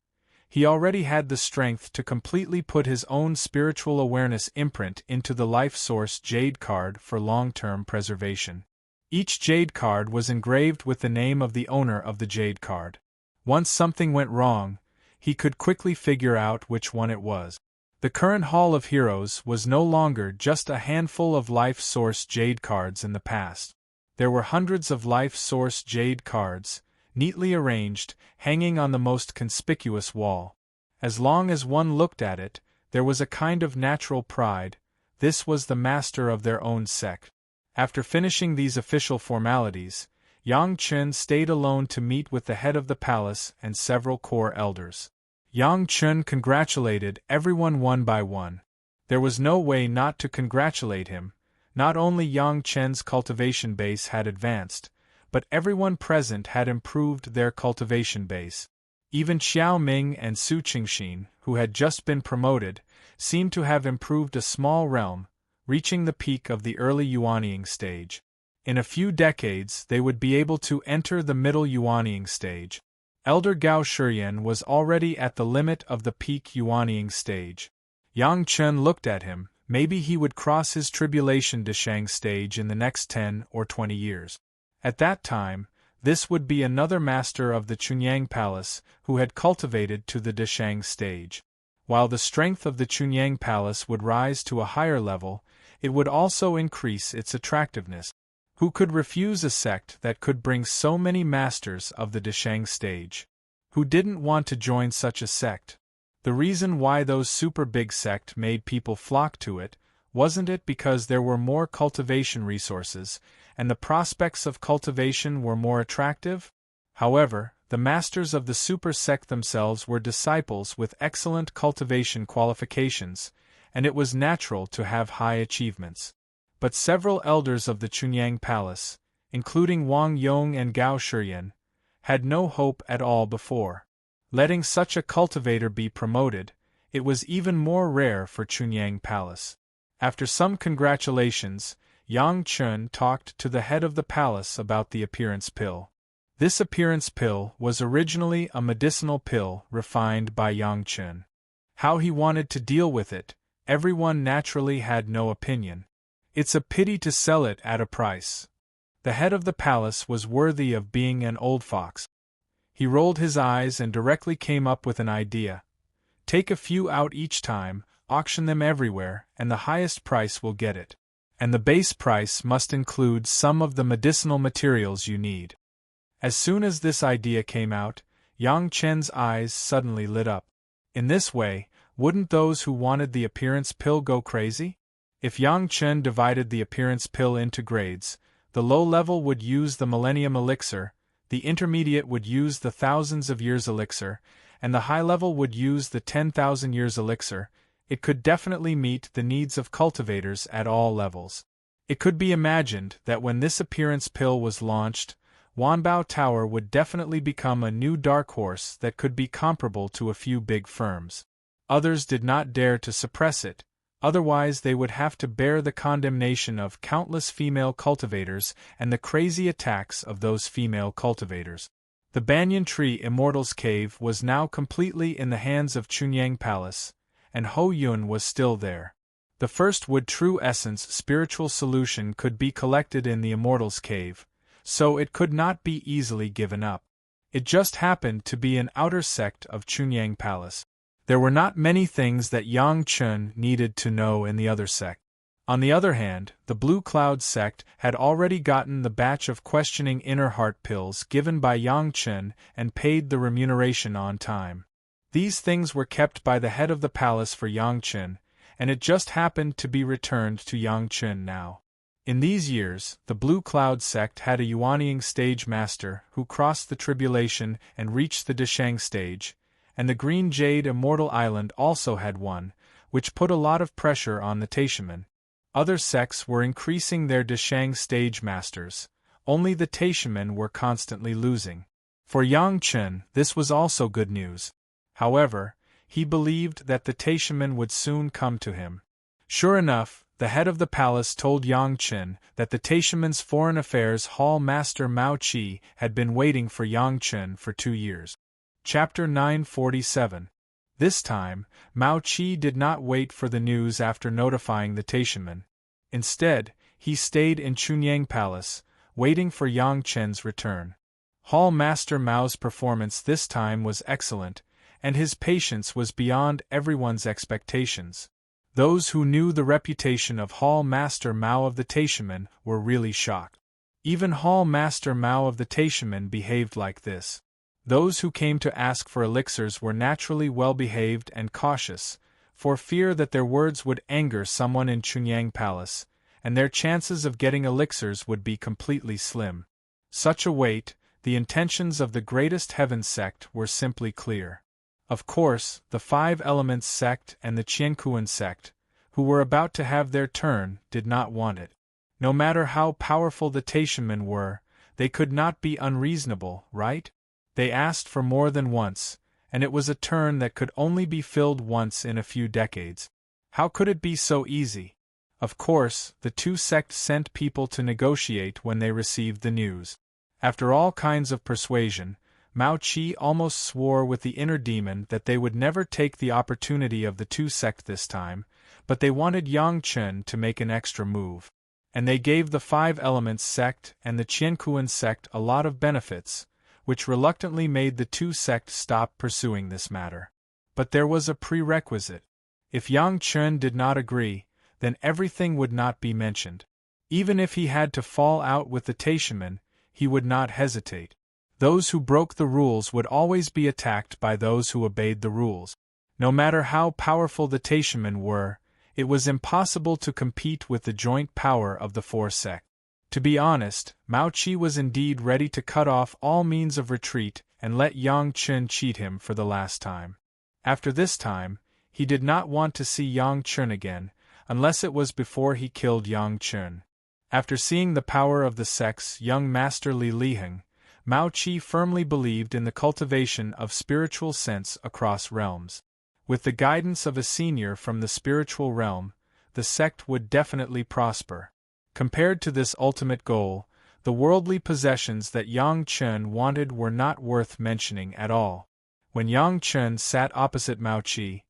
he already had the strength to completely put his own spiritual awareness imprint into the life source jade card for long-term preservation. Each jade card was engraved with the name of the owner of the jade card. Once something went wrong, he could quickly figure out which one it was. The current Hall of Heroes was no longer just a handful of life source jade cards in the past. There were hundreds of life source jade cards, neatly arranged, hanging on the most conspicuous wall. As long as one looked at it, there was a kind of natural pride. This was the master of their own sect. After finishing these official formalities, Yang Chun stayed alone to meet with the head of the palace and several core elders. Yang Chun congratulated everyone one by one. There was no way not to congratulate him. Not only Yang Chun's cultivation base had advanced, but everyone present had improved their cultivation base. Even Xiao Ming and Su Qingxin, who had just been promoted, seemed to have improved a small realm, reaching the peak of the early Yuanying stage. In a few decades they would be able to enter the middle Yuanying stage. Elder Gao Shurian was already at the limit of the peak Yuanying stage. Yang Chun looked at him. Maybe he would cross his tribulation Deshang stage in the next 10 or 20 years. At that time, this would be another master of the Chunyang Palace who had cultivated to the Deshang stage. While the strength of the Chunyang Palace would rise to a higher level, it would also increase its attractiveness. Who could refuse a sect that could bring so many masters of the Deshang stage? Who didn't want to join such a sect? The reason why those super big sect made people flock to it, wasn't it because there were more cultivation resources, and the prospects of cultivation were more attractive? However, the masters of the super sect themselves were disciples with excellent cultivation qualifications, and it was natural to have high achievements. But several elders of the Chunyang Palace, including Wang Yong and Gao Shurian, had no hope at all before. Letting such a cultivator be promoted, it was even more rare for Chunyang Palace. After some congratulations, Yang Chun talked to the head of the palace about the appearance pill. This appearance pill was originally a medicinal pill refined by Yang Chun. How he wanted to deal with it, everyone naturally had no opinion. It's a pity to sell it at a price. The head of the palace was worthy of being an old fox. He rolled his eyes and directly came up with an idea. Take a few out each time, auction them everywhere, and the highest price will get it. And the base price must include some of the medicinal materials you need. As soon as this idea came out, Yang Chen's eyes suddenly lit up. In this way, wouldn't those who wanted the appearance pill go crazy? If Yang Chen divided the appearance pill into grades, the low level would use the Millennium Elixir, the intermediate would use the Thousands of Years Elixir, and the high level would use the 10,000 Years Elixir, it could definitely meet the needs of cultivators at all levels. It could be imagined that when this appearance pill was launched, Wanbao Tower would definitely become a new dark horse that could be comparable to a few big firms. Others did not dare to suppress it, otherwise they would have to bear the condemnation of countless female cultivators and the crazy attacks of those female cultivators. The banyan tree Immortal's cave was now completely in the hands of Chunyang Palace, and Ho Yun was still there. The first wood true essence spiritual solution could be collected in the Immortal's cave, so it could not be easily given up. It just happened to be an outer sect of Chunyang Palace. There were not many things that Yang Chun needed to know in the other sect. On the other hand, the Blue Cloud sect had already gotten the batch of questioning inner heart pills given by Yang Chun and paid the remuneration on time. These things were kept by the head of the palace for Yang Chun, and it just happened to be returned to Yang Chun now. In these years, the Blue Cloud sect had a Yuanying stage master who crossed the tribulation and reached the Deshang stage, and the Green Jade Immortal Island also had one, which put a lot of pressure on the Taishaman. Other sects were increasing their Deshang stage masters, only the Taishaman were constantly losing. For Yang Chun, this was also good news. However, he believed that the Taishaman would soon come to him. Sure enough, the head of the palace told Yang Chen that the Taishaman's foreign affairs hall master Mao Qi had been waiting for Yang Chen for 2 years. Chapter 947. This time, Mao Qi did not wait for the news after notifying the Taishaman. Instead, he stayed in Chunyang Palace, waiting for Yang Chen's return. Hall Master Mao's performance this time was excellent, and his patience was beyond everyone's expectations. Those who knew the reputation of Hall Master Mao of the Taishaman were really shocked. Even Hall Master Mao of the Taishaman behaved like this. Those who came to ask for elixirs were naturally well-behaved and cautious, for fear that their words would anger someone in Chunyang Palace, and their chances of getting elixirs would be completely slim. Such a wait, the intentions of the Greatest Heaven sect were simply clear. Of course, the Five Elements sect and the Qiankuan sect, who were about to have their turn, did not want it. No matter how powerful the Taishamen were, they could not be unreasonable, right? They asked for more than once, and it was a turn that could only be filled once in a few decades. How could it be so easy? Of course, the two sects sent people to negotiate when they received the news. After all kinds of persuasion, Mao Qi almost swore with the inner demon that they would never take the opportunity of the two sect this time, but they wanted Yang Chen to make an extra move. And they gave the Five Elements sect and the Qiankuan sect a lot of benefits, which reluctantly made the two sects stop pursuing this matter. But there was a prerequisite. If Yang Chen did not agree, then everything would not be mentioned. Even if he had to fall out with the Taishaman, he would not hesitate. Those who broke the rules would always be attacked by those who obeyed the rules. No matter how powerful the Taishamen were, it was impossible to compete with the joint power of the four sects. To be honest, Mao Qi was indeed ready to cut off all means of retreat and let Yang Chen cheat him for the last time. After this time, he did not want to see Yang Chen again, unless it was before he killed Yang Chen. After seeing the power of the sect's young master Li Liheng, Mao Qi firmly believed in the cultivation of spiritual sense across realms. With the guidance of a senior from the spiritual realm, the sect would definitely prosper. Compared to this ultimate goal, the worldly possessions that Yang Chen wanted were not worth mentioning at all. When Yang Chen sat opposite Mao Qi,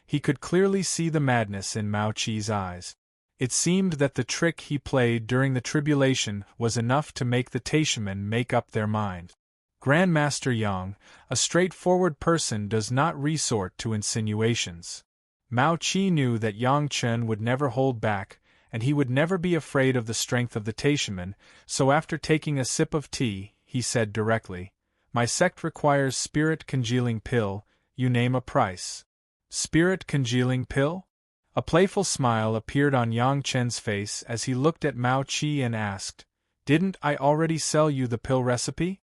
he could clearly see the madness in Mao Qi's eyes. It seemed that the trick he played during the tribulation was enough to make the Taishamen make up their mind. Grandmaster Yang, a straightforward person does not resort to insinuations. Mao Qi knew that Yang Chen would never hold back, and he would never be afraid of the strength of the Taishaman, so after taking a sip of tea, he said directly, "My sect requires spirit congealing pill, you name a price." Spirit congealing pill? A playful smile appeared on Yang Chen's face as he looked at Mao Qi and asked, "Didn't I already sell you the pill recipe?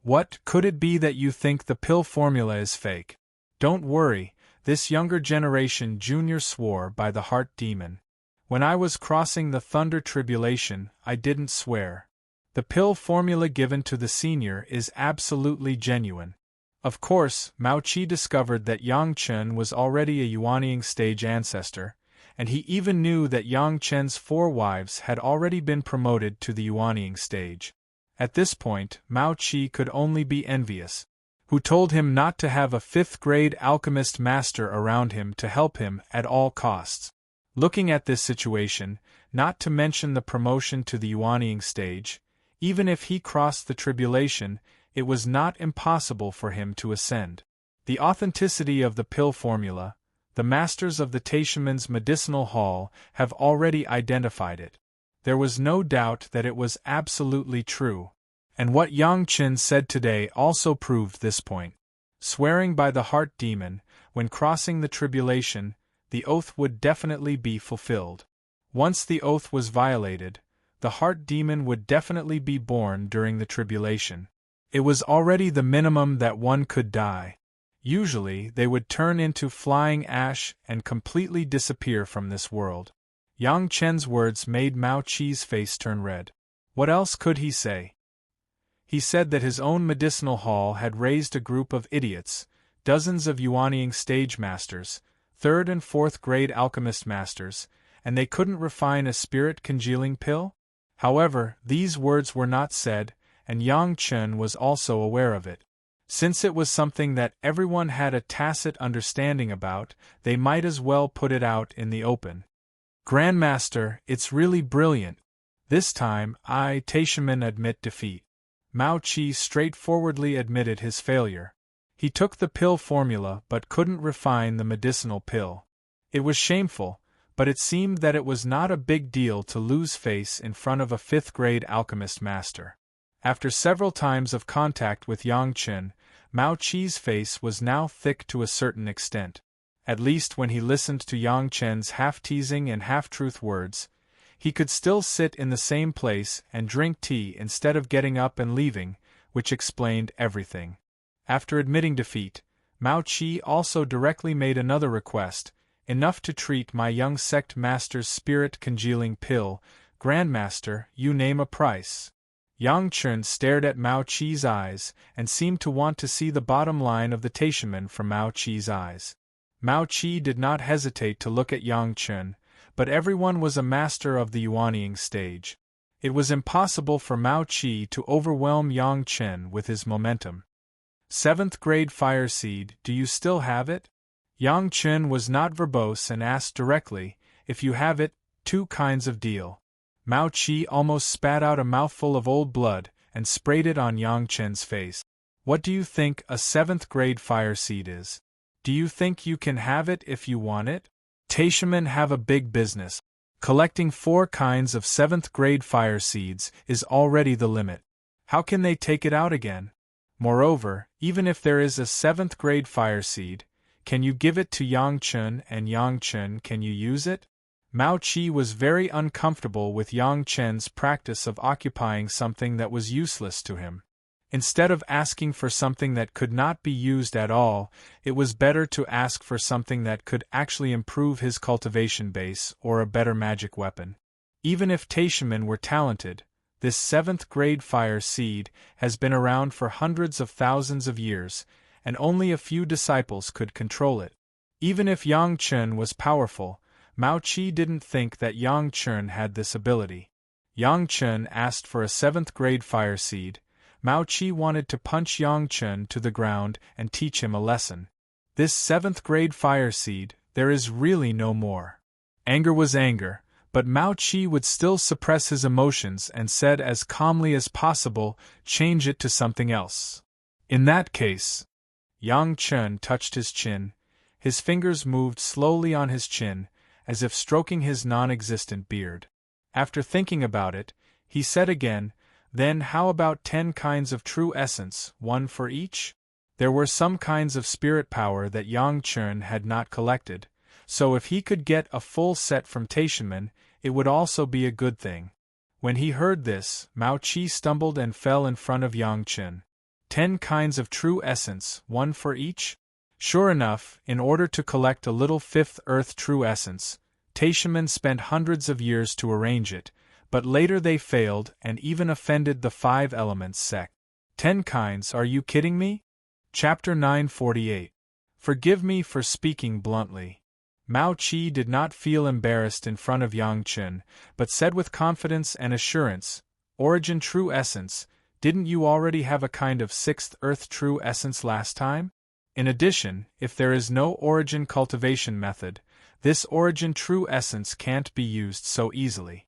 What, could it be that you think the pill formula is fake? Don't worry, this younger generation junior swore by the heart demon. When I was crossing the thunder tribulation, I didn't swear. The pill formula given to the senior is absolutely genuine." Of course, Mao Qi discovered that Yang Chen was already a Yuanying stage ancestor, and he even knew that Yang Chen's 4 wives had already been promoted to the Yuanying stage. At this point, Mao Qi could only be envious. Who told him not to have a 5th-grade alchemist master around him to help him at all costs? Looking at this situation, not to mention the promotion to the Yuanying stage, even if he crossed the tribulation, it was not impossible for him to ascend. The authenticity of the pill formula, the masters of the Taishaman's medicinal hall have already identified it. There was no doubt that it was absolutely true. And what Yang Chen said today also proved this point. Swearing by the heart demon, when crossing the tribulation, the oath would definitely be fulfilled. Once the oath was violated, the heart demon would definitely be born during the tribulation. It was already the minimum that one could die. Usually, they would turn into flying ash and completely disappear from this world. Yang Chen's words made Mao Qi's face turn red. What else could he say? He said that his own medicinal hall had raised a group of idiots, dozens of Yuanying stage masters, 3rd and 4th grade alchemist masters, and they couldn't refine a spirit congealing pill? However, these words were not said, and Yang Chen was also aware of it. Since it was something that everyone had a tacit understanding about, they might as well put it out in the open. "Grandmaster, it's really brilliant. This time, I, Taishaman, admit defeat." Mao Qi straightforwardly admitted his failure. He took the pill formula but couldn't refine the medicinal pill. It was shameful, but it seemed that it was not a big deal to lose face in front of a 5th-grade alchemist master. After several times of contact with Yang Chen, Mao Qi's face was now thick to a certain extent. At least when he listened to Yang Chen's half-teasing and half-truth words, he could still sit in the same place and drink tea instead of getting up and leaving, which explained everything. After admitting defeat, Mao Qi also directly made another request, enough to treat my young sect master's spirit congealing pill. "Grandmaster, you name a price." Yang Chen stared at Mao Qi's eyes and seemed to want to see the bottom line of the Taishaman from Mao Qi's eyes. Mao Qi did not hesitate to look at Yang Chen, but everyone was a master of the Yuanying stage. It was impossible for Mao Qi to overwhelm Yang Chen with his momentum. 7th grade fire seed, do you still have it? Yang Chen was not verbose and asked directly, "If you have it, 2 kinds of deal." Mao Qi almost spat out a mouthful of old blood and sprayed it on Yang Chen's face. "What do you think a 7th grade fire seed is? Do you think you can have it if you want it? Taishaman have a big business. Collecting 4 kinds of 7th grade fire seeds is already the limit. How can they take it out again? Moreover, even if there is a 7th grade fire seed, can you give it to Yang Chen, and Yang Chen, can you use it?" Mao Qi was very uncomfortable with Yang Chen's practice of occupying something that was useless to him. Instead of asking for something that could not be used at all, it was better to ask for something that could actually improve his cultivation base or a better magic weapon. Even if Taishaman were talented, this 7th grade fire seed has been around for hundreds of thousands of years, and only a few disciples could control it. Even if Yang Chen was powerful, Mao Qi didn't think that Yang Chen had this ability. Yang Chen asked for a 7th grade fire seed. Mao Qi wanted to punch Yang Chen to the ground and teach him a lesson. This 7th grade fire seed, there is really no more. Anger was anger, but Mao Qi would still suppress his emotions and said as calmly as possible, "Change it to something else." In that case. Yang Chen touched his chin. His fingers moved slowly on his chin, as if stroking his non-existent beard. After thinking about it, he said again, "Then how about 10 kinds of true essence, one for each?" There were some kinds of spirit power that Yang Chen had not collected, so if he could get a full set from Taishanmen, it would also be a good thing. When he heard this, Mao Qi stumbled and fell in front of Yang Chen. 10 kinds of true essence, one for each? Sure enough, in order to collect a little fifth earth true essence, Taishanmen spent hundreds of years to arrange it, but later they failed and even offended the 5 elements sect. 10 kinds, are you kidding me? Chapter 948. Forgive me for speaking bluntly. Mao Qi did not feel embarrassed in front of Yang Chen, but said with confidence and assurance, "Origin true essence, didn't you already have a kind of 6th earth true essence last time? In addition, if there is no origin cultivation method, this origin true essence can't be used so easily."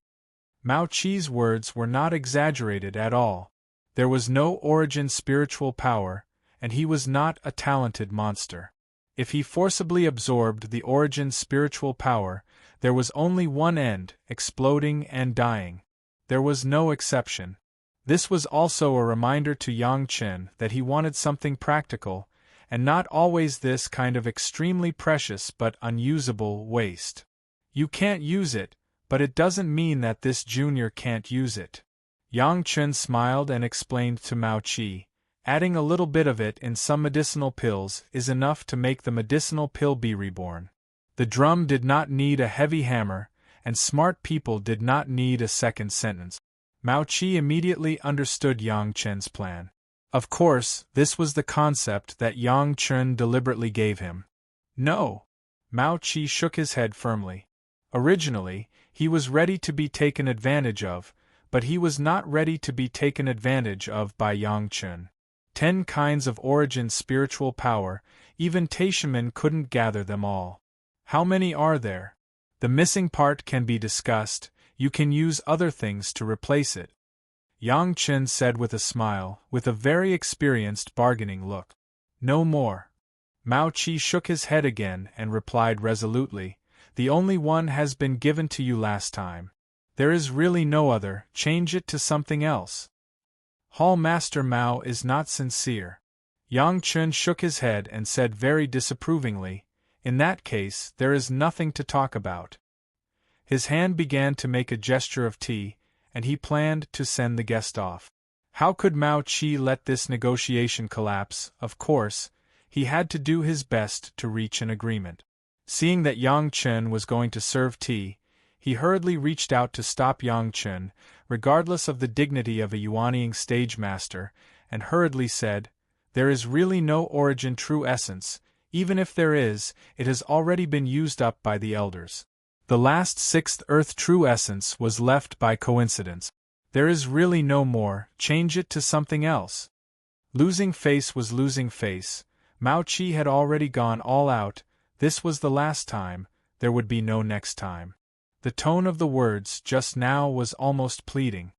Mao Qi's words were not exaggerated at all. There was no origin spiritual power, and he was not a talented monster. If he forcibly absorbed the origin spiritual power, there was only one end, exploding and dying. There was no exception. This was also a reminder to Yang Chen that he wanted something practical, and not always this kind of extremely precious but unusable waste. You can't use it, but it doesn't mean that this junior can't use it. Yang Chen smiled and explained to Mao Qi, "Adding a little bit of it in some medicinal pills is enough to make the medicinal pill be reborn. The drum did not need a heavy hammer, and smart people did not need a second sentence." Mao Qi immediately understood Yang Chen's plan. Of course, this was the concept that Yang Chen deliberately gave him. No. Mao Qi shook his head firmly. Originally, he was ready to be taken advantage of, but he was not ready to be taken advantage of by Yang Chen. 10 kinds of origin spiritual power, even Taishanmen couldn't gather them all. How many are there? The missing part can be discussed, you can use other things to replace it. Yang Chen said with a smile, with a very experienced bargaining look. No more. Mao Qi shook his head again and replied resolutely, "The only one has been given to you last time. There is really no other, change it to something else." Hall Master Mao is not sincere. Yang Chen shook his head and said very disapprovingly, "In that case, there is nothing to talk about." His hand began to make a gesture of tea, and he planned to send the guest off. How could Mao Qi let this negotiation collapse? Of course, he had to do his best to reach an agreement. Seeing that Yang Chen was going to serve tea, he hurriedly reached out to stop Yang Chen, regardless of the dignity of a Yuanying stage master, and hurriedly said, "There is really no origin true essence, even if there is, it has already been used up by the elders. The last 6th earth true essence was left by coincidence. There is really no more, change it to something else." Losing face was losing face. Mao Qi had already gone all out, this was the last time, there would be no next time. The tone of the words just now was almost pleading.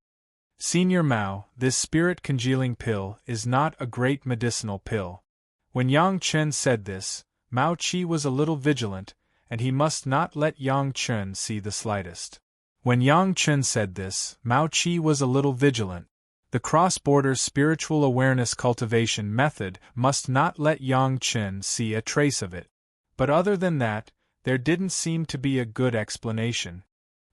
"Senior Mao, this spirit congealing pill is not a great medicinal pill." When Yang Chen said this, Mao Qi was a little vigilant, and he must not let Yang Chen see the slightest. When Yang Chen said this, Mao Qi was a little vigilant. The cross-border spiritual awareness cultivation method must not let Yang Chen see a trace of it. But other than that, there didn't seem to be a good explanation.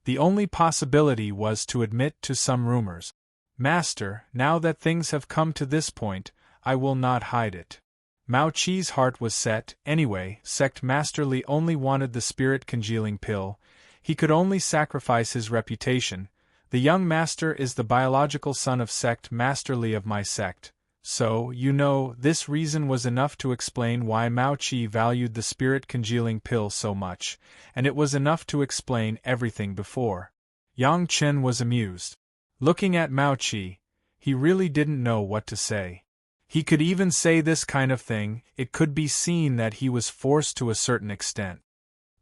The only possibility was to admit to some rumors. "Master, now that things have come to this point, I will not hide it." Mao Qi's heart was set, anyway, Sect Masterly only wanted the spirit congealing pill, he could only sacrifice his reputation. The young master is the biological son of Sect Masterly of my sect, so, you know, this reason was enough to explain why Mao Qi valued the spirit congealing pill so much, and it was enough to explain everything before. Yang Chen was amused. Looking at Mao Qi, he really didn't know what to say. He could even say this kind of thing, it could be seen that he was forced to a certain extent.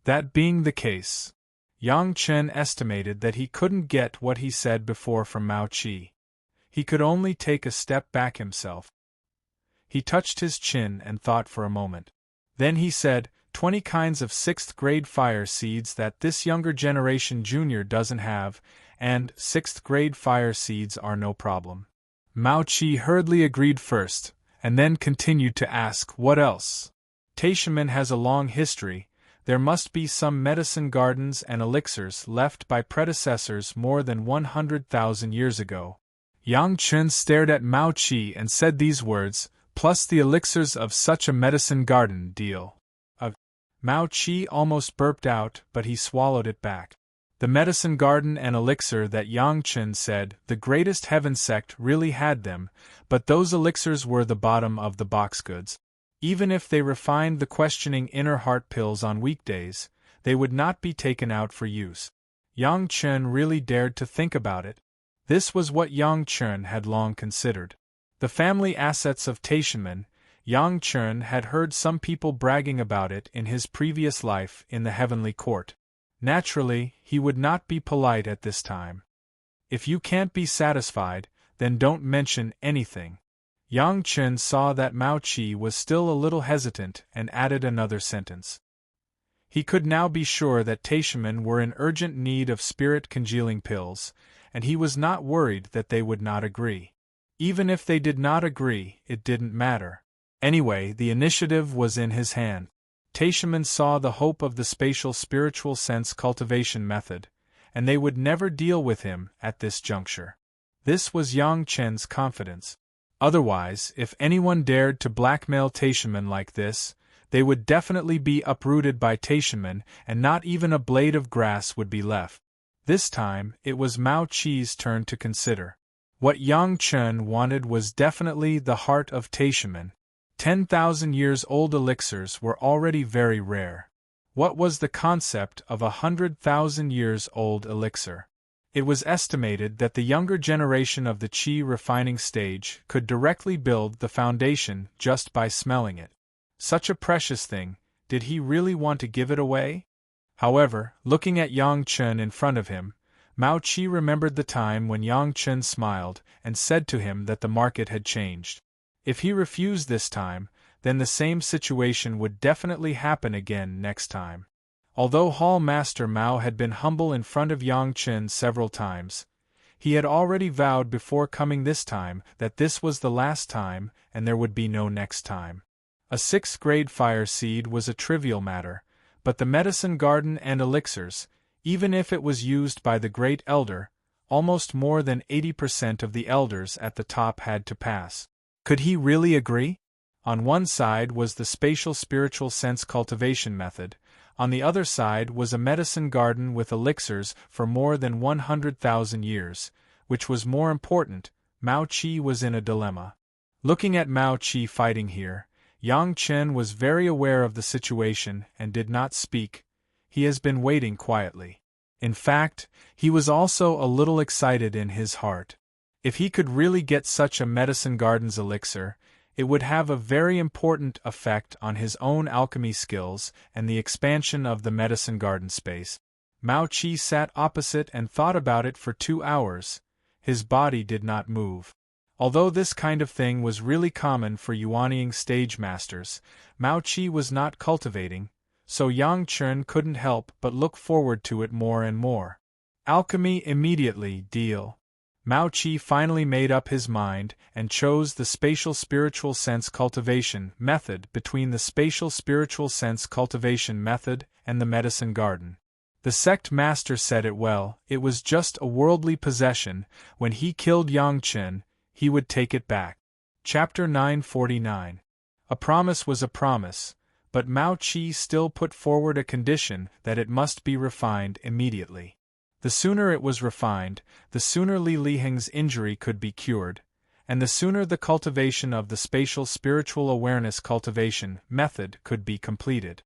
That being the case, Yang Chen estimated that he couldn't get what he said before from Mao Qi. He could only take a step back himself. He touched his chin and thought for a moment. Then he said, 20 kinds of 6th grade fire seeds that this younger generation junior doesn't have, and 6th grade fire seeds are no problem. Mao Qi hurriedly agreed first, and then continued to ask, what else? Taishaman has a long history. There must be some medicine gardens and elixirs left by predecessors more than 100,000 years ago. Yang Chen stared at Mao Qi and said these words, plus the elixirs of such a medicine garden deal. Mao Qi almost burped out, but he swallowed it back. The medicine garden and elixir that Yang Chen said, the greatest heaven sect really had them, but those elixirs were the bottom of the box goods. Even if they refined the questioning inner heart pills on weekdays, they would not be taken out for use. Yang Chen really dared to think about it. This was what Yang Chen had long considered. The family assets of Taishaman. Yang Chen had heard some people bragging about it in his previous life in the heavenly court. Naturally, he would not be polite at this time. If you can't be satisfied, then don't mention anything. Yang Chen saw that Mao Qi was still a little hesitant and added another sentence. He could now be sure that Taishaman were in urgent need of spirit congealing pills, and he was not worried that they would not agree. Even if they did not agree, it didn't matter. Anyway, the initiative was in his hand. Taishaman saw the hope of the spatial spiritual sense cultivation method, and they would never deal with him at this juncture. This was Yang Chen's confidence. Otherwise, if anyone dared to blackmail Taishaman like this, they would definitely be uprooted by Taishaman and not even a blade of grass would be left. This time, it was Mao Qi's turn to consider. What Yang Chen wanted was definitely the heart of Taishaman. 10,000 years old elixirs were already very rare. What was the concept of 100,000 years old elixir? It was estimated that the younger generation of the qi refining stage could directly build the foundation just by smelling it. Such a precious thing, did he really want to give it away? However, looking at Yang Chen in front of him, Mao Qi remembered the time when Yang Chen smiled and said to him that the market had changed. If he refused this time, then the same situation would definitely happen again next time. Although Hall Master Mao had been humble in front of Yang Chen several times, he had already vowed before coming this time that this was the last time and there would be no next time. A 6th grade fire seed was a trivial matter, but the medicine garden and elixirs, even if it was used by the great elder, almost more than 80% of the elders at the top had to pass. Could he really agree? On one side was the spatial spiritual sense cultivation method, on the other side was a medicine garden with elixirs for more than 100,000 years, which was more important. Mao Qi was in a dilemma. Looking at Mao Qi fighting here, Yang Chen was very aware of the situation and did not speak. He has been waiting quietly. In fact, he was also a little excited in his heart. If he could really get such a medicine garden's elixir, it would have a very important effect on his own alchemy skills and the expansion of the medicine garden space. Mao Qi sat opposite and thought about it for 2 hours. His body did not move. Although this kind of thing was really common for Yuanying stage masters, Mao Qi was not cultivating, so Yang Chen couldn't help but look forward to it more and more. Alchemy immediately, deal. Mao Qi finally made up his mind and chose the spatial spiritual sense cultivation method between the spatial spiritual sense cultivation method and the medicine garden. The sect master said it well, it was just a worldly possession. When he killed Yang Chen, he would take it back. Chapter 949. A promise was a promise, but Mao Qi still put forward a condition that it must be refined immediately. The sooner it was refined, the sooner Li Liheng's injury could be cured, and the sooner the cultivation of the spatial spiritual awareness cultivation method could be completed.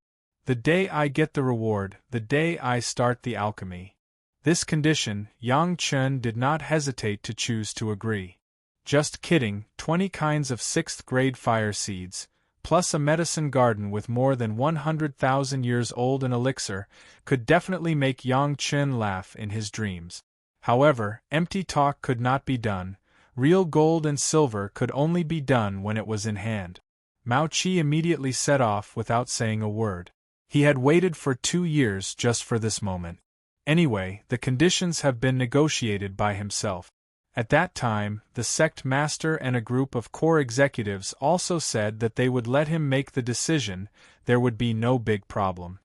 The day I get the reward, the day I start the alchemy. This condition, Yang Chen did not hesitate to choose to agree. Just kidding, 20 kinds of 6th grade fire seeds, plus a medicine garden with more than 100,000 years old an elixir, could definitely make Yang Chen laugh in his dreams. However, empty talk could not be done. Real gold and silver could only be done when it was in hand. Mao Qi immediately set off without saying a word. He had waited for 2 years just for this moment. Anyway, the conditions have been negotiated by himself. At that time, the sect master and a group of core executives also said that they would let him make the decision, there would be no big problem.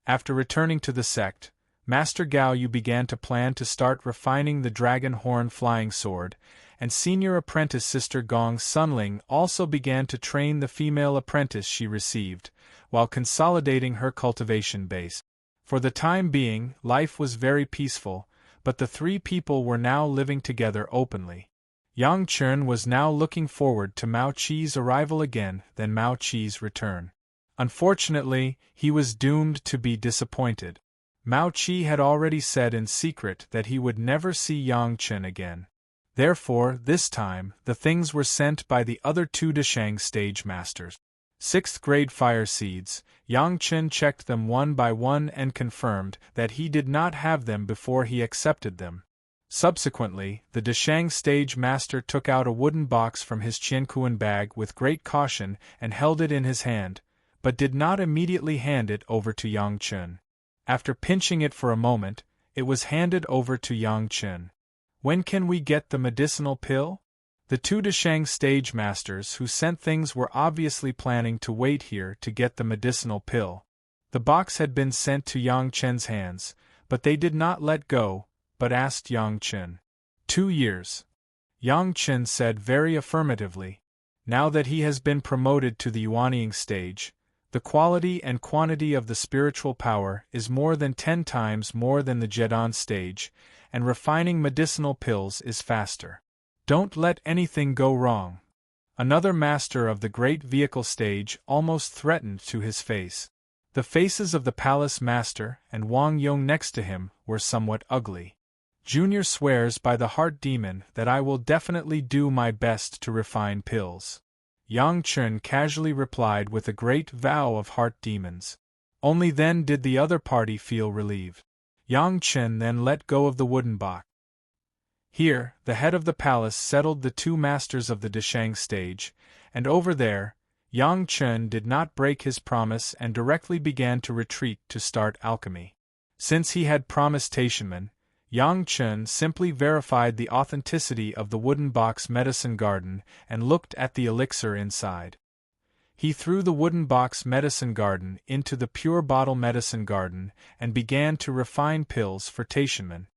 After returning to the sect, Master Gao Yu began to plan to start refining the dragon horn flying sword, and senior apprentice Sister Gong Sunling also began to train the female apprentice she received, while consolidating her cultivation base. For the time being, life was very peaceful, but the 3 people were now living together openly. Yang Chen was now looking forward to Mao Qi's arrival again than Mao Qi's return. Unfortunately, he was doomed to be disappointed. Mao Qi had already said in secret that he would never see Yang Chen again. Therefore, this time, the things were sent by the other 2 Dashang stage masters. 6th grade fire seeds. Yang Chen checked them one by one and confirmed that he did not have them before he accepted them. Subsequently, the Dashang stage master took out a wooden box from his Qiankuan bag with great caution and held it in his hand, but did not immediately hand it over to Yang Chen. After pinching it for a moment, it was handed over to Yang Chen. When can we get the medicinal pill? The 2 Dashang stage masters who sent things were obviously planning to wait here to get the medicinal pill. The box had been sent to Yang Chen's hands, but they did not let go, but asked Yang Chen. 2 years. Yang Chen said very affirmatively. Now that he has been promoted to the Yuanying stage, the quality and quantity of the spiritual power is more than 10 times more than the Zhedan stage, and refining medicinal pills is faster. Don't let anything go wrong. Another master of the great vehicle stage almost threatened to his face. The faces of the palace master and Wang Yong next to him were somewhat ugly. Junior swears by the heart demon that I will definitely do my best to refine pills. Yang Chen casually replied with a great vow of heart demons. Only then did the other party feel relieved. Yang Chen then let go of the wooden box. Here, the head of the palace settled the 2 masters of the Dashang stage, and over there, Yang Chen did not break his promise and directly began to retreat to start alchemy. Since he had promised Taishanmen, Yang Chen simply verified the authenticity of the wooden box medicine garden and looked at the elixir inside. He threw the wooden box medicine garden into the pure bottle medicine garden and began to refine pills for Taishanmen.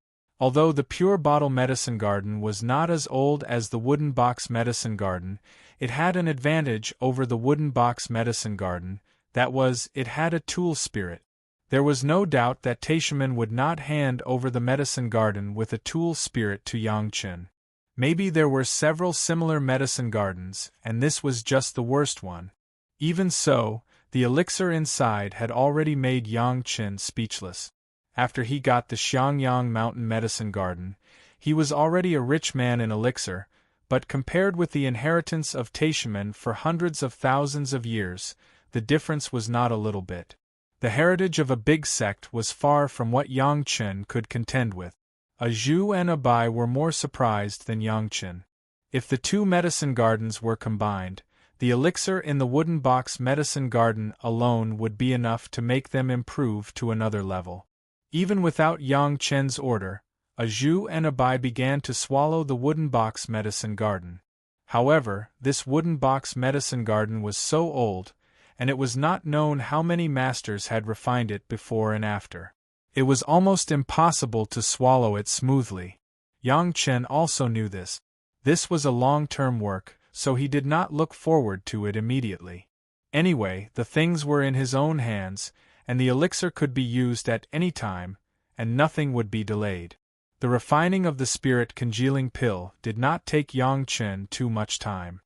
Although the pure bottle medicine garden was not as old as the wooden box medicine garden, it had an advantage over the wooden box medicine garden, that was, it had a tool spirit. There was no doubt that Taishanmen would not hand over the medicine garden with a tool spirit to Yang Chen. Maybe there were several similar medicine gardens, and this was just the worst one. Even so, the elixir inside had already made Yang Chen speechless. After he got the Xiangyang Mountain Medicine Garden, he was already a rich man in elixir, but compared with the inheritance of Taishanmen for hundreds of thousands of years, the difference was not a little bit. The heritage of a big sect was far from what Yang Chen could contend with. A Zhu and a Bai were more surprised than Yang Chen. If the 2 medicine gardens were combined, the elixir in the wooden box medicine garden alone would be enough to make them improve to another level. Even without Yang Chen's order, a Zhu and a Bai began to swallow the wooden box medicine garden. However, this wooden box medicine garden was so old, and it was not known how many masters had refined it before and after. It was almost impossible to swallow it smoothly. Yang Chen also knew this. This was a long-term work, so he did not look forward to it immediately. Anyway, the things were in his own hands, and the elixir could be used at any time, and nothing would be delayed. The refining of the spirit congealing pill did not take Yang Chen too much time.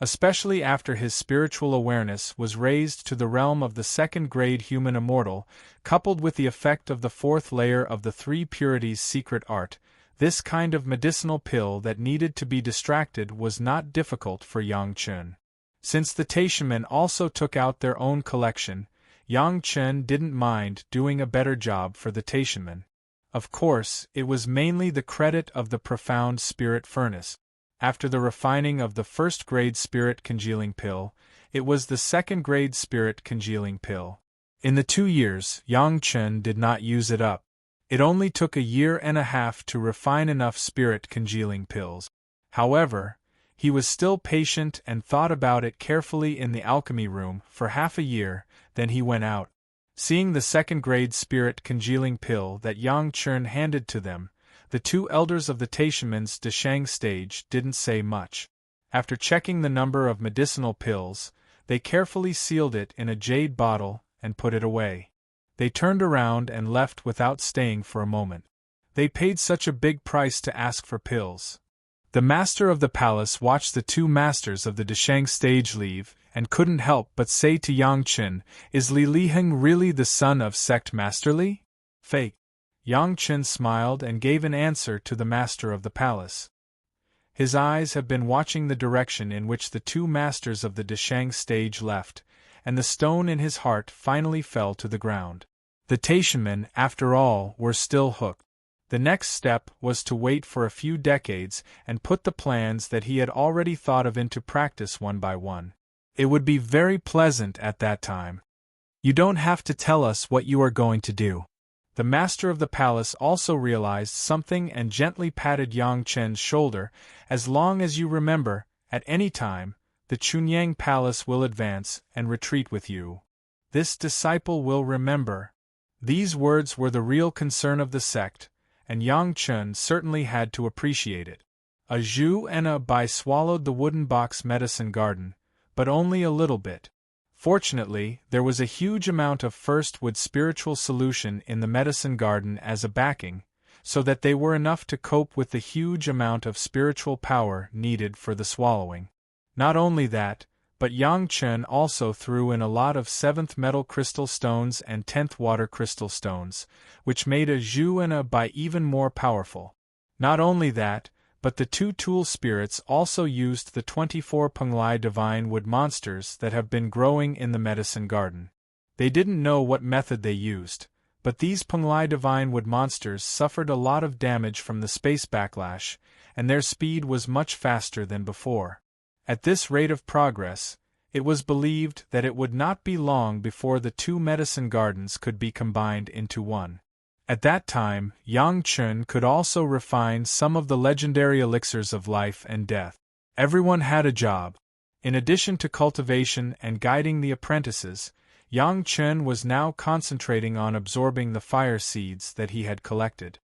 Especially after his spiritual awareness was raised to the realm of the 2nd grade human immortal, coupled with the effect of the 4th layer of the 3 purities secret art, this kind of medicinal pill that needed to be distracted was not difficult for Yang Chen. Since the Taishanmen also took out their own collection, Yang Chen didn't mind doing a better job for the Taishanmen. Of course, it was mainly the credit of the profound spirit furnace. After the refining of the first-grade spirit congealing pill, it was the second-grade spirit congealing pill. In the 2 years, Yang Chen did not use it up. It only took a year and a half to refine enough spirit congealing pills. However, he was still patient and thought about it carefully in the alchemy room for half a year, then he went out. Seeing the second-grade spirit congealing pill that Yang Chen handed to them, the 2 elders of the Taishaman's Deshang stage didn't say much. After checking the number of medicinal pills, they carefully sealed it in a jade bottle and put it away. They turned around and left without staying for a moment. They paid such a big price to ask for pills. The master of the palace watched the 2 masters of the Deshang stage leave and couldn't help but say to Yang Chen, "Is Li Liheng really the son of sect Master Li?" "Fake." Yang Chen smiled and gave an answer to the master of the palace. His eyes have been watching the direction in which the 2 masters of the Deshang stage left, and the stone in his heart finally fell to the ground. The Taishamen, after all, were still hooked. The next step was to wait for a few decades and put the plans that he had already thought of into practice one by one. It would be very pleasant at that time. "You don't have to tell us what you are going to do." The master of the palace also realized something and gently patted Yang Chen's shoulder. "As long as you remember, at any time, the Chunyang palace will advance and retreat with you. This disciple will remember." These words were the real concern of the sect, and Yang Chen certainly had to appreciate it. A Zhu and a Bai swallowed the wooden box medicine garden, but only a little bit. Fortunately, there was a huge amount of first wood spiritual solution in the medicine garden as a backing, so that they were enough to cope with the huge amount of spiritual power needed for the swallowing. Not only that, but Yang Chen also threw in a lot of 7th metal crystal stones and 10th water crystal stones, which made a Zhu and a Bai even more powerful. Not only that, but the 2 tool spirits also used the 24 Penglai divine wood monsters that have been growing in the medicine garden. They didn't know what method they used, but these Penglai divine wood monsters suffered a lot of damage from the space backlash, and their speed was much faster than before. At this rate of progress, it was believed that it would not be long before the 2 medicine gardens could be combined into one. At that time, Yang Chen could also refine some of the legendary elixirs of life and death. Everyone had a job. In addition to cultivation and guiding the apprentices, Yang Chen was now concentrating on absorbing the fire seeds that he had collected.